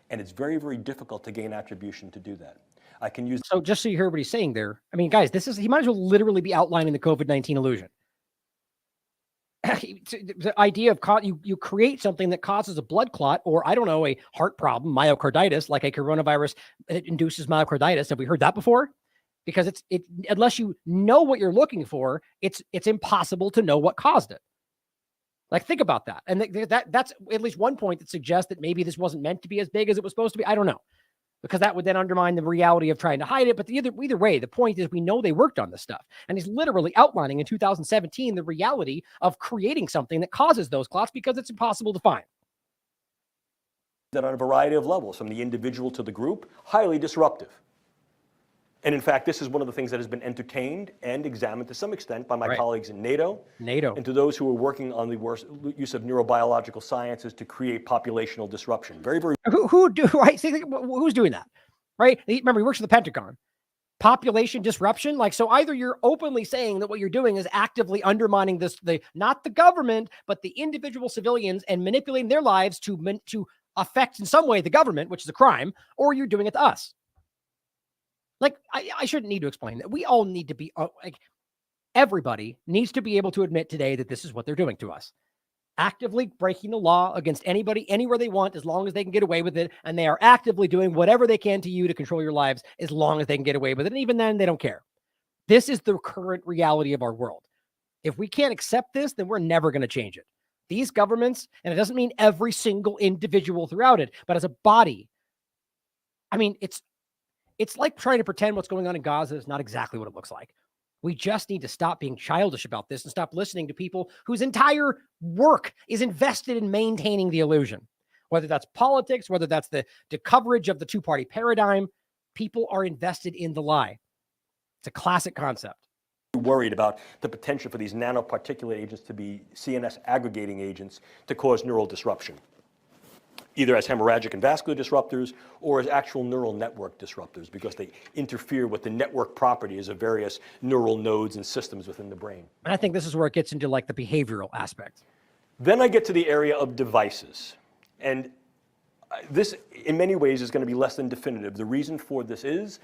and it's very, very difficult to gain attribution to do that. I can use... So just so you hear what he's saying there, I mean, guys, he might as well literally be outlining the COVID-19 illusion. The idea of you create something that causes a blood clot, or I don't know, a heart problem, myocarditis, like a coronavirus induces myocarditis. Have we heard that before? Because unless you know what you're looking for, it's impossible to know what caused it. Like, think about that. And that's at least one point that suggests that maybe this wasn't meant to be as big as it was supposed to be. I don't know, because that would then undermine the reality of trying to hide it. But either way, the point is we know they worked on this stuff. And he's literally outlining in 2017 the reality of creating something that causes those clots because it's impossible to find. That on a variety of levels, from the individual to the group, highly disruptive. And in fact, this is one of the things that has been entertained and examined to some extent by my colleagues in NATO. And to those who are working on the use of neurobiological sciences to create populational disruption. Very, very... Who's doing that? Right? Remember, he works for the Pentagon. Population disruption. Like, so either you're openly saying that what you're doing is actively undermining not the government, but the individual civilians and manipulating their lives to affect in some way the government, which is a crime, or you're doing it to us. Like, I shouldn't need to explain that. We all need to be, everybody needs to be able to admit today that this is what they're doing to us. Actively breaking the law against anybody, anywhere they want, as long as they can get away with it. And they are actively doing whatever they can to you to control your lives, as long as they can get away with it. And even then, they don't care. This is the current reality of our world. If we can't accept this, then we're never going to change it. These governments, and it doesn't mean every single individual throughout it, but as a body, I mean, it's like trying to pretend what's going on in Gaza is not exactly what it looks like. We just need to stop being childish about this and stop listening to people whose entire work is invested in maintaining the illusion. Whether that's politics, whether that's the coverage of the two-party paradigm, people are invested in the lie. It's a classic concept. Worried about the potential for these nanoparticulate agents to be CNS aggregating agents to cause neural disruption, either as hemorrhagic and vascular disruptors or as actual neural network disruptors, because they interfere with the network properties of various neural nodes and systems within the brain. And I think this is where it gets into like the behavioral aspect. Then I get to the area of devices. And this, in many ways, is going to be less than definitive. The reason for this is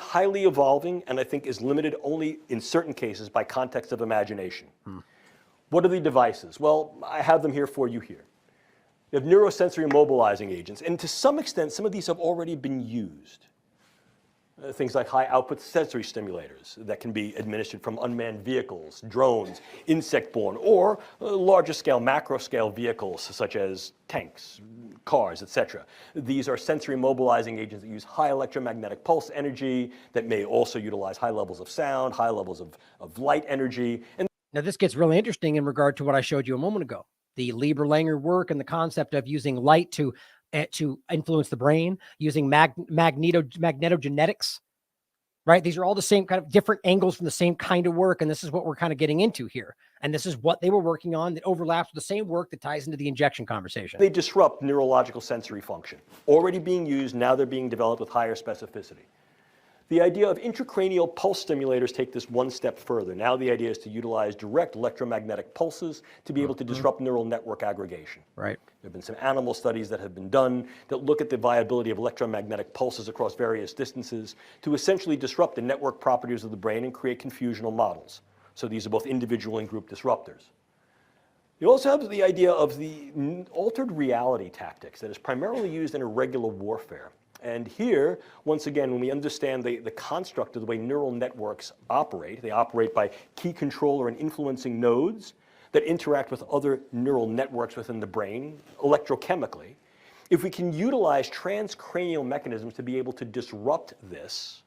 highly evolving, and I think is limited only in certain cases by context of imagination. What are the devices? Well, I have them here for you here. You have neurosensory mobilizing agents, and to some extent, some of these have already been used. Things like high output sensory stimulators that can be administered from unmanned vehicles, drones, insect-borne, or larger scale, macro scale vehicles such as tanks, cars, etc. These are sensory mobilizing agents that use high electromagnetic pulse energy that may also utilize high levels of sound, high levels of light energy. And now this gets really interesting in regard to what I showed you a moment ago. The Lieber-Langer work and the concept of using light to influence the brain, using magnetogenetics, right? These are all the same kind of different angles from the same kind of work. And this is what we're kind of getting into here. And this is what they were working on that overlaps with the same work that ties into the injection conversation. they disrupt neurological sensory function. Already being used, now they're being developed with higher specificity. The idea of intracranial pulse stimulators take this one step further. Now the idea is to utilize direct electromagnetic pulses to be able to disrupt neural network aggregation. Right. There have been some animal studies that have been done that look at the viability of electromagnetic pulses across various distances to essentially disrupt the network properties of the brain and create confusional models. So these are both individual and group disruptors. You also have the idea of the altered reality tactics that is primarily used in irregular warfare. And here, once again, when we understand the construct of the way neural networks operate, they operate by key controller and influencing nodes that interact with other neural networks within the brain electrochemically. If we can utilize transcranial mechanisms to be able to disrupt this,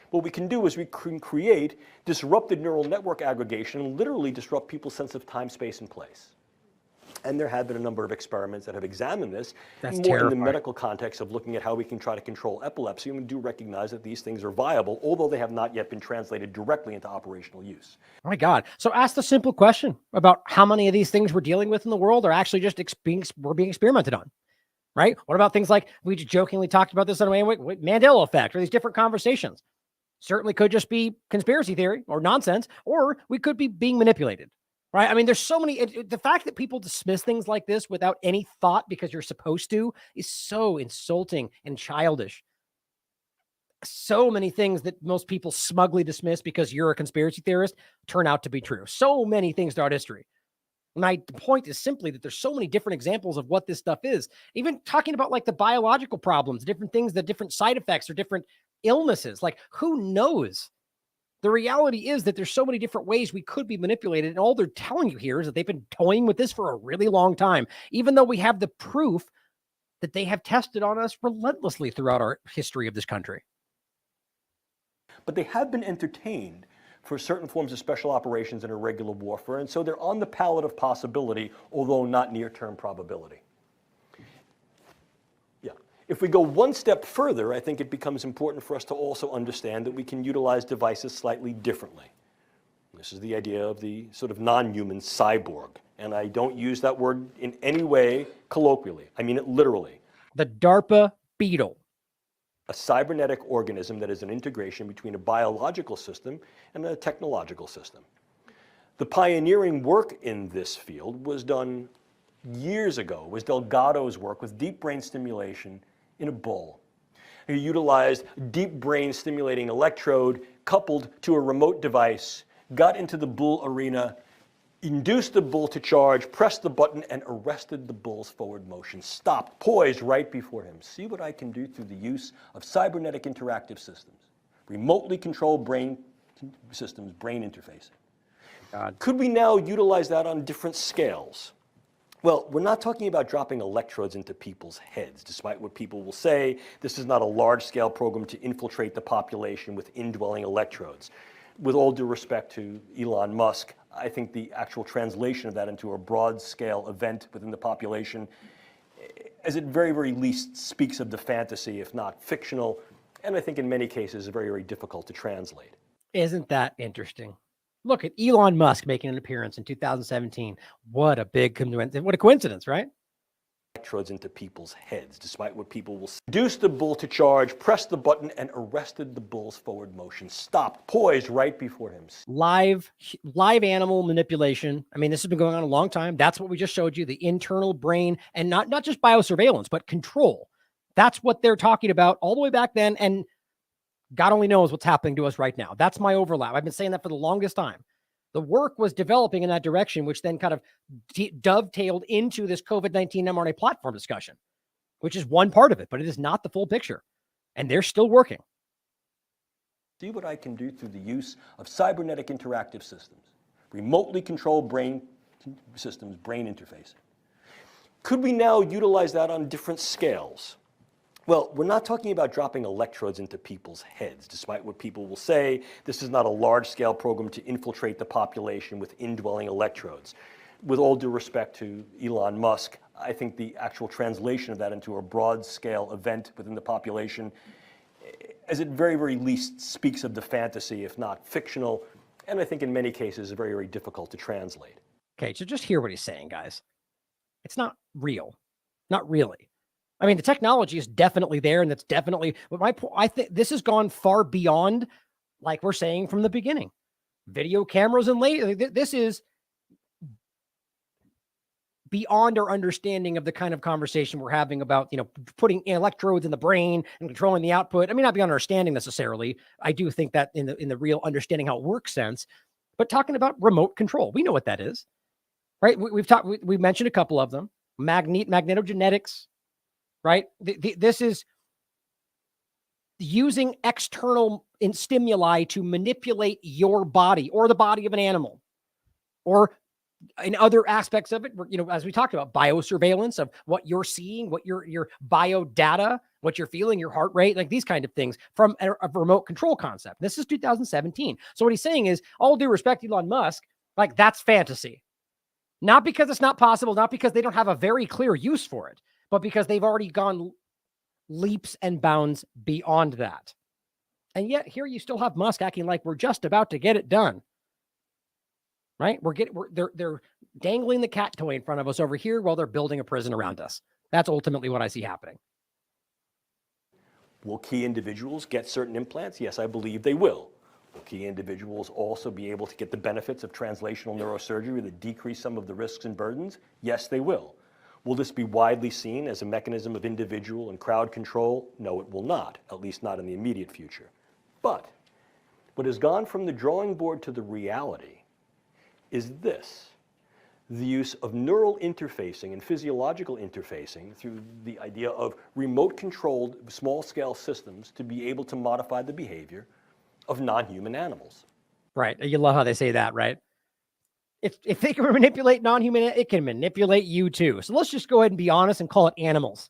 what we can do is we can create disrupted neural network aggregation and literally disrupt people's sense of time, space, and place. And there have been a number of experiments that have examined this That's more terrifying. in the medical context of looking at how we can try to control epilepsy. And we do recognize that these things are viable, although they have not yet been translated directly into operational use. Oh my God. So ask the simple question about how many of these things we're dealing with in the world are actually just we're being experimented on, right? What about things like, we just jokingly talked about this on Mandela effect, or these different conversations? Certainly could just be conspiracy theory or nonsense, or we could be being manipulated. Right? I mean, there's so many, the fact that people dismiss things like this without any thought because you're supposed to is so insulting and childish. So many things that most people smugly dismiss because you're a conspiracy theorist turn out to be true. So many things throughout history. My point is simply that there's so many different examples of what this stuff is. Even talking about like the biological problems, different things, the different side effects or different illnesses, like who knows? The reality is that there's so many different ways we could be manipulated. And all they're telling you here is that they've been toying with this for a really long time, even though we have the proof that they have tested on us relentlessly throughout our history of this country. But they have been entertained for certain forms of special operations and irregular warfare. And so they're on the palette of possibility, although not near-term probability. If we go one step further, I think it becomes important for us to also understand that we can utilize devices slightly differently. This is the idea of the sort of non-human cyborg. And I don't use that word in any way colloquially. I mean it literally. The DARPA beetle. A cybernetic organism that is an integration between a biological system and a technological system. The pioneering work in this field was done years ago. It was Delgado's work with deep brain stimulation in a bull. He utilized deep brain stimulating electrode coupled to a remote device, got into the bull arena, induced the bull to charge, pressed the button, and arrested the bull's forward motion. Stopped, poised right before him. See what I can do through the use of cybernetic interactive systems. Remotely controlled brain systems, brain interfacing. God. Could we now utilize that on different scales? Well, we're not talking about dropping electrodes into people's heads, despite what people will say. This is not a large-scale program to infiltrate the population with indwelling electrodes. With all due respect to Elon Musk, I think the actual translation of that into a broad-scale event within the population, as at very, very least, speaks of the fantasy, if not fictional, and I think in many cases is very, very difficult to translate. Isn't that interesting? Look at Elon Musk making an appearance in 2017. What a big coincidence. What a coincidence, right? Electrodes into people's heads, despite what people will say. Induced the bull to charge, pressed the button, and arrested the bull's forward motion. Stopped, poised right before him. Live animal manipulation. I mean, this has been going on a long time. That's what we just showed you, the internal brain, and not just biosurveillance, but control. That's what they're talking about all the way back then. And God only knows what's happening to us right now. That's my overlap. I've been saying that for the longest time. The work was developing in that direction, which then kind of dovetailed into this COVID-19 mRNA platform discussion, which is one part of it, but it is not the full picture. And they're still working. See what I can do through the use of cybernetic interactive systems, remotely controlled brain systems, brain interfacing. Could we now utilize that on different scales? Well, we're not talking about dropping electrodes into people's heads, despite what people will say. This is not a large-scale program to infiltrate the population with indwelling electrodes. With all due respect to Elon Musk, I think the actual translation of that into a broad-scale event within the population, as it very, very least speaks of the fantasy, if not fictional, and I think in many cases very, very difficult to translate. Okay, so just hear what he's saying, guys. It's not real. Not really. I mean, the technology is definitely there, and that's definitely, but I think this has gone far beyond, like we're saying from the beginning, video cameras and this is beyond our understanding of the kind of conversation we're having about, putting electrodes in the brain and controlling the output. I mean, not beyond understanding necessarily. I do think that in the real understanding how it works sense, but talking about remote control, we know what that is, right? We've mentioned a couple of them, magnetogenetics, right? This is using external stimuli to manipulate your body or the body of an animal, or in other aspects of it, as we talked about, biosurveillance of what you're seeing, what your bio data, what you're feeling, your heart rate, like these kind of things from a remote control concept. This is 2017. So what he's saying is, all due respect, Elon Musk, like that's fantasy. Not because it's not possible, not because they don't have a very clear use for it, but because they've already gone leaps and bounds beyond that. And yet here you still have Musk acting like we're just about to get it done. Right? They're dangling the cat toy in front of us over here while they're building a prison around us. That's ultimately what I see happening. Will key individuals get certain implants? Yes, I believe they will. Will key individuals also be able to get the benefits of translational neurosurgery that decrease some of the risks and burdens? Yes, they will. Will this be widely seen as a mechanism of individual and crowd control? No, it will not, at least not in the immediate future. But what has gone from the drawing board to the reality is this: the use of neural interfacing and physiological interfacing through the idea of remote-controlled small-scale systems to be able to modify the behavior of non-human animals. Right. You love how they say that, right? If they can manipulate non-human, it can manipulate you too. So let's just go ahead and be honest and call it animals.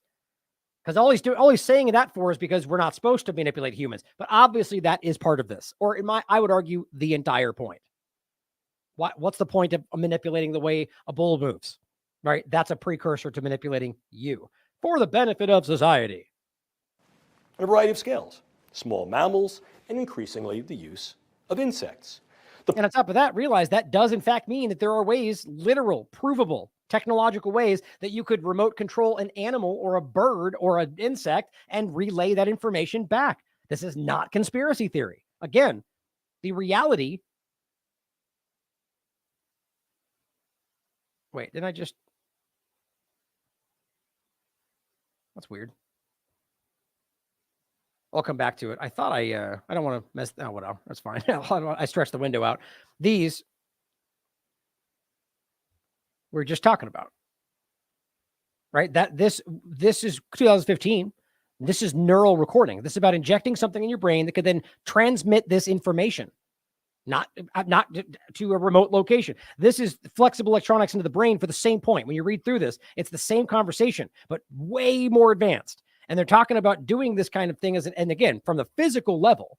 Because all he's saying that for is because we're not supposed to manipulate humans. But obviously that is part of this. Or I would argue the entire point. What's the point of manipulating the way a bull moves? Right? That's a precursor to manipulating you for the benefit of society. On a variety of scales, small mammals, and increasingly the use of insects. And on top of that, realize that does in fact mean that there are ways, literal, provable, technological ways that you could remote control an animal or a bird or an insect and relay that information back. This is not conspiracy theory. Again, the reality. Wait, didn't I just? That's weird. I'll come back to it. I thought I don't want to mess. Oh, whatever. That's fine. I stretched the window out. These we're just talking about, right? That this is 2015. This is neural recording. This is about injecting something in your brain that could then transmit this information, not to a remote location. This is flexible electronics into the brain for the same point. When you read through this, it's the same conversation, but way more advanced. And they're talking about doing this kind of thing and again, from the physical level,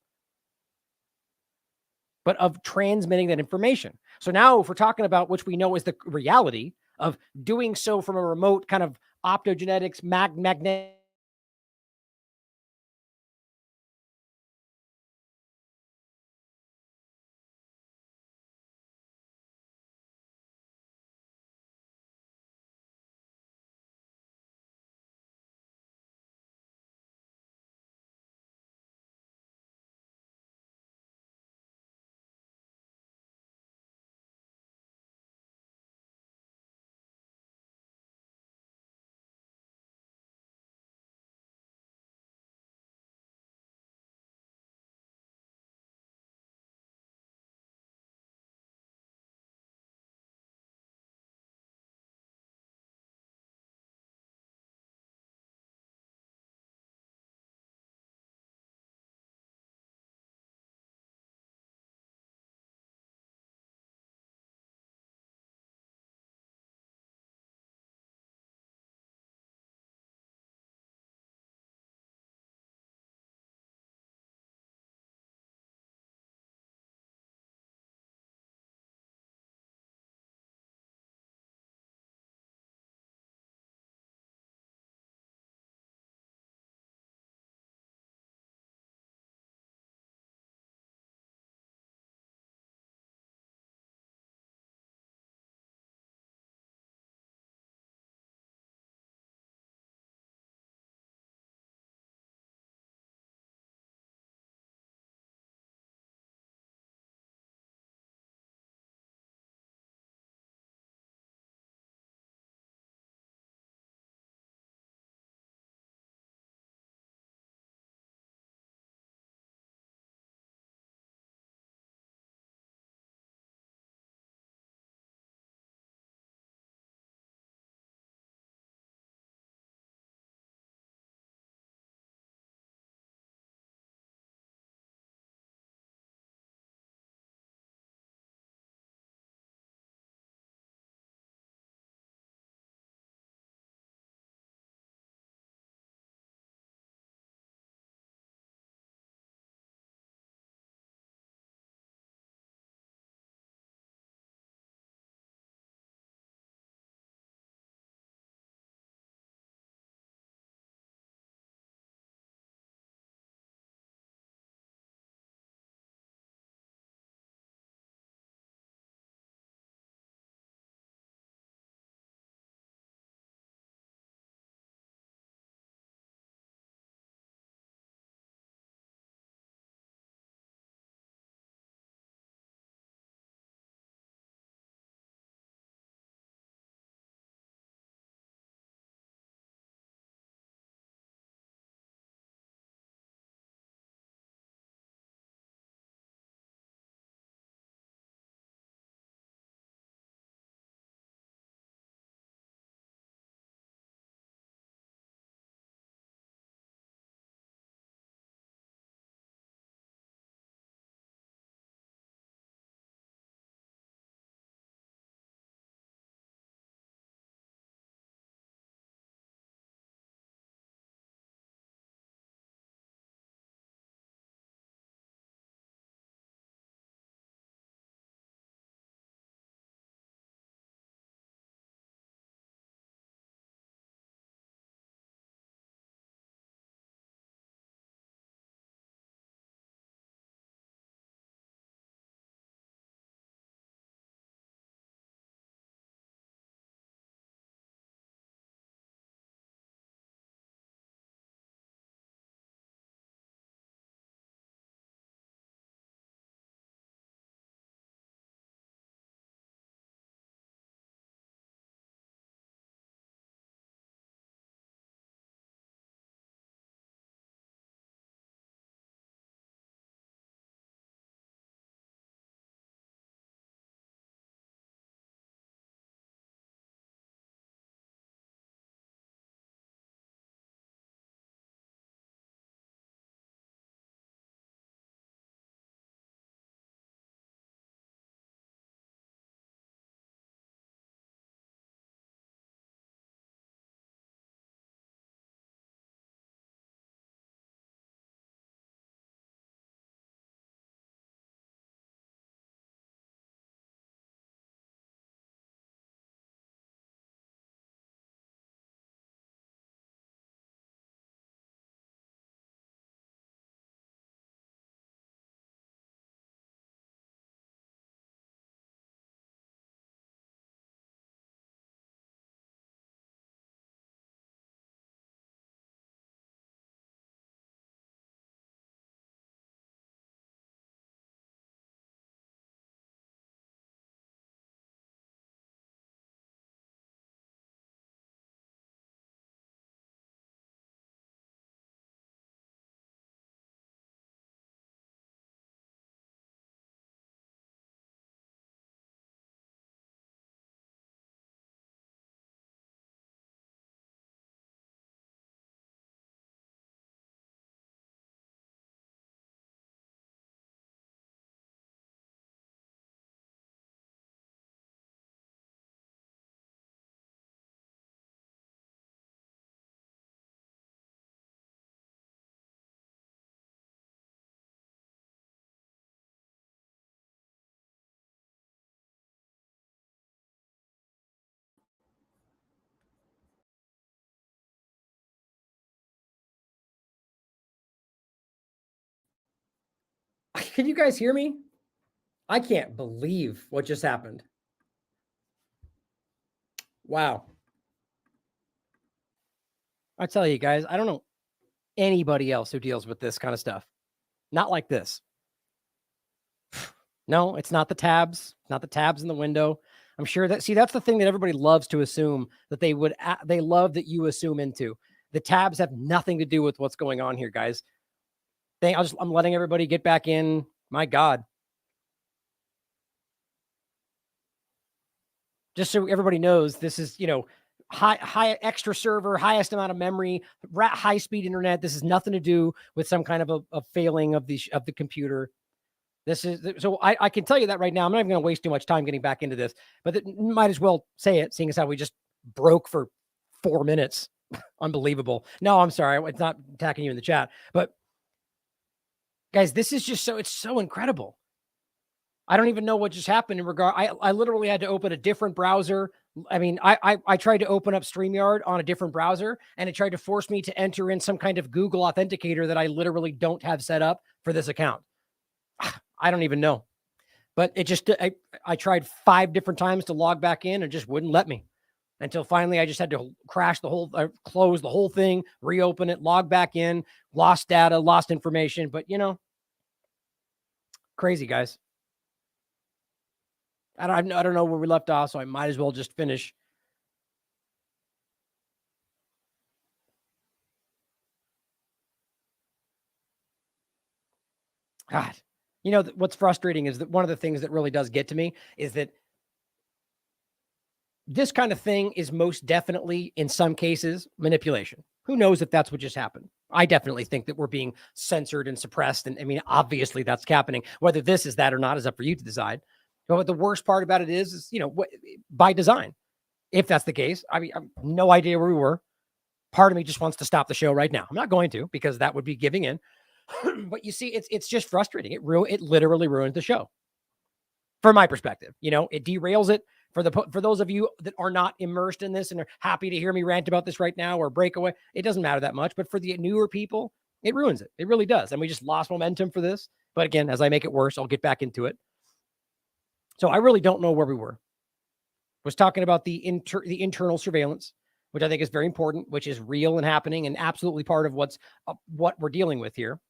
but of transmitting that information. So now if we're talking about, which we know is the reality of doing so from a remote kind of optogenetics, magnetic Can you guys hear me? I can't believe what just happened. Wow. I tell you guys, I don't know anybody else who deals with this kind of stuff. Not like this. No, it's not the tabs, not the tabs in the window. I'm sure that, see, that's the thing that everybody loves to assume that they love that you assume into. The tabs have nothing to do with what's going on here, guys. I'm letting everybody get back in. My God. Just so everybody knows, this is, high extra server, highest amount of memory, high speed internet. This has nothing to do with some kind of a failing of the computer. This is, so I can tell you that right now. I'm not even going to waste too much time getting back into this, but might as well say it, seeing as how we just broke for 4 minutes. Unbelievable. No, I'm sorry. It's not attacking you in the chat, but guys, this is just it's so incredible. I don't even know what just happened in regard. I literally had to open a different browser. I mean, I tried to open up StreamYard on a different browser, and it tried to force me to enter in some kind of Google authenticator that I literally don't have set up for this account. I don't even know, but it just, I tried 5 different times to log back in and just wouldn't let me, until finally I just had to close the whole thing, reopen it, log back in, lost data, lost information. But crazy, guys. I don't know where we left off, so I might as well just finish. God, what's frustrating is that one of the things that really does get to me is that this kind of thing is most definitely, in some cases, manipulation. Who knows if that's what just happened? I definitely think that we're being censored and suppressed. And I mean, obviously that's happening. Whether this is that or not is up for you to decide. But what the worst part about it is by design. If that's the case, I mean, I have no idea where we were. Part of me just wants to stop the show right now. I'm not going to, because that would be giving in. But you see, it's just frustrating. It literally ruins the show. From my perspective, it derails it. For those of you that are not immersed in this and are happy to hear me rant about this right now or break away, it doesn't matter that much. But for the newer people, it ruins it. It really does. And we just lost momentum for this. But again, as I make it worse, I'll get back into it. So I really don't know where we were. Was talking about the internal surveillance, which I think is very important, which is real and happening and absolutely part of what we're dealing with here.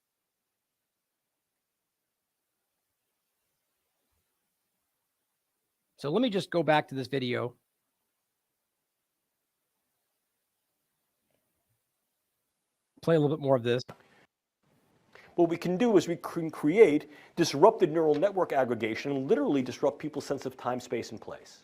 So let me just go back to this video. Play a little bit more of this. What we can do is we can create disrupted neural network aggregation and literally disrupt people's sense of time, space, and place.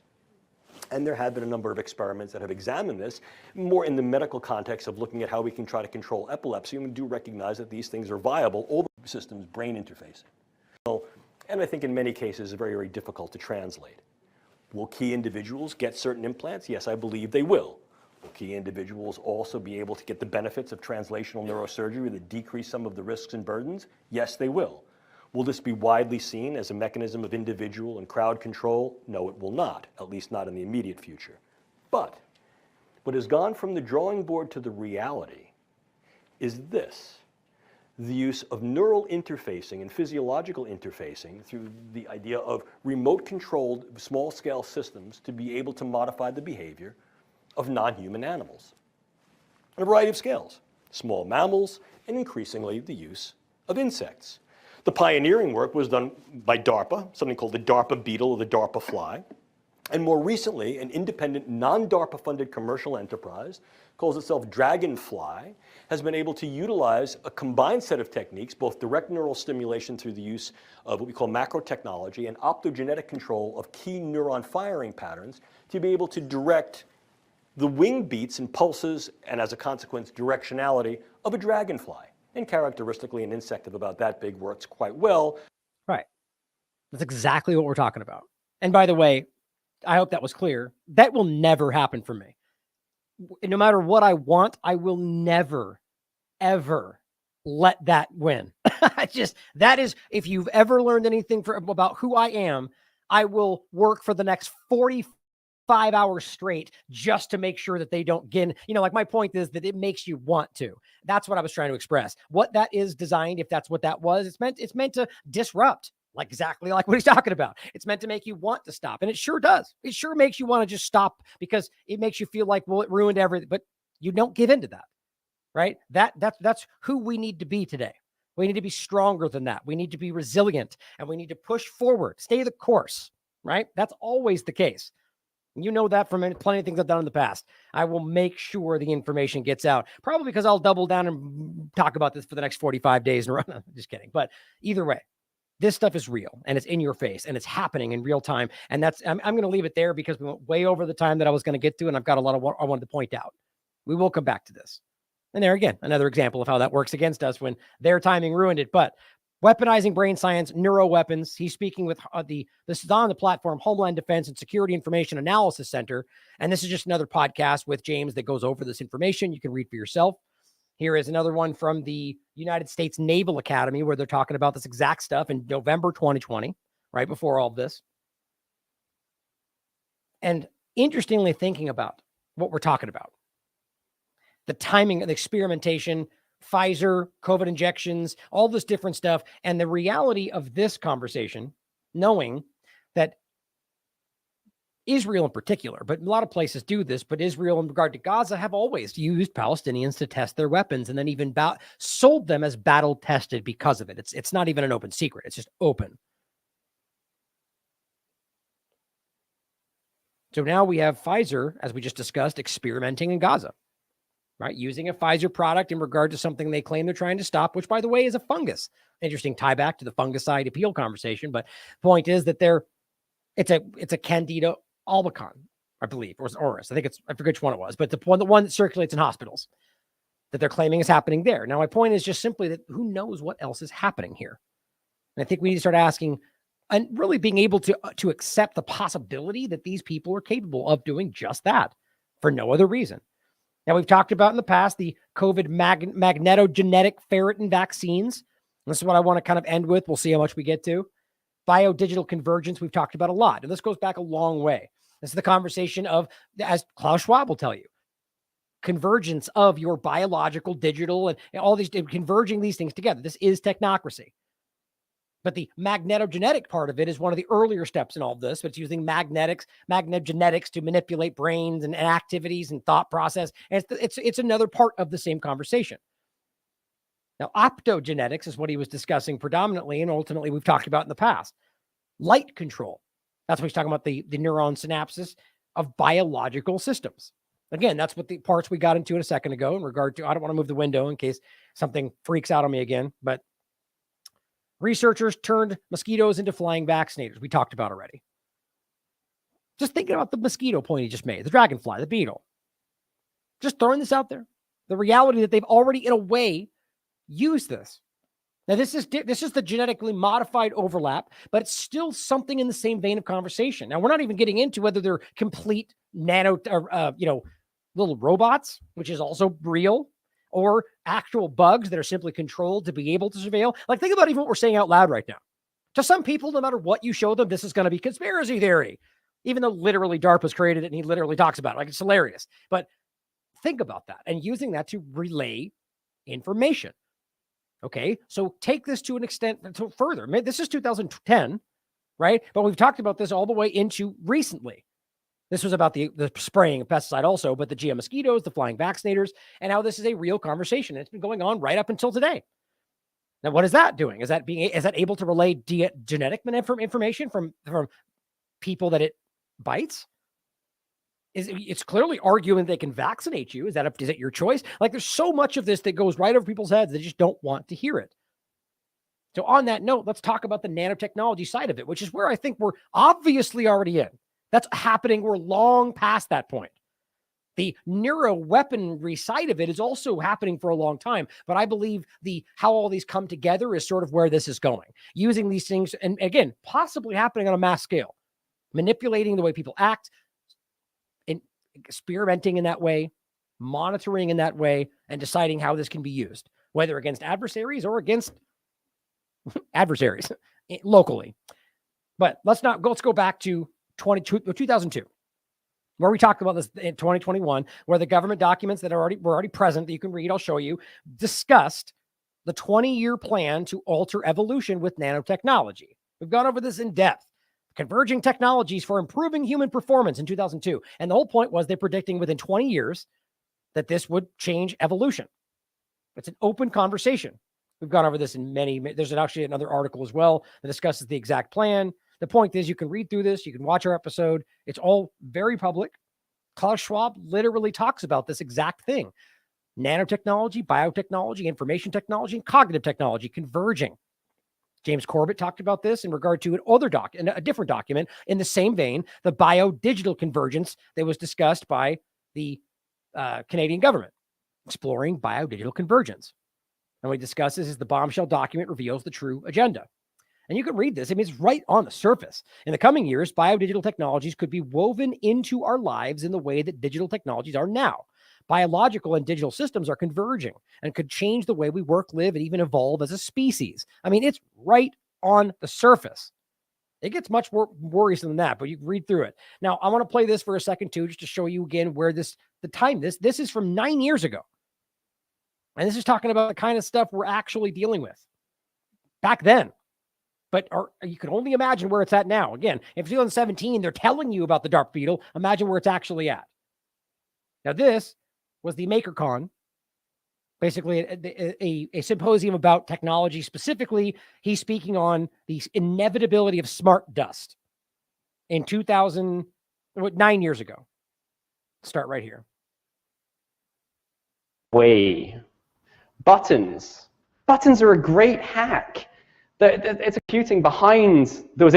And there have been a number of experiments that have examined this, more in the medical context of looking at how we can try to control epilepsy. And we do recognize that these things are viable, all the systems, brain interfacing. And I think in many cases, it's very, very difficult to translate. Will key individuals get certain implants? Yes, I believe they will. Will key individuals also be able to get the benefits of translational neurosurgery that decrease some of the risks and burdens? Yes, they will. Will this be widely seen as a mechanism of individual and crowd control? No, it will not, at least not in the immediate future. But what has gone from the drawing board to the reality is this: the use of neural interfacing and physiological interfacing through the idea of remote-controlled small-scale systems to be able to modify the behavior of non-human animals on a variety of scales, small mammals, and increasingly the use of insects. The pioneering work was done by DARPA, something called the DARPA beetle or the DARPA fly. And more recently, an independent, non-DARPA-funded commercial enterprise, calls itself Dragonfly, has been able to utilize a combined set of techniques, both direct neural stimulation through the use of what we call macro technology and optogenetic control of key neuron firing patterns, to be able to direct the wing beats and pulses, and as a consequence, directionality of a dragonfly. And characteristically, an insect of about that big works quite well. Right. That's exactly what we're talking about. And by the way, I hope that was clear. That will never happen for me. No matter what I want, I will never, ever let that win. That is, if you've ever learned anything about who I am, I will work for the next 45 5 hours straight just to make sure that they don't get, like my point is that it makes you want to. That's what I was trying to express. What that is designed, if that's what that was, it's meant to disrupt, like exactly like what he's talking about. It's meant to make you want to stop. And it sure does. It sure makes you want to just stop because it makes you feel like, well, it ruined everything, but you don't give into that, right? That's who we need to be today. We need to be stronger than that. We need to be resilient and we need to push forward, stay the course, right? That's always the case. You know that from plenty of things I've done in the past. I will make sure the information gets out, probably because I'll double down and talk about this for the next 45 days. Just kidding. But either way, this stuff is real and it's in your face and it's happening in real time. And I'm going to leave it there because we went way over the time that I was going to get to, and I've got a lot of what I wanted to point out. We will come back to this. And there again, another example of how that works against us when their timing ruined it. But weaponizing brain science, neuroweapons. He's speaking with this is on the platform, Homeland Defense and Security Information Analysis Center. And this is just another podcast with James that goes over this information. You can read for yourself. Here is another one from the United States Naval Academy where they're talking about this exact stuff in November 2020, right before all of this. And interestingly, thinking about what we're talking about, the timing of the experimentation, Pfizer, COVID injections, all this different stuff. And the reality of this conversation, knowing that Israel in particular, but a lot of places do this, but Israel in regard to Gaza have always used Palestinians to test their weapons and then even sold them as battle tested because of it. It's not even an open secret. It's just open. So now we have Pfizer, as we just discussed, experimenting in Gaza. Right, using a Pfizer product in regard to something they claim they're trying to stop, which, by the way, is a fungus. Interesting tie back to the fungicide appeal conversation. But point is that it's a Candida albicans, I believe, or Auris. I forget which one it was, but the one that circulates in hospitals that they're claiming is happening there. Now, my point is just simply that who knows what else is happening here? And I think we need to start asking and really being able to accept the possibility that these people are capable of doing just that for no other reason. Now, we've talked about in the past the COVID magnetogenetic ferritin vaccines. This is what I want to kind of end with. We'll see how much we get to. Biodigital convergence, we've talked about a lot. And this goes back a long way. This is the conversation of, as Klaus Schwab will tell you, convergence of your biological, digital, and all these, converging these things together. This is technocracy. But the magnetogenetic part of it is one of the earlier steps in all of this. But it's using magnegenetics to manipulate brains and activities and thought process. And it's another part of the same conversation. Now, optogenetics is what he was discussing predominantly, and ultimately we've talked about in the past. Light control. That's what he's talking about, the neuron synapses of biological systems. Again, that's what the parts we got into a second ago in regard to, I don't want to move the window in case something freaks out on me again, but researchers turned mosquitoes into flying vaccinators. We talked about already. Just thinking about the mosquito point he just made, the dragonfly, the beetle. Just throwing this out there. The reality that they've already, in a way, used this. Now, this is the genetically modified overlap, but it's still something in the same vein of conversation. Now, we're not even getting into whether they're complete little robots, which is also real, or actual bugs that are simply controlled to be able to surveil. Like, think about even what we're saying out loud right now. To some people, no matter what you show them, this is going to be conspiracy theory, even though literally DARPA's created it and he literally talks about it. Like, it's hilarious. But think about that and using that to relay information. Okay, so take this to an extent further. This is 2010, right? But we've talked about this all the way into recently. This was about the spraying of pesticide also, but the GM mosquitoes, the flying vaccinators, and how this is a real conversation. It's been going on right up until today. Now, what is that doing? Is that able to relay genetic information from people that it bites? It's clearly arguing they can vaccinate you. Is it your choice? Like, there's so much of this that goes right over people's heads. They just don't want to hear it. So on that note, let's talk about the nanotechnology side of it, which is where I think we're obviously already in. That's happening. We're long past that point. The neuroweaponry side of it is also happening for a long time, but I believe how all these come together is sort of where this is going. Using these things, and again, possibly happening on a mass scale, manipulating the way people act, and experimenting in that way, monitoring in that way, and deciding how this can be used, whether against adversaries or against adversaries locally. But let's go back to 2002. where we talked about this in 2021, where the government documents that were already present that you can read, I'll show you, discussed the 20-year plan to alter evolution with nanotechnology. We've gone over this in depth. Converging technologies for improving human performance in 2002. And the whole point was they're predicting within 20 years that this would change evolution. It's an open conversation. We've gone over this in there's actually another article as well that discusses the exact plan. The point is you can read through this. You can watch our episode. It's all very public. Klaus Schwab literally talks about this exact thing. Nanotechnology, biotechnology, information technology, and cognitive technology converging. James Corbett talked about this in regard to a different document in the same vein, the bio-digital convergence that was discussed by the Canadian government, exploring bio-digital convergence. And what he discusses is the bombshell document reveals the true agenda. And you can read this. I mean, it's right on the surface. In the coming years, bio-digital technologies could be woven into our lives in the way that digital technologies are now. Biological and digital systems are converging and could change the way we work, live, and even evolve as a species. I mean, it's right on the surface. It gets much more worrisome than that, but you can read through it. Now, I want to play this for a second, too, just to show you again where this is from 9 years ago. And this is talking about the kind of stuff we're actually dealing with back then. But you can only imagine where it's at now. Again, if 2017, they're telling you about the dark beetle, imagine where it's actually at. Now, this was the MakerCon, basically a symposium about technology. Specifically, he's speaking on the inevitability of smart dust in 9 years ago. Start right here. Buttons. Buttons are a great hack. It's computing behind those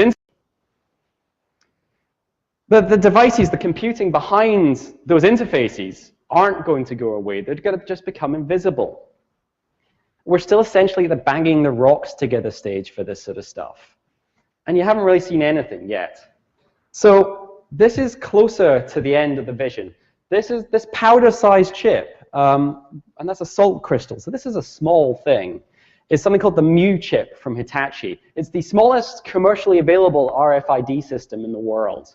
the devices, the computing behind those interfaces aren't going to go away. They're going to just become invisible. We're still essentially at the banging the rocks together stage for this sort of stuff. And you haven't really seen anything yet. So this is closer to the end of the vision. This is this powder-sized chip, and that's a salt crystal. So this is a small thing. It's something called the Mu chip from Hitachi. It's the smallest commercially available RFID system in the world,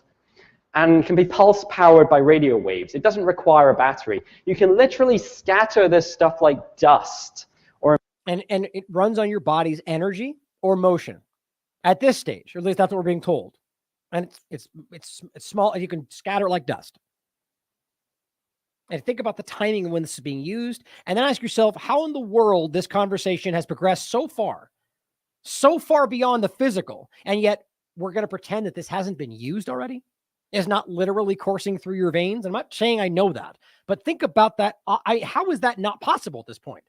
and can be pulse-powered by radio waves. It doesn't require a battery. You can literally scatter this stuff like dust. And it runs on your body's energy or motion at this stage, or at least that's what we're being told. And it's small, and you can scatter it like dust. And think about the timing when this is being used, and then ask yourself how in the world this conversation has progressed so far beyond the physical, and yet we're going to pretend that this hasn't been used already? Is not literally coursing through your veins. I'm not saying I know that, but think about that. How is that not possible at this point?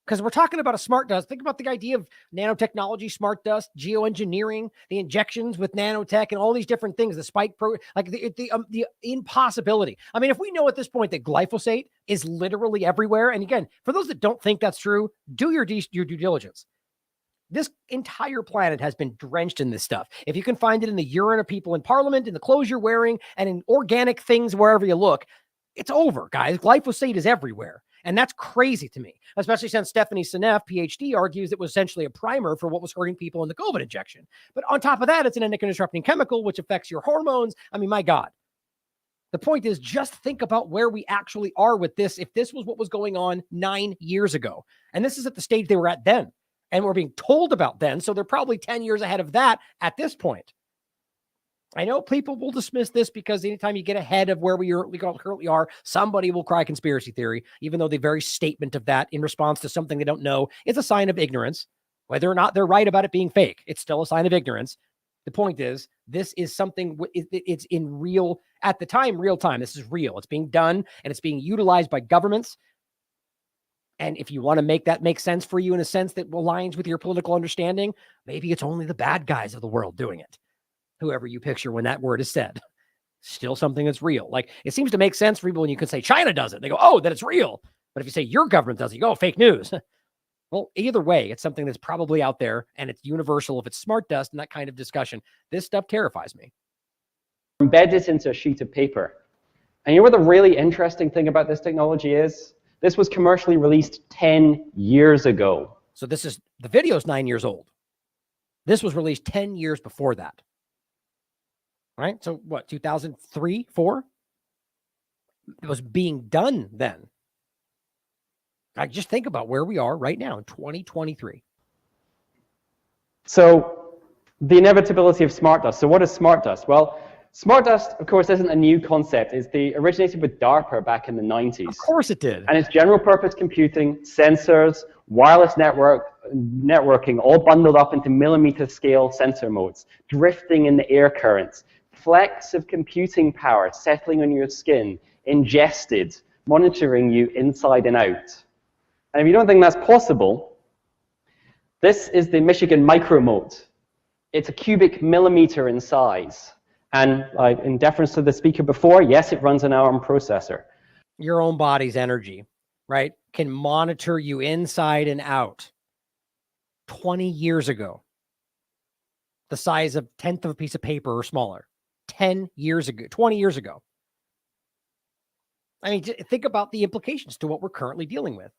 Because we're talking about a smart dust. Think about the idea of nanotechnology, smart dust, geoengineering, the injections with nanotech, and all these different things. The spike like the impossibility. I mean, if we know at this point that glyphosate is literally everywhere, and again, for those that don't think that's true, do your due diligence. This entire planet has been drenched in this stuff. If you can find it in the urine of people in parliament, in the clothes you're wearing, and in organic things wherever you look, it's over, guys. Glyphosate is everywhere. And that's crazy to me, especially since Stephanie Seneff, PhD, argues it was essentially a primer for what was hurting people in the COVID injection. But on top of that, it's an endocrine-disrupting chemical, which affects your hormones. I mean, my God. The point is, just think about where we actually are with this. If this was what was going on 9 years ago, and this is at the stage they were at then, and we're being told about then, so they're probably 10 years ahead of that at this point. I know people will dismiss this because anytime you get ahead of where we currently are, somebody will cry conspiracy theory, even though the very statement of that in response to something they don't know is a sign of ignorance. Whether or not they're right about it being fake, it's still a sign of ignorance. The point is, this is something, it's in real, at the time, real time. This is real. It's being done, and it's being utilized by governments. And if you want to make that make sense for you in a sense that aligns with your political understanding, maybe it's only the bad guys of the world doing it. Whoever you picture when that word is said, still something that's real. Like, it seems to make sense for people when you can say China does it. They go, oh, then it's real. But if you say your government does it, you go, oh, fake news. Well, either way, it's something that's probably out there, and it's universal if it's smart dust and that kind of discussion. This stuff terrifies me. Embed it into a sheet of paper. And you know what the really interesting thing about this technology is? This was commercially released 10 years ago. So this is, the video's 9 years old. This was released 10 years before that. Right? So what, 2003, 4? was being done then. I just think about where we are right now in 2023. So the inevitability of smart dust. So what is smart dust? Well, smart dust, of course, isn't a new concept. Originated with DARPA back in the 90s. Of course it did. And it's general purpose computing, sensors, wireless networking, all bundled up into millimeter scale sensor modes, drifting in the air currents, flecks of computing power settling on your skin, ingested, monitoring you inside and out. And if you don't think that's possible, this is the Michigan micromode. It's a cubic millimeter in size. And in deference to the speaker before, yes, it runs an ARM processor. Your own body's energy, right, can monitor you inside and out. 20 years ago, the size of 1/10 of a piece of paper or smaller. 10 years ago, 20 years ago. I mean, think about the implications to what we're currently dealing with.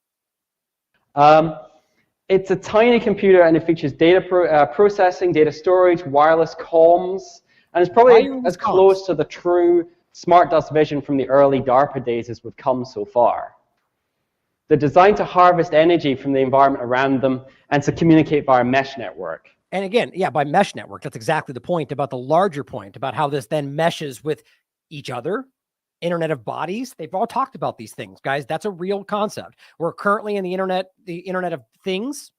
It's a tiny computer, and it features data processing, data storage, wireless comms, and it's probably as close to the true smart dust vision from the early DARPA days as we've come so far. They're designed to harvest energy from the environment around them and to communicate via a mesh network. And again, yeah, by mesh network, that's exactly the point about the larger point about how this then meshes with each other. Internet of bodies. They've all talked about these things, guys. That's a real concept. We're currently in the internet of things.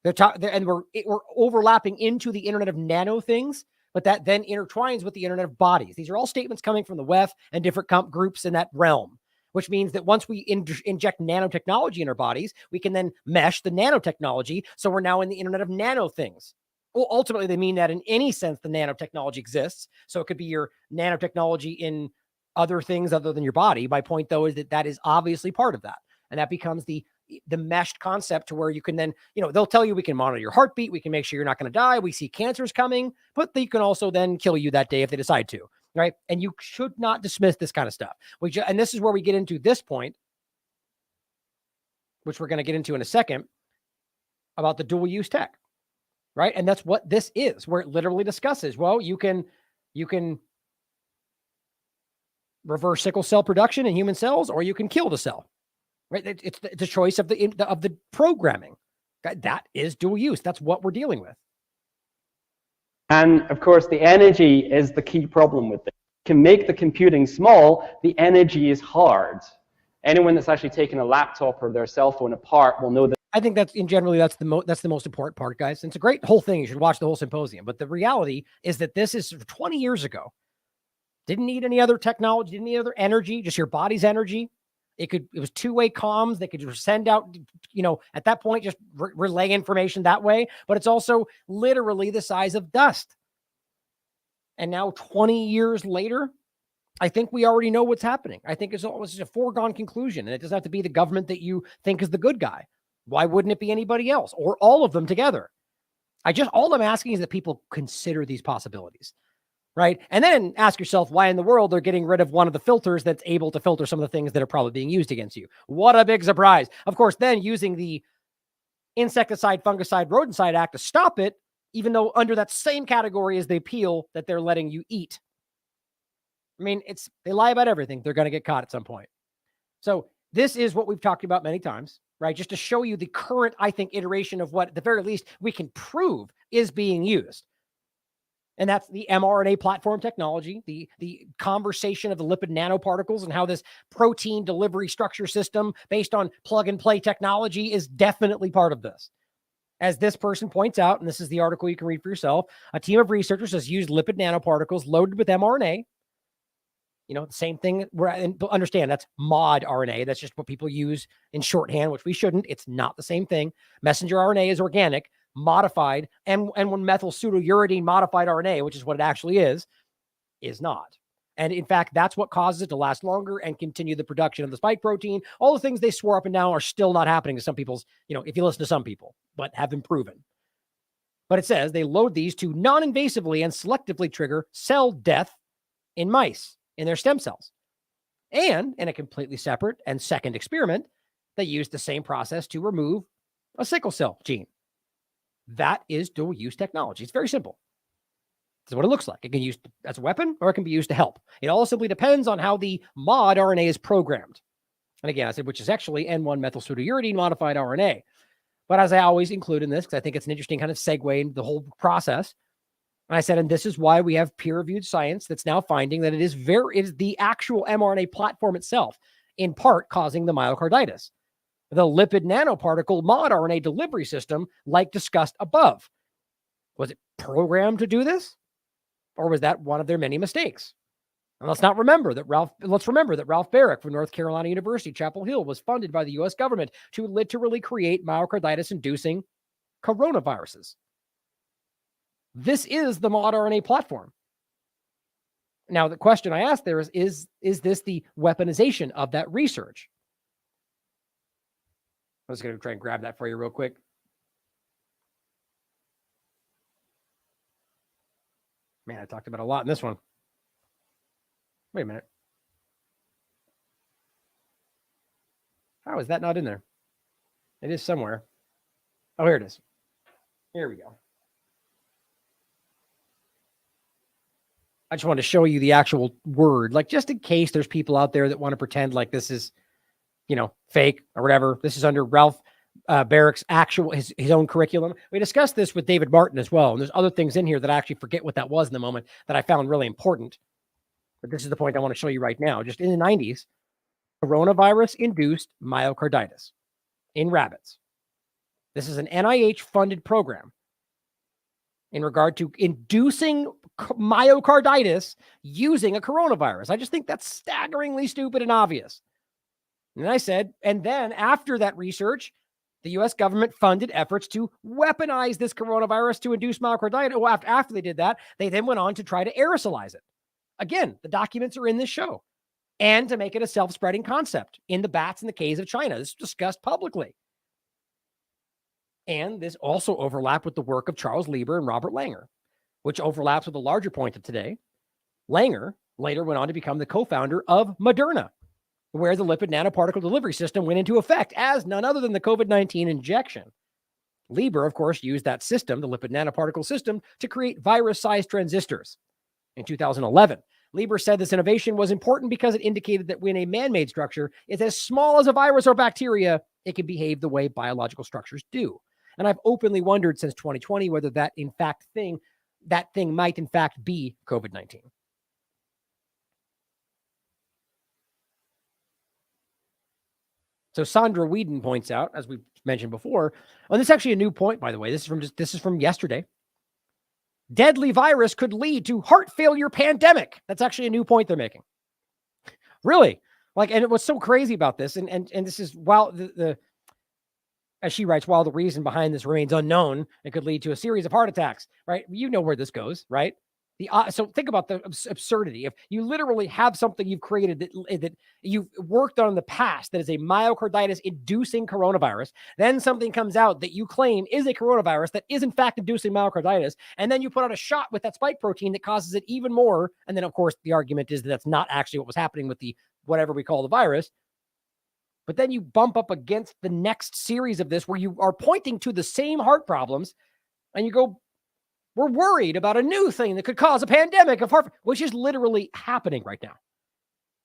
And we're overlapping into the internet of nano things, but that then intertwines with the internet of bodies. These are all statements coming from the WEF and different groups in that realm, which means that once we inject nanotechnology in our bodies, we can then mesh the nanotechnology. So we're now in the internet of nano things. Well, ultimately, they mean that in any sense, the nanotechnology exists. So it could be your nanotechnology in other things other than your body. My point, though, is that is obviously part of that. And that becomes the meshed concept to where you can then, they'll tell you we can monitor your heartbeat. We can make sure you're not going to die. We see cancers coming, but they can also then kill you that day if they decide to, right? And you should not dismiss this kind of stuff. And this is where we get into this point, which we're going to get into in a second, about the dual use tech, right? And that's what this is, where it literally discusses, well, you can reverse sickle cell production in human cells, or you can kill the cell, right? It's the choice of the programming. That is dual use. That's what we're dealing with. And of course, the energy is the key problem with this. You can make the computing small, the energy is hard. Anyone that's actually taken a laptop or their cell phone apart will know that. I think that's that's the most important part, guys. It's a great whole thing. You should watch the whole symposium. But the reality is that this is 20 years ago. Didn't need any other technology, didn't need other energy, just your body's energy. It was two-way comms. They could just send out, at that point, just relay information that way. But it's also literally the size of dust. And now 20 years later, I think we already know what's happening. I think it's a foregone conclusion. And it doesn't have to be the government that you think is the good guy. Why wouldn't it be anybody else or all of them together? All I'm asking is that people consider these possibilities. Right. And then ask yourself why in the world they're getting rid of one of the filters that's able to filter some of the things that are probably being used against you. What a big surprise. Of course, then using the Insecticide, Fungicide, Rodenticide Act to stop it, even though under that same category is the appeal that they're letting you eat. I mean, they lie about everything. They're going to get caught at some point. So this is what we've talked about many times, right? Just to show you the current, I think, iteration of what, at the very least, we can prove is being used. And that's the mRNA platform technology, the conversation of the lipid nanoparticles and how this protein delivery structure system based on plug and play technology is definitely part of this. As this person points out, and this is the article you can read for yourself, a team of researchers has used lipid nanoparticles loaded with mRNA. The same thing. Understand that's mod RNA. That's just what people use in shorthand, which we shouldn't. It's not the same thing. Messenger RNA is organic, modified, and when methyl pseudouridine modified RNA, which is what it actually is not. And in fact, that's what causes it to last longer and continue the production of the spike protein. All the things they swore up and down are still not happening to some people's, if you listen to some people, but have been proven. But it says they load these to non-invasively and selectively trigger cell death in mice, in their stem cells. And in a completely separate and second experiment, they used the same process to remove a sickle cell gene. That is dual use technology. It's very simple. This is what it looks like. It can be used as a weapon or it can be used to help. It all simply depends on how the mod RNA is programmed. And again, I said, which is actually N1-methylpseudouridine modified RNA. But as I always include in this, because I think it's an interesting kind of segue into the whole process, and I said, and this is why we have peer-reviewed science that's now finding that it is the actual mRNA platform itself, in part causing the myocarditis. The lipid nanoparticle mod RNA delivery system, like discussed above. Was it programmed to do this? Or was that one of their many mistakes? And let's remember that Ralph Baric from North Carolina University, Chapel Hill, was funded by the US government to literally create myocarditis-inducing coronaviruses. This is the mod RNA platform. Now, the question I asked there is this the weaponization of that research? I was going to try and grab that for you real quick. Man, I talked about a lot in this one. Wait a minute. How is that not in there? It is somewhere. Oh, here it is. Here we go. I just wanted to show you the actual word, like just in case there's people out there that want to pretend like this is, fake or whatever. This is under Ralph Barrick's his own curriculum. We discussed this with David Martin as well. And there's other things in here that I actually forget what that was in the moment that I found really important. But this is the point I want to show you right now. Just in the 90s, coronavirus-induced myocarditis in rabbits. This is an NIH-funded program in regard to inducing myocarditis using a coronavirus. I just think that's staggeringly stupid and obvious. And I said, and then after that research, the U.S. government funded efforts to weaponize this coronavirus to induce myocarditis. Well, after they did that, they then went on to try to aerosolize it. Again, the documents are in this show. And to make it a self-spreading concept in the bats and the caves of China. This is discussed publicly. And this also overlapped with the work of Charles Lieber and Robert Langer, which overlaps with the larger point of today. Langer later went on to become the co-founder of Moderna, where the lipid nanoparticle delivery system went into effect as none other than the COVID-19 injection. Lieber, of course, used that system, the lipid nanoparticle system, to create virus-sized transistors. In 2011, Lieber said this innovation was important because it indicated that when a man-made structure is as small as a virus or bacteria, it can behave the way biological structures do. And I've openly wondered since 2020 whether that thing might in fact be COVID-19. So Sandra Whedon points out, as we mentioned before, and this is actually a new point, by the way. This is from yesterday. Deadly virus could lead to heart failure pandemic. That's actually a new point they're making. Really? And what's so crazy about this, and this is while as she writes, while the reason behind this remains unknown, it could lead to a series of heart attacks, right? You know where this goes, right? So think about the absurdity. If you literally have something you've created that you've worked on in the past that is a myocarditis-inducing coronavirus, then something comes out that you claim is a coronavirus that is in fact inducing myocarditis, and then you put out a shot with that spike protein that causes it even more, and then of course the argument is that that's not actually what was happening with the whatever we call the virus. But then you bump up against the next series of this where you are pointing to the same heart problems and you go, we're worried about a new thing that could cause a pandemic of heart, which is literally happening right now.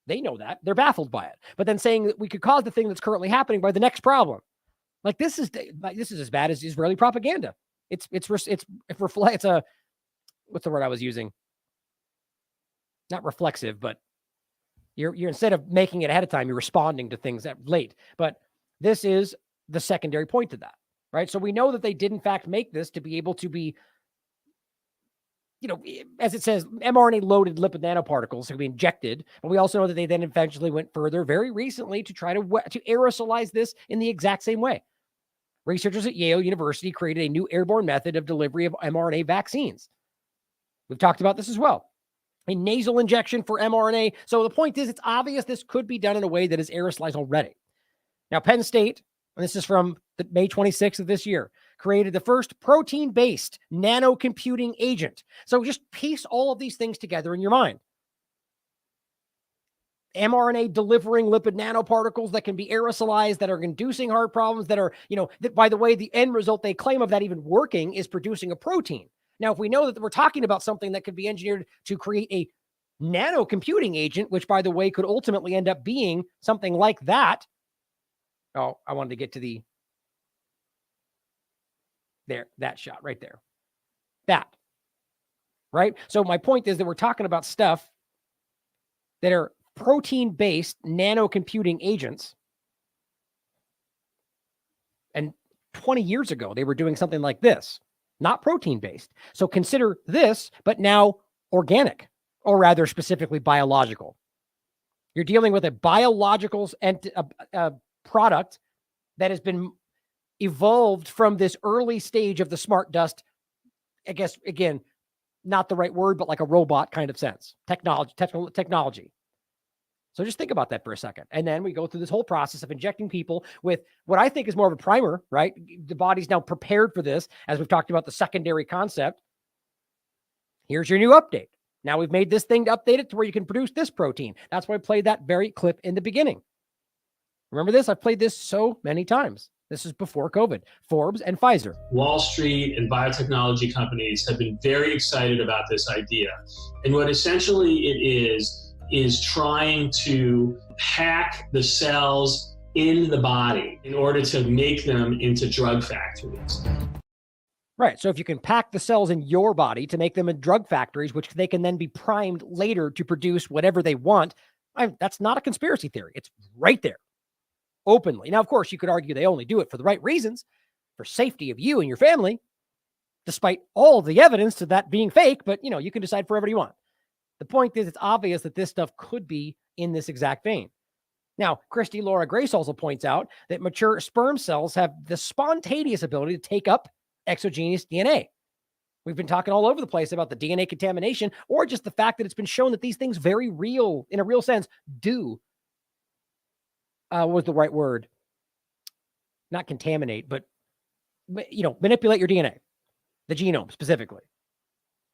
They know that. They're baffled by it. But then saying that we could cause the thing that's currently happening by the next problem. This is as bad as Israeli propaganda. It's what's the word I was using? Not reflexive, but you're instead of making it ahead of time, you're responding to things that late. But this is the secondary point to that, right? So we know that they did in fact make this to be able to be, as it says, mRNA-loaded lipid nanoparticles to be injected. But we also know that they then eventually went further very recently to try to aerosolize this in the exact same way. Researchers at Yale University created a new airborne method of delivery of mRNA vaccines. We've talked about this as well. A nasal injection for mRNA. So the point is, it's obvious this could be done in a way that is aerosolized already. Now, Penn State, and this is from May 26th of this year, created the first protein-based nanocomputing agent. So just piece all of these things together in your mind. mRNA delivering lipid nanoparticles that can be aerosolized, that are inducing heart problems, that are, that, by the way, the end result they claim of that even working is producing a protein. Now, if we know that we're talking about something that could be engineered to create a nano computing agent, which, by the way, could ultimately end up being something like that. Oh, I wanted to get to that shot right there. That, right? So my point is that we're talking about stuff that are protein-based nano computing agents. And 20 years ago, they were doing something like this, not protein-based. So consider this, but now organic, or rather specifically biological. You're dealing with a biological product that has been evolved from this early stage of the smart dust. I guess, again, not the right word, but like a robot kind of sense. Technology. So just think about that for a second. And then we go through this whole process of injecting people with what I think is more of a primer, right? The body's now prepared for this, as we've talked about the secondary concept. Here's your new update. Now we've made this thing to update it to where you can produce this protein. That's why I played that very clip in the beginning. Remember this? I've played this so many times. This is before COVID. Forbes and Pfizer. Wall Street and biotechnology companies have been very excited about this idea. And what essentially it is trying to hack the cells in the body in order to make them into drug factories. Right. So if you can pack the cells in your body to make them in drug factories, which they can then be primed later to produce whatever they want, that's not a conspiracy theory. It's right there, openly. Now, of course, you could argue they only do it for the right reasons, for safety of you and your family, despite all the evidence to that being fake. But, you can decide for whatever you want. The point is, it's obvious that this stuff could be in this exact vein. Now, Christy Laura Grace also points out that mature sperm cells have the spontaneous ability to take up exogenous DNA. We've been talking all over the place about the DNA contamination, or just the fact that it's been shown that these things very real, in a real sense, do, what was the right word? Not contaminate, but, manipulate your DNA, the genome specifically.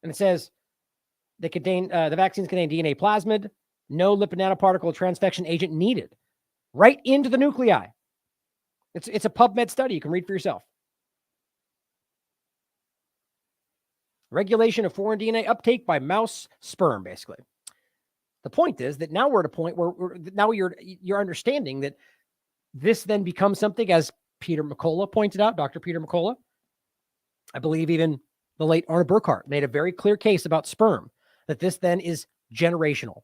And it says they contain, the vaccines contain DNA plasmid, no lipid nanoparticle transfection agent needed, right into the nuclei. It's a PubMed study. You can read for yourself. Regulation of foreign DNA uptake by mouse sperm, basically. The point is that now we're at a point where now you're understanding that this then becomes something, as Peter McCullough pointed out, Dr. Peter McCullough. I believe even the late Arne Burkhardt made a very clear case about sperm, that this then is generational.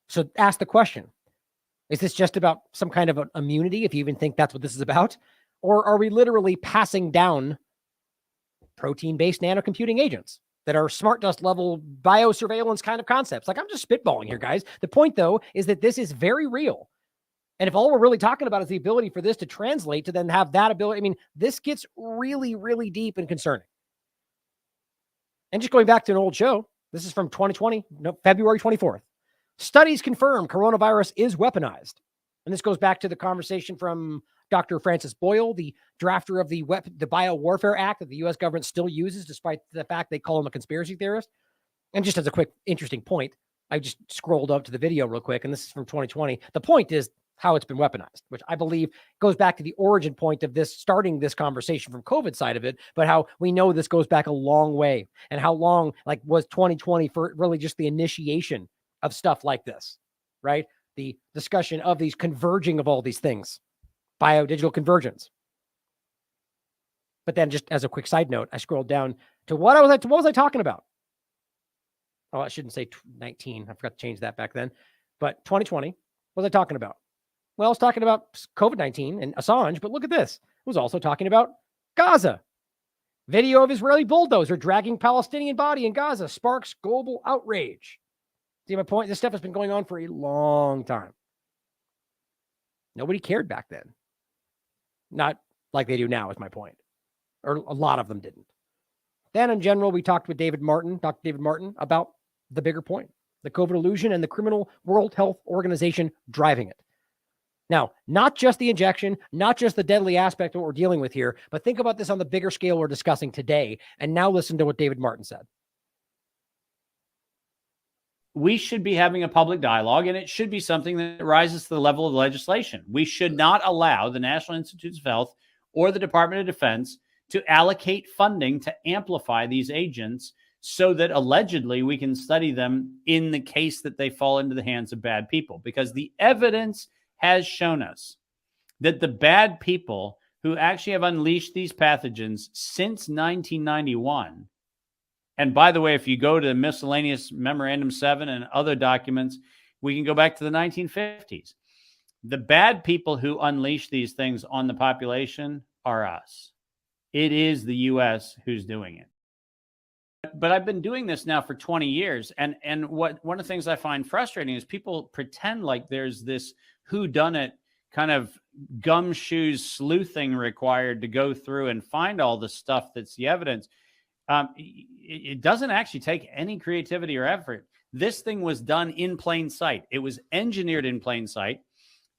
So ask the question, is this just about some kind of an immunity, if you even think that's what this is about? Or are we literally passing down protein-based nanocomputing agents that are smart dust level biosurveillance kind of concepts? Like, I'm just spitballing here, guys. The point, though, is that this is very real. And if all we're really talking about is the ability for this to translate to then have that ability, this gets really, really deep and concerning. And just going back to an old show, this is from 2020, February 24th. Studies confirm coronavirus is weaponized. And this goes back to the conversation from Dr. Francis Boyle, the drafter of the Biowarfare Act that the U.S. government still uses, despite the fact they call him a conspiracy theorist. And just as a quick, interesting point, I just scrolled up to the video real quick, and this is from 2020. The point is how it's been weaponized, which I believe goes back to the origin point of this, starting this conversation from COVID side of it, but how we know this goes back a long way, and how long, was 2020 for really just the initiation of stuff like this, right? The discussion of these converging of all these things. Biodigital convergence. But then, just as a quick side note, I scrolled down to what was I talking about? Oh, I shouldn't say 19. I forgot to change that back then. But 2020, what was I talking about? Well, I was talking about COVID-19 and Assange, but look at this. I was also talking about Gaza. Video of Israeli bulldozer dragging Palestinian body in Gaza sparks global outrage. See my point? This stuff has been going on for a long time. Nobody cared back then. Not like they do now, is my point. Or a lot of them didn't. Then in general, we talked with Dr. David Martin, about the bigger point, the COVID illusion and the criminal World Health Organization driving it. Now, not just the injection, not just the deadly aspect of what we're dealing with here, but think about this on the bigger scale we're discussing today. And now listen to what David Martin said. We should be having a public dialogue, and it should be something that rises to the level of legislation. We should not allow the National Institutes of Health or the Department of Defense to allocate funding to amplify these agents so that allegedly we can study them in the case that they fall into the hands of bad people. Because the evidence has shown us that the bad people who actually have unleashed these pathogens since 1991, and by the way, if you go to the miscellaneous Memorandum 7 and other documents, we can go back to the 1950s. The bad people who unleash these things on the population are us. It is the U.S. who's doing it. But I've been doing this now for 20 years. And one of the things I find frustrating is people pretend like there's this whodunit kind of gumshoes sleuthing required to go through and find all the stuff that's the evidence. It doesn't actually take any creativity or effort. This thing was done in plain sight. It was engineered in plain sight.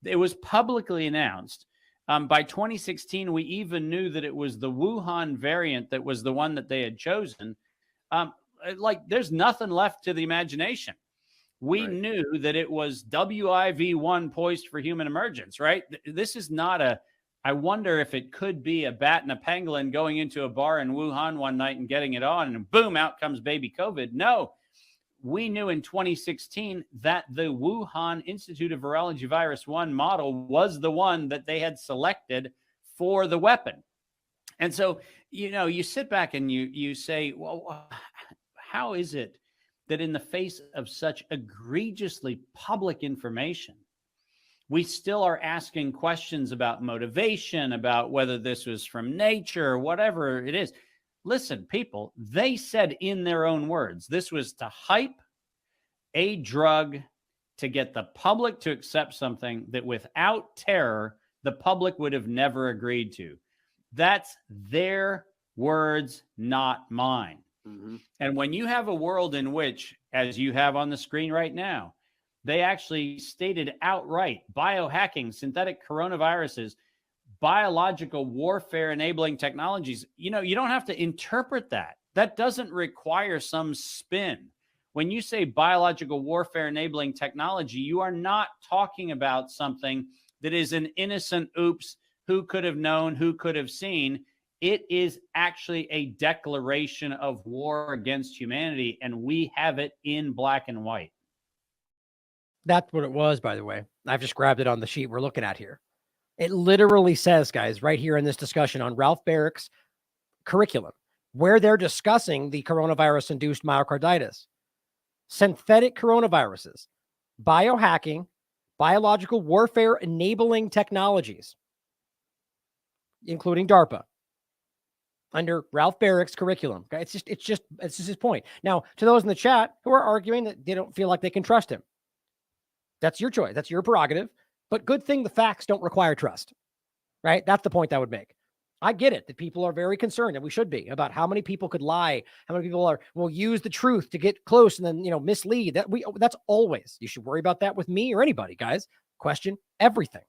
It was publicly announced. By 2016, we even knew that it was the Wuhan variant that was the one that they had chosen. Like, there's nothing left to the imagination. We knew that it was WIV1 poised for human emergence, right? This is not a, I wonder if it could be a bat and a pangolin going into a bar in Wuhan one night and getting it on, and boom, out comes baby COVID. No, we knew in 2016 that the Wuhan Institute of Virology Virus 1 model was the one that they had selected for the weapon. And so, you know, you sit back and you say, well, how is it that in the face of such egregiously public information, we still are asking questions about motivation, about whether this was from nature or whatever it is? Listen, people, they said in their own words, this was to hype a drug to get the public to accept something that without terror, the public would have never agreed to. That's their words, not mine. Mm-hmm. And when you have a world in which, as you have on the screen right now, they actually stated outright biohacking, synthetic coronaviruses, biological warfare enabling technologies, you know, you don't have to interpret that. That doesn't require some spin. When you say biological warfare enabling technology, you are not talking about something that is an innocent oops, who could have known, who could have seen. It is actually a declaration of war against humanity, and we have it in black and white. That's what it was, by the way. I've just grabbed it on the sheet we're looking at here. It literally says, guys, right here in this discussion on Ralph Barrick's curriculum, where they're discussing the coronavirus-induced myocarditis, synthetic coronaviruses, biohacking, biological warfare enabling technologies, including DARPA, under Ralph Barrick's curriculum. Okay? It's just his point. Now, to those in the chat who are arguing that they don't feel like they can trust him, that's your choice. That's your prerogative. But good thing the facts don't require trust, right? That's the point I would make. I get it that people are very concerned, and we should be, about how many people could lie, how many people will use the truth to get close and then, you know, mislead. That's always, you should worry about that with me or anybody, guys. Question everything.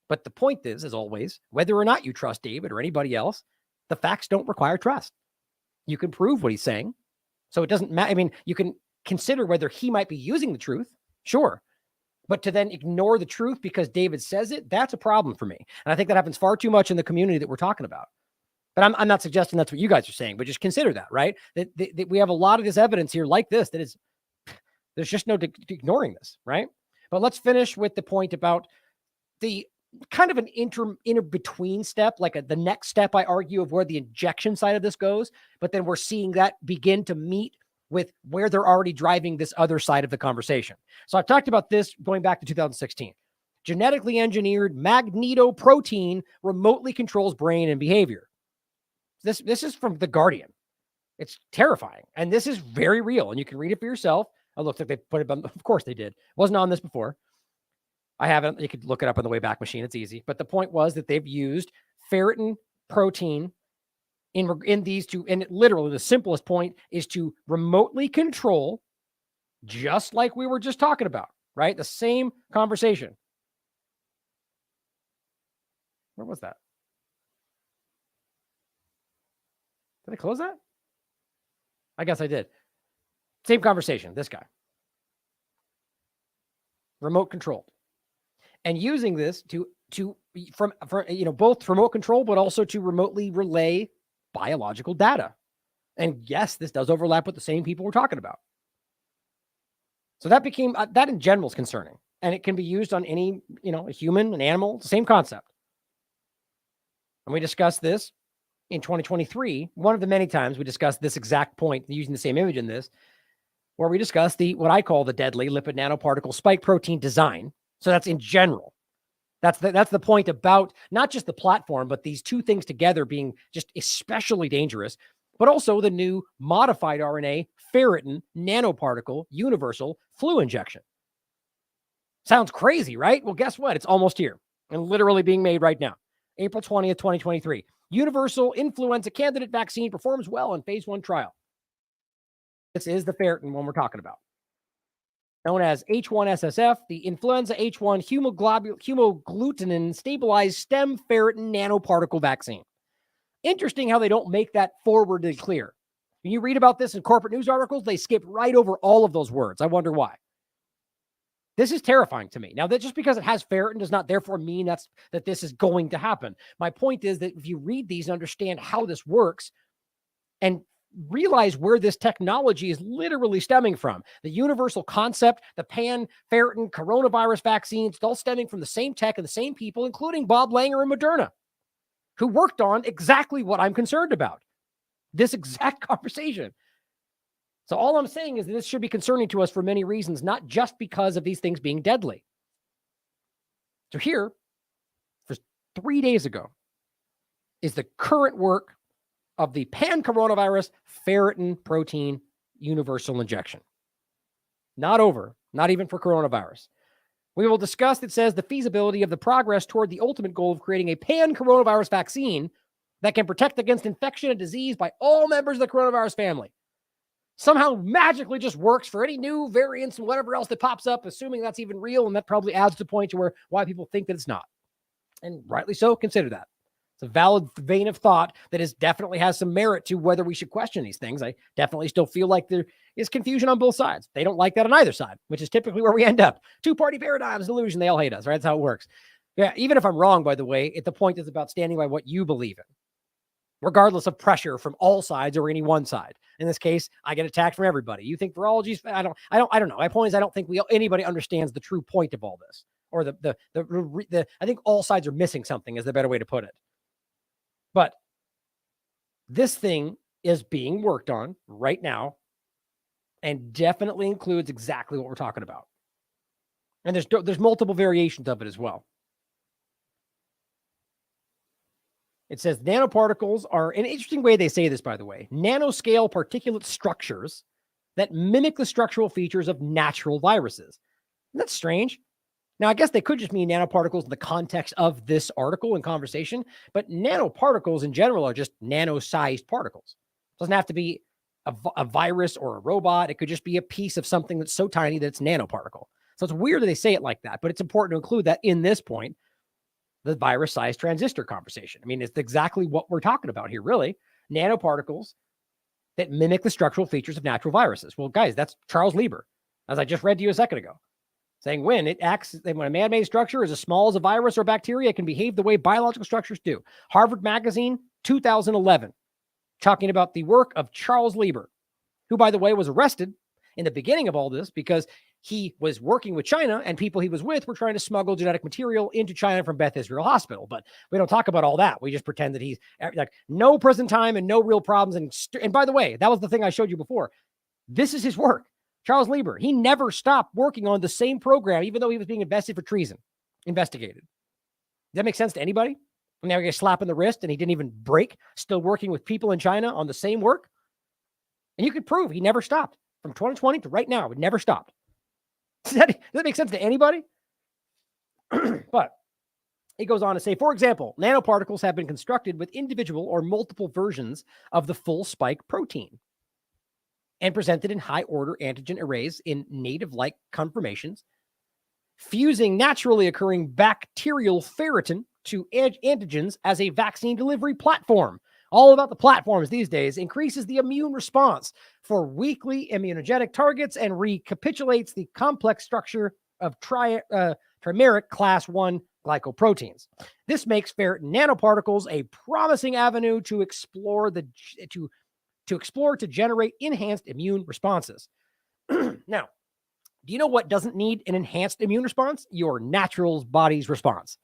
But the point is, as always, whether or not you trust David or anybody else, the facts don't require trust. You can prove what he's saying. So it doesn't matter. I mean, you can consider whether he might be using the truth. Sure. But to then ignore the truth because David says it, that's a problem for me. And I think that happens far too much in the community that we're talking about. But I'm not suggesting that's what you guys are saying, but just consider that, right? That we have a lot of this evidence here like this, that is, there's just no ignoring this, right? But let's finish with the point about the kind of an inter between step, like the next step, I argue, of where the injection side of this goes. But then we're seeing that begin to meet with where they're already driving this other side of the conversation. So I've talked about this going back to 2016. Genetically engineered magnetoprotein remotely controls brain and behavior. This is from The Guardian. It's terrifying. And this is very real. And you can read it for yourself. It looks like they put it on. Of course they did. Wasn't on this before. I haven't. You could look it up on the Wayback Machine. It's easy. But the point was that they've used ferritin protein in these two, and literally the simplest point is to remotely control, just like we were just talking about, right? The same conversation. Where was that? Did I close that? I guess I did. Same conversation. This guy. Remote controlled. And using this to both remote control, but also to remotely relay biological data. And yes, this does overlap with the same people we're talking about. So that became, that in general is concerning. And it can be used on any, a human, an animal, same concept. And we discussed this in 2023. One of the many times we discussed this exact point using the same image in this, where we discussed what I call the deadly lipid nanoparticle spike protein design. So that's in general. That's the point about not just the platform, but these two things together being just especially dangerous, but also the new modified RNA ferritin nanoparticle universal flu injection. Sounds crazy, right? Well, guess what? It's almost here and literally being made right now. April 20th, 2023. Universal influenza candidate vaccine performs well in phase 1 trial. This is the ferritin one we're talking about. Known as H1SSF, the influenza H1 hemagglutinin stabilized stem ferritin nanoparticle vaccine. Interesting how they don't make that forwardly clear. When you read about this in corporate news articles, they skip right over all of those words. I wonder why. This is terrifying to me. Now, that just because it has ferritin does not therefore mean that this is going to happen. My point is that if you read these and understand how this works and realize where this technology is literally stemming from, the universal concept, the pan-ferritin coronavirus vaccines, it's all stemming from the same tech and the same people, including Bob Langer and Moderna, who worked on exactly what I'm concerned about. This exact conversation. So all I'm saying is that this should be concerning to us for many reasons, not just because of these things being deadly. So here, for 3 days ago, is the current work of the pan-coronavirus ferritin protein universal injection. Not over, not even for coronavirus. We will discuss, it says, the feasibility of the progress toward the ultimate goal of creating a pan-coronavirus vaccine that can protect against infection and disease by all members of the coronavirus family. Somehow magically just works for any new variants and whatever else that pops up, assuming that's even real, and that probably adds to the point to why people think that it's not. And rightly so, consider that. It's a valid vein of thought that definitely has some merit to whether we should question these things. I definitely still feel like there is confusion on both sides. They don't like that on either side, which is typically where we end up. Two-party paradigms, delusion, they all hate us, right? That's how it works. Yeah, even if I'm wrong, by the way, the point is about standing by what you believe in, regardless of pressure from all sides or any one side. In this case, I get attacked from everybody. You think virology's, I don't know. My point is, I don't think anybody understands the true point of all this, or I think all sides are missing something is the better way to put it. But this thing is being worked on right now and definitely includes exactly what we're talking about. And there's multiple variations of it as well. It says nanoparticles are an interesting way they say this, by the way, nanoscale particulate structures that mimic the structural features of natural viruses. Isn't that strange? Now, I guess they could just mean nanoparticles in the context of this article and conversation, but nanoparticles in general are just nano-sized particles. It doesn't have to be a virus or a robot. It could just be a piece of something that's so tiny that it's nanoparticle. So it's weird that they say it like that, but it's important to include that in this point, the virus-sized transistor conversation. I mean, it's exactly what we're talking about here, really. Nanoparticles that mimic the structural features of natural viruses. Well, guys, that's Charles Lieber, as I just read to you a second ago, saying when a man-made structure is as small as a virus or bacteria, it can behave the way biological structures do. Harvard Magazine, 2011, talking about the work of Charles Lieber, who, by the way, was arrested in the beginning of all this because he was working with China and people he was with were trying to smuggle genetic material into China from Beth Israel Hospital. But we don't talk about all that. We just pretend that he's like no prison time and no real problems. And by the way, that was the thing I showed you before. This is his work. Charles Lieber, he never stopped working on the same program, even though he was being investigated for treason. Does that make sense to anybody? And now he gets a slap in the wrist and he didn't even break, still working with people in China on the same work. And you could prove he never stopped from 2020 to right now. It never stopped. Does that make sense to anybody? But it goes on to say, for example, nanoparticles have been constructed with individual or multiple versions of the full spike protein and presented in high-order antigen arrays in native-like conformations, fusing naturally occurring bacterial ferritin to antigens as a vaccine delivery platform. All about the platforms these days, increases the immune response for weakly immunogenic targets and recapitulates the complex structure of trimeric class 1 glycoproteins. This makes ferritin nanoparticles a promising avenue to explore to generate enhanced immune responses. Now, do you know what doesn't need an enhanced immune response? Your natural body's response.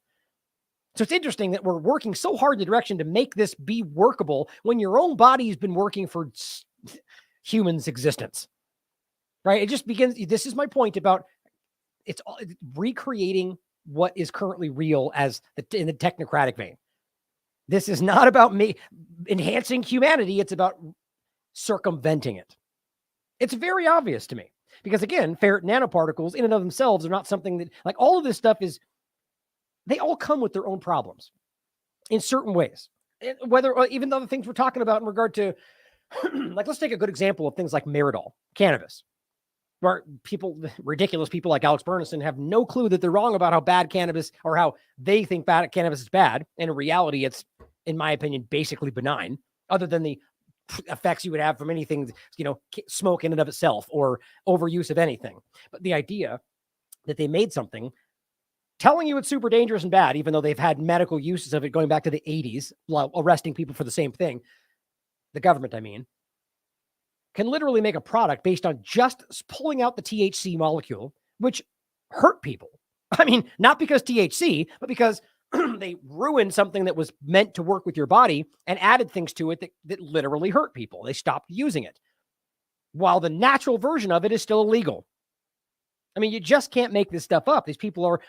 So it's interesting that we're working so hard in the direction to make this be workable when your own body's been working for humans' existence, right? It just begins. This is my point about it's recreating what is currently real as in the technocratic vein. This is not about enhancing humanity. It's about circumventing it. It's very obvious to me because, again, ferritin nanoparticles in and of themselves are not something that, like, all of this stuff is, they all come with their own problems in certain ways. Whether, even the other things we're talking about in regard to, like, let's take a good example of things like Meridol, cannabis, where ridiculous people like Alex Bernison have no clue that they're wrong about how bad cannabis, or how they think bad cannabis is bad. And in reality, it's, in my opinion, basically benign, other than the effects you would have from anything, smoke in and of itself or overuse of anything. But the idea that they made something telling you it's super dangerous and bad, even though they've had medical uses of it going back to the 80s, arresting people for the same thing, the government, I mean, can literally make a product based on just pulling out the THC molecule, which hurt people. I mean, not because THC, but because they ruined something that was meant to work with your body and added things to it that literally hurt people. They stopped using it, while the natural version of it is still illegal. I mean, you just can't make this stuff up. These people are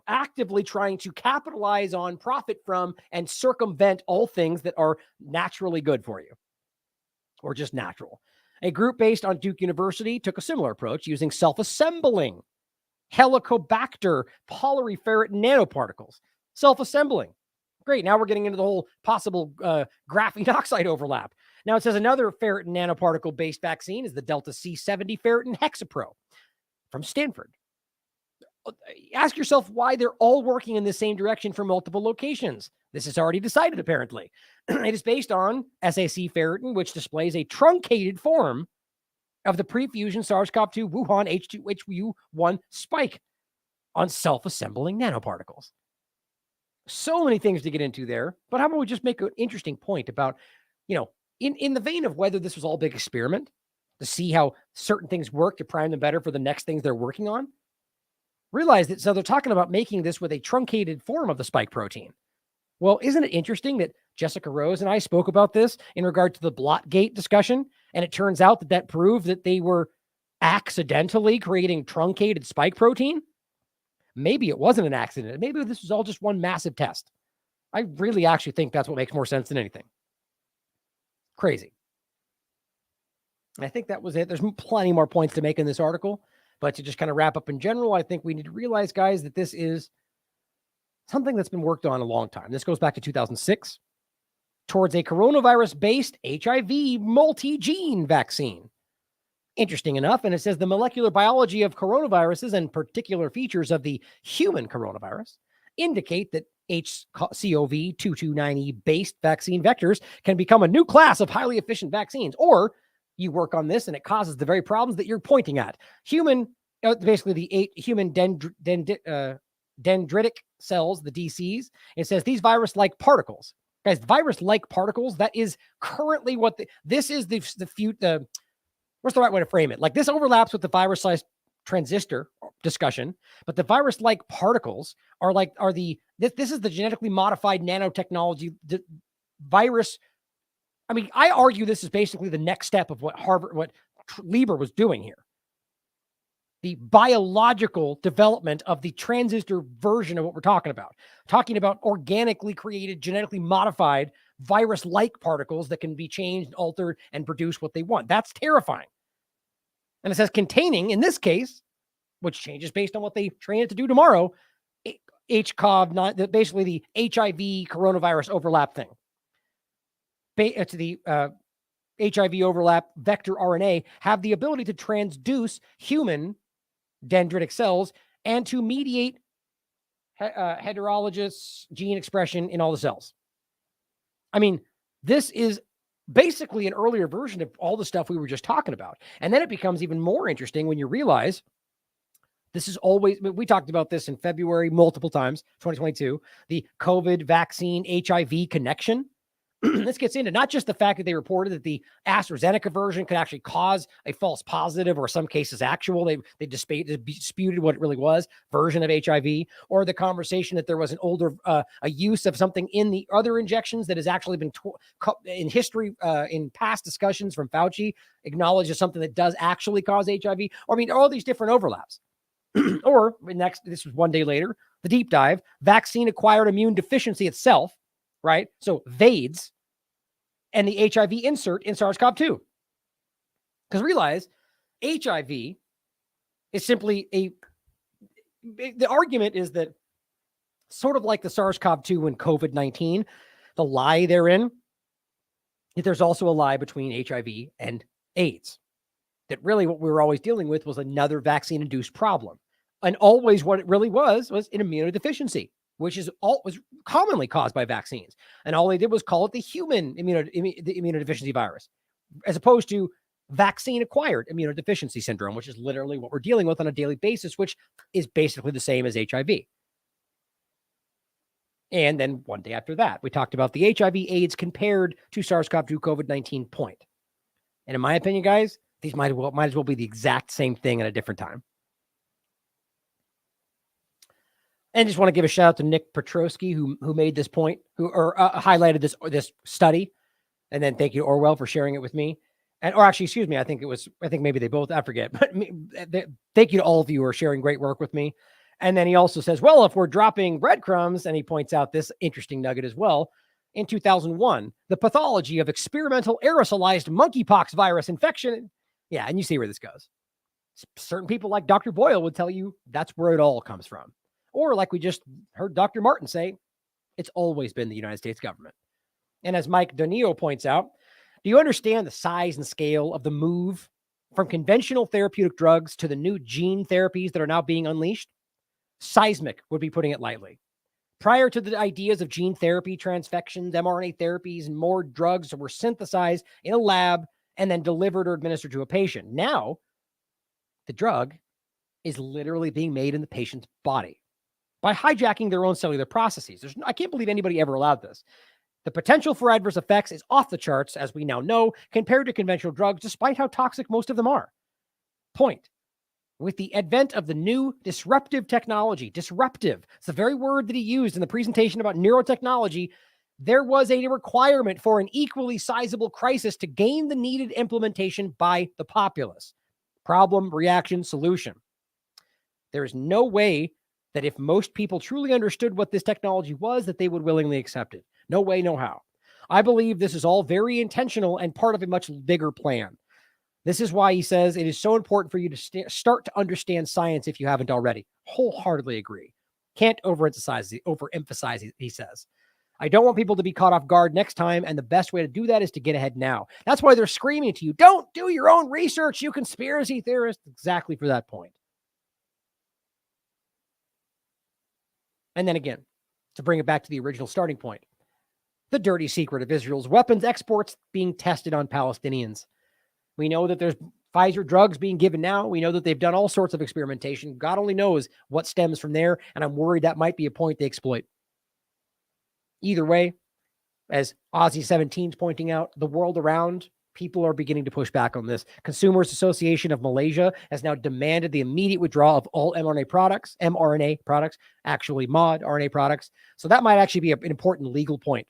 actively trying to capitalize on, profit from, and circumvent all things that are naturally good for you, or just natural. A group based on Duke University took a similar approach using self-assembling Helicobacter pyloriferrin nanoparticles. Self-assembling. Great. Now we're getting into the whole possible graphene oxide overlap. Now it says another ferritin nanoparticle-based vaccine is the Delta C70 ferritin Hexapro from Stanford. Ask yourself why they're all working in the same direction for multiple locations. This is already decided, apparently. It is based on SAC ferritin, which displays a truncated form of the pre-fusion SARS-CoV-2 Wuhan H2HU1 spike on self-assembling nanoparticles. So many things to get into there, but how about we just make an interesting point about, in the vein of whether this was all a big experiment to see how certain things work to prime them better for the next things they're working on. Realize that, so they're talking about making this with a truncated form of the spike protein. Well, isn't it interesting that Jessica Rose and I spoke about this in regard to the Blotgate discussion? And it turns out that proved that they were accidentally creating truncated spike protein. Maybe it wasn't an accident. Maybe this was all just one massive test. I really actually think that's what makes more sense than anything. Crazy. And I think that was it. There's plenty more points to make in this article, but to just kind of wrap up in general, I think we need to realize, guys, that this is something that's been worked on a long time. This goes back to 2006 towards a coronavirus-based HIV multi-gene vaccine. Interesting enough, and it says the molecular biology of coronaviruses and particular features of the human coronavirus indicate that HCOV229E based vaccine vectors can become a new class of highly efficient vaccines. Or you work on this and it causes the very problems that you're pointing at. Basically the human dendritic cells, the DCs. It says these virus-like particles. Guys, virus-like particles, that is currently what this is what's the right way to frame it? Like, this overlaps with the virus-sized transistor discussion, but the virus-like particles this is the genetically modified nanotechnology virus. I mean, I argue this is basically the next step of what Lieber was doing here. The biological development of the transistor version of what we're talking about. Talking about organically created, genetically modified virus-like particles that can be changed, altered, and produce what they want. That's terrifying. And it says containing, in this case, which changes based on what they train it to do tomorrow, HCOV, basically the HIV coronavirus overlap thing. It's the HIV overlap vector RNA have the ability to transduce human dendritic cells and to mediate heterologous gene expression in all the cells. I mean, this is basically an earlier version of all the stuff we were just talking about. And then it becomes even more interesting when you realize This is always, we talked about this in February multiple times, 2022, the COVID vaccine HIV connection. This gets into not just the fact that they reported that the AstraZeneca version could actually cause a false positive, or some cases actual, they disputed what it really was, version of HIV, or the conversation that there was an older, a use of something in the other injections that has actually been in history, in past discussions from Fauci, acknowledged as something that does actually cause HIV. Or, I mean, all these different overlaps. Or this was one day later, the deep dive, vaccine acquired immune deficiency itself, right? So VAIDS and the HIV insert in SARS-CoV-2. Because realize HIV is simply the argument is that sort of like the SARS-CoV-2 and COVID-19, the lie therein, that there's also a lie between HIV and AIDS. That really what we were always dealing with was another vaccine-induced problem. And always what it really was an immunodeficiency, which was commonly caused by vaccines. And all they did was call it the human immunodeficiency virus, as opposed to vaccine-acquired immunodeficiency syndrome, which is literally what we're dealing with on a daily basis, which is basically the same as HIV. And then one day after that, we talked about the HIV/AIDS compared to SARS-CoV-2 COVID-19 point. And in my opinion, guys, these might as well be the exact same thing at a different time. And just want to give a shout out to Nick Petrosky, who made this point, who highlighted this study, and then thank you to Orwell for sharing it with me. Excuse me, I think maybe they both, I forget, but thank you to all of you who are sharing great work with me. And then he also says, well, if we're dropping breadcrumbs, and he points out this interesting nugget as well. In 2001, the pathology of experimental aerosolized monkeypox virus infection. Yeah, and you see where this goes. Certain people like Dr. Boyle would tell you that's where it all comes from. Or like we just heard Dr. Martin say, it's always been the United States government. And as Mike Donio points out, do you understand the size and scale of the move from conventional therapeutic drugs to the new gene therapies that are now being unleashed? Seismic would be putting it lightly. Prior to the ideas of gene therapy, transfections, mRNA therapies, and more drugs were synthesized in a lab and then delivered or administered to a patient. Now, the drug is literally being made in the patient's body by hijacking their own cellular processes. I can't believe anybody ever allowed this. The potential for adverse effects is off the charts, as we now know, compared to conventional drugs, despite how toxic most of them are. Point. With the advent of the new disruptive technology, disruptive, it's the very word that he used in the presentation about neurotechnology, there was a requirement for an equally sizable crisis to gain the needed implementation by the populace. Problem, reaction, solution. There is no way that if most people truly understood what this technology was, that they would willingly accept it. No way, no how. I believe this is all very intentional and part of a much bigger plan. This is why he says it is so important for you to start to understand science if you haven't already. Wholeheartedly agree. Can't overemphasize, he says. I don't want people to be caught off guard next time, and the best way to do that is to get ahead now. That's why they're screaming to you, don't do your own research, you conspiracy theorists. Exactly for that point. And then again, to bring it back to the original starting point, the dirty secret of Israel's weapons exports being tested on Palestinians. We know that there's Pfizer drugs being given now. We know that they've done all sorts of experimentation. God only knows what stems from there, and I'm worried that might be a point they exploit. Either way, as Aussie 17's pointing out, the world around, people are beginning to push back on this. Consumers Association of Malaysia has now demanded the immediate withdrawal of all mRNA products, actually mod RNA products. So that might actually be an important legal point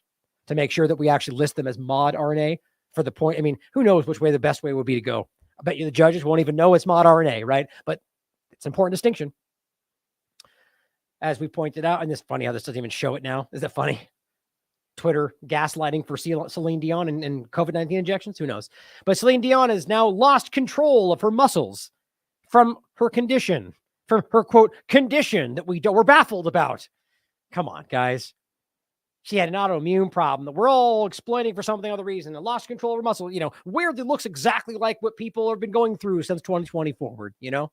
to make sure that we actually list them as mod RNA for the point. I mean, who knows which way the best way would be to go. I bet you the judges won't even know it's mod RNA, right? But it's an important distinction. As we pointed out, and it's funny how this doesn't even show it now. Is that funny? Twitter gaslighting for Celine Dion and COVID-19 injections. Who knows? But Celine Dion has now lost control of her muscles from her condition, from her quote condition that we're baffled about. Come on, guys. She had an autoimmune problem that we're all explaining for something other reason and lost control of her muscle. Weirdly looks exactly like what people have been going through since 2020 forward, but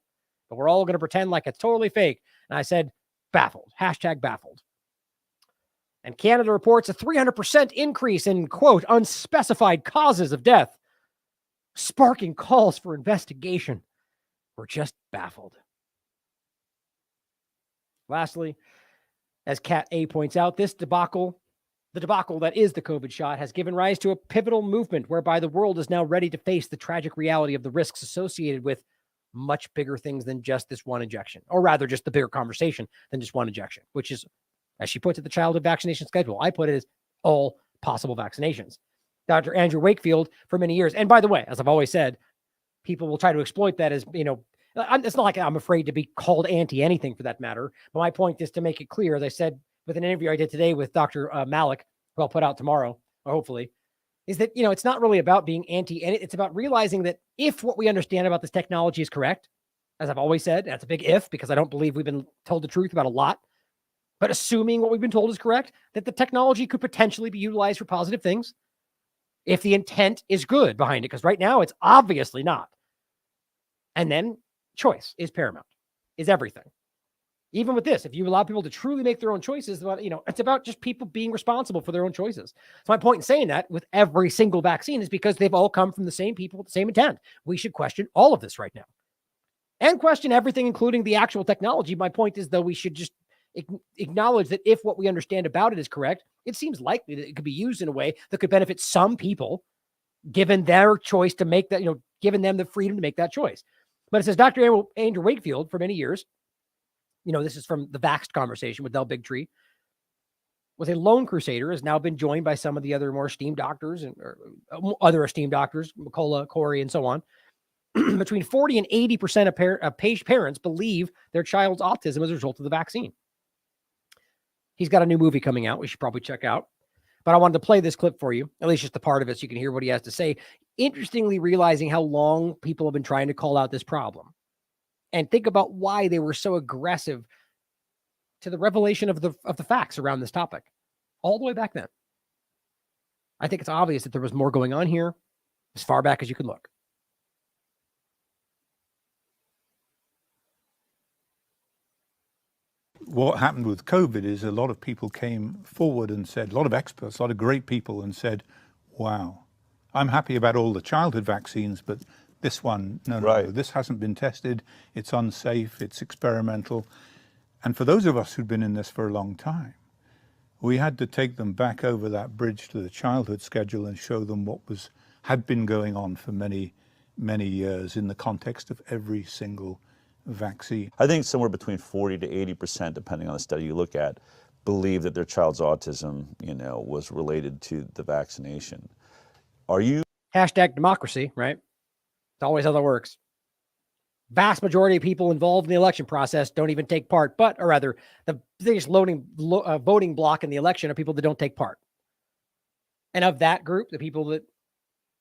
we're all going to pretend like it's totally fake. And I said, baffled, #baffled. And Canada reports a 300% increase in, quote, unspecified causes of death, sparking calls for investigation. We're just baffled. Lastly, as Cat A points out, this debacle, the debacle that is the COVID shot, has given rise to a pivotal movement whereby the world is now ready to face the tragic reality of the risks associated with much bigger things than just this one injection, or rather just the bigger conversation than just one injection, which is, as she puts it, the childhood vaccination schedule. I put it as all possible vaccinations. Dr. Andrew Wakefield, for many years, and by the way, as I've always said, people will try to exploit that as, it's not like I'm afraid to be called anti-anything for that matter. But my point is to make it clear, as I said with an interview I did today with Dr. Malik, who I'll put out tomorrow, or hopefully, is that, it's not really about being anti-any. It's about realizing that if what we understand about this technology is correct, as I've always said, that's a big if, because I don't believe we've been told the truth about a lot. But assuming what we've been told is correct, that the technology could potentially be utilized for positive things if the intent is good behind it, because right now it's obviously not. And then choice is paramount, is everything. Even with this, if you allow people to truly make their own choices, it's about just people being responsible for their own choices. So my point in saying that with every single vaccine is because they've all come from the same people with the same intent. We should question all of this right now and question everything, including the actual technology. My point is, though, we should just acknowledge that if what we understand about it is correct, it seems likely that it could be used in a way that could benefit some people, given their choice to make that, given them the freedom to make that choice. But it says Dr. Andrew Wakefield, for many years, this is from the Vaxxed conversation with Del Bigtree, was a lone crusader, has now been joined by some of the other more esteemed doctors and other esteemed doctors, McCullough, Corey, and so on. Between 40 and 80% of parents believe their child's autism as a result of the vaccine. He's got a new movie coming out we should probably check out. But I wanted to play this clip for you, at least just a part of it, so you can hear what he has to say. Interestingly, realizing how long people have been trying to call out this problem. And think about why they were so aggressive to the revelation of the facts around this topic all the way back then. I think it's obvious that there was more going on here as far back as you could look. What happened with COVID is a lot of people came forward and said, a lot of experts, a lot of great people, and said, wow, I'm happy about all the childhood vaccines, but this one, no, this hasn't been tested. It's unsafe. It's experimental. And for those of us who'd been in this for a long time, we had to take them back over that bridge to the childhood schedule and show them what had been going on for many, many years in the context of every single vaccine. I think somewhere between 40 to 80%, depending on the study you look at, believe that their child's autism, was related to the vaccination. Are you? Hashtag democracy, right? It's always how that works. Vast majority of people involved in the election process don't even take part, or rather, the biggest voting block in the election are people that don't take part. And of that group, the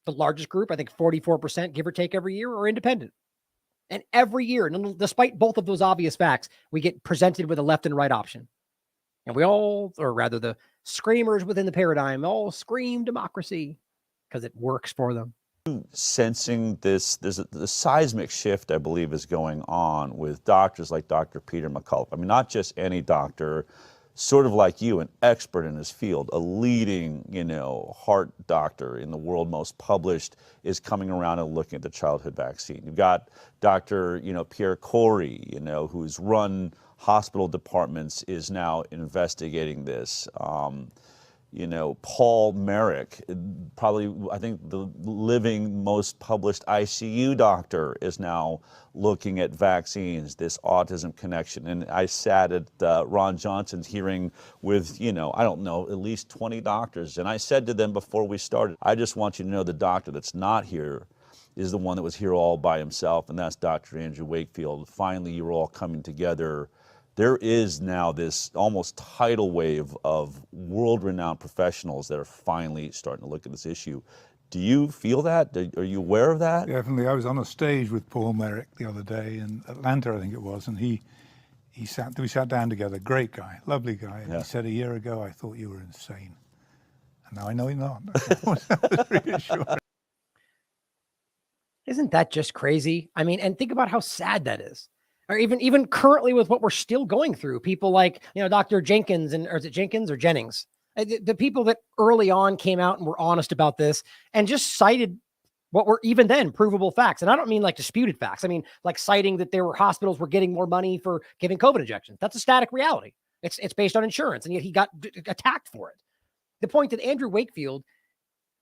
largest group, I think 44%, give or take every year, are independent. And every year, despite both of those obvious facts, we get presented with a left and right option. And we all, or rather the screamers within the paradigm, all scream democracy because it works for them. Sensing the seismic shift, I believe, is going on with doctors like Dr. Peter McCullough. I mean, not just any doctor, sort of like you, an expert in his field, a leading, heart doctor in the world, most published, is coming around and looking at the childhood vaccine. You've got Dr. Pierre Corey, who's run hospital departments, is now investigating this. Paul Merrick, probably, I think, the living most published ICU doctor, is now looking at vaccines, this autism connection. And I sat at Ron Johnson's hearing with, I don't know, at least 20 doctors. And I said to them before we started, I just want you to know the doctor that's not here is the one that was here all by himself, and that's Dr. Andrew Wakefield. Finally, you're all coming together. There is now this almost tidal wave of world-renowned professionals that are finally starting to look at this issue. Do you feel that? Are you aware of that? Definitely. I was on a stage with Paul Merrick the other day in Atlanta, I think it was, and we sat down together. Great guy, lovely guy. And he said, a year ago, I thought you were insane. And now I know you're not. That was reassuring. Isn't that just crazy? I mean, and think about how sad that is. Or even currently with what we're still going through, people like, Dr. Jenkins, or is it Jenkins or Jennings? The people that early on came out and were honest about this and just cited what were even then provable facts. And I don't mean like disputed facts. I mean, like citing that there were hospitals were getting more money for giving COVID injections. That's a static reality. It's based on insurance, and yet he got attacked for it. The point that Andrew Wakefield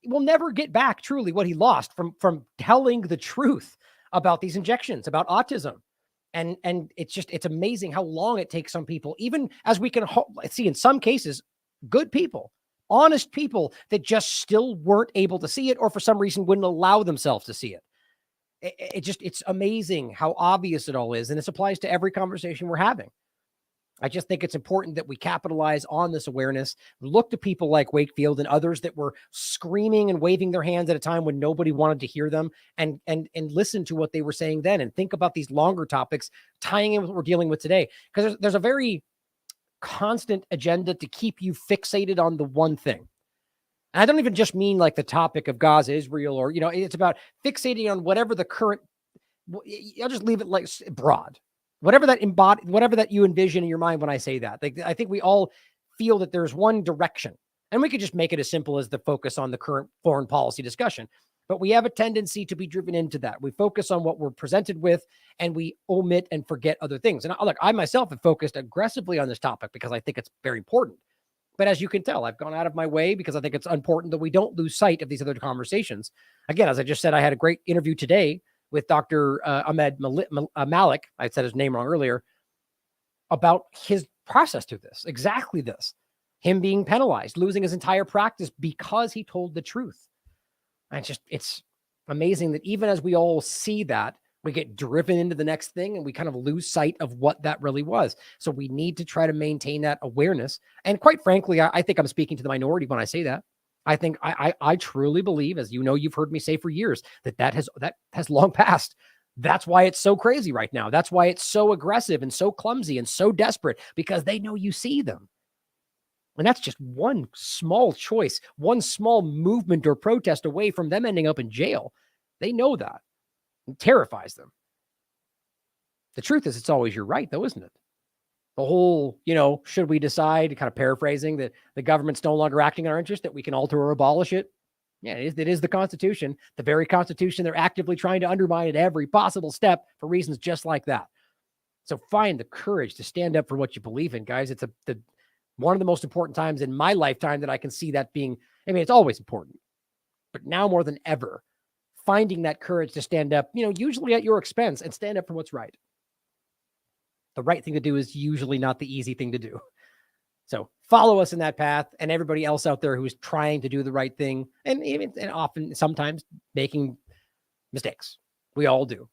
will never get back truly what he lost from telling the truth about these injections, about autism. And it's amazing how long it takes some people, even as we can see in some cases, good people, honest people that just still weren't able to see it, or for some reason wouldn't allow themselves to see it. It's amazing how obvious it all is. And this applies to every conversation we're having. I just think it's important that we capitalize on this awareness, look to people like Wakefield and others that were screaming and waving their hands at a time when nobody wanted to hear them, and listen to what they were saying then, and think about these longer topics tying in with what we're dealing with today. Because there's a very constant agenda to keep you fixated on the one thing. And I don't even just mean like the topic of Gaza, Israel, or, it's about fixating on whatever the current, I'll just leave it like broad. Whatever that you envision in your mind when I say that. Like, I think we all feel that there's one direction, and we could just make it as simple as the focus on the current foreign policy discussion. But we have a tendency to be driven into that. We focus on what we're presented with, and we omit and forget other things. And I myself have focused aggressively on this topic because I think it's very important. But as you can tell, I've gone out of my way because I think it's important that we don't lose sight of these other conversations. Again, as I just said, I had a great interview today with Dr. Ahmed Malik, I said his name wrong earlier, about his process to this, exactly this, him being penalized, losing his entire practice because he told the truth. And it's amazing that even as we all see that, we get driven into the next thing and we kind of lose sight of what that really was. So we need to try to maintain that awareness. And quite frankly, I think I'm speaking to the minority when I say that. I think I truly believe, as you've heard me say for years, that has long passed. That's why it's so crazy right now. That's why it's so aggressive and so clumsy and so desperate, because they know you see them. And that's just one small choice, one small movement or protest away from them ending up in jail. They know that. It terrifies them. The truth is, it's always your right, though, isn't it? The whole, should we decide, kind of paraphrasing, that the government's no longer acting in our interest, that we can alter or abolish it? Yeah, it is the Constitution, the very Constitution they're actively trying to undermine at every possible step for reasons just like that. So find the courage to stand up for what you believe in, guys. It's one of the most important times in my lifetime that I can see that being, it's always important, but now more than ever, finding that courage to stand up, usually at your expense, and stand up for what's right. The right thing to do is usually not the easy thing to do. So follow us in that path, and everybody else out there who's trying to do the right thing, and often sometimes making mistakes. We all do.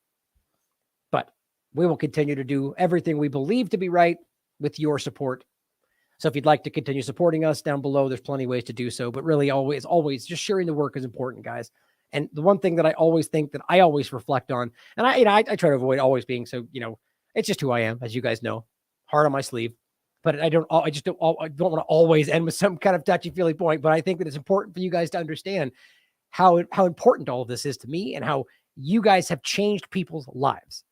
But we will continue to do everything we believe to be right with your support. So if you'd like to continue supporting us down below, there's plenty of ways to do so. But really, always just sharing the work is important, guys. And the one thing that I always think that I always reflect on, and I try to avoid always being so, it's just who I am, as you guys know, heart on my sleeve. But I don't want to always end with some kind of touchy-feely point. But I think that it's important for you guys to understand how important all of this is to me, and how you guys have changed people's lives.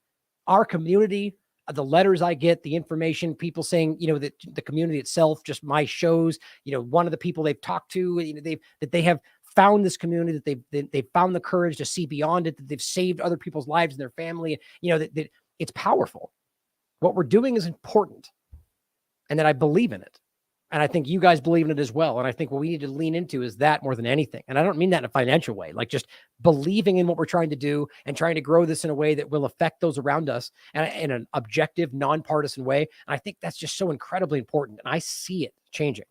Our community, the letters I get, the information, people saying, that the community itself, just my shows, one of the people they've talked to, that they have found this community, that they've found the courage to see beyond it, that they've saved other people's lives and their family, that it's powerful. What we're doing is important, and that I believe in it. And I think you guys believe in it as well. And I think what we need to lean into is that more than anything. And I don't mean that in a financial way, like just believing in what we're trying to do and trying to grow this in a way that will affect those around us, and in an objective, nonpartisan way. And I think that's just so incredibly important. And I see it changing.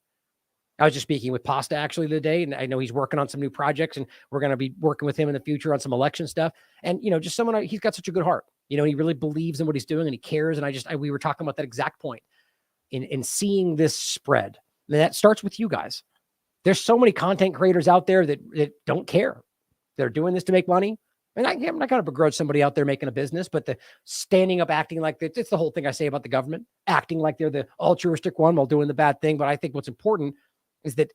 I was just speaking with Pasta actually today, and I know he's working on some new projects, and we're going to be working with him in the future on some election stuff. And, just someone, he's got such a good heart. He really believes in what he's doing, and he cares. And we were talking about that exact point in seeing this spread. And that starts with you guys. There's so many content creators out there that don't care. They're doing this to make money. And I'm not going to begrudge somebody out there making a business, but the standing up, acting like that, it's the whole thing I say about the government, acting like they're the altruistic one while doing the bad thing. But I think what's important is that,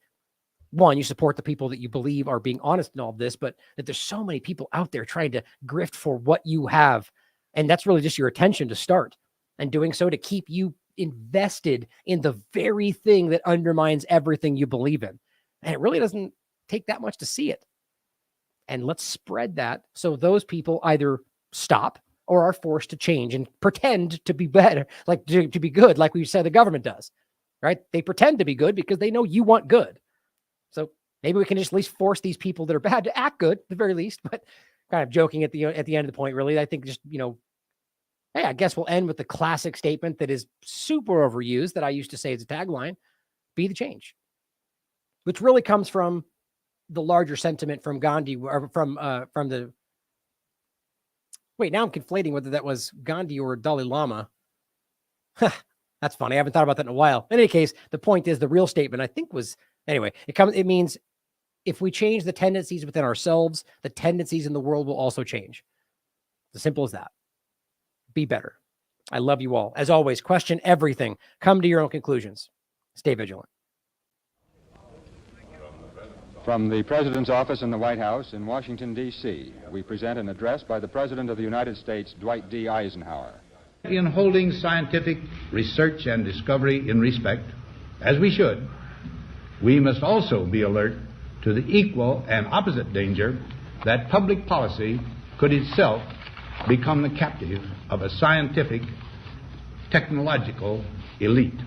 one, you support the people that you believe are being honest in all of this, but that there's so many people out there trying to grift for what you have. And that's really just your attention to start, and doing so to keep you invested in the very thing that undermines everything you believe in. And it really doesn't take that much to see it. And let's spread that so those people either stop or are forced to change and pretend to be better, like to be good, like we said the government does, right? They pretend to be good because they know you want good. So maybe we can just at least force these people that are bad to act good, at the very least. But kind of joking at the end of the point, really, I think just, hey, I guess we'll end with the classic statement that is super overused that I used to say as a tagline: be the change, which really comes from the larger sentiment from Gandhi, or from the. Wait, now I'm conflating whether that was Gandhi or Dalai Lama. That's funny. I haven't thought about that in a while. In any case, the point is the real statement, I think, was, anyway, it means if we change the tendencies within ourselves, the tendencies in the world will also change. As simple as that. Be better. I love you all. As always, question everything. Come to your own conclusions. Stay vigilant. From the President's office in the White House in Washington, D.C., we present an address by the President of the United States, Dwight D. Eisenhower. In holding scientific research and discovery in respect, as we should, we must also be alert to the equal and opposite danger that public policy could itself become the captive of a scientific, technological elite.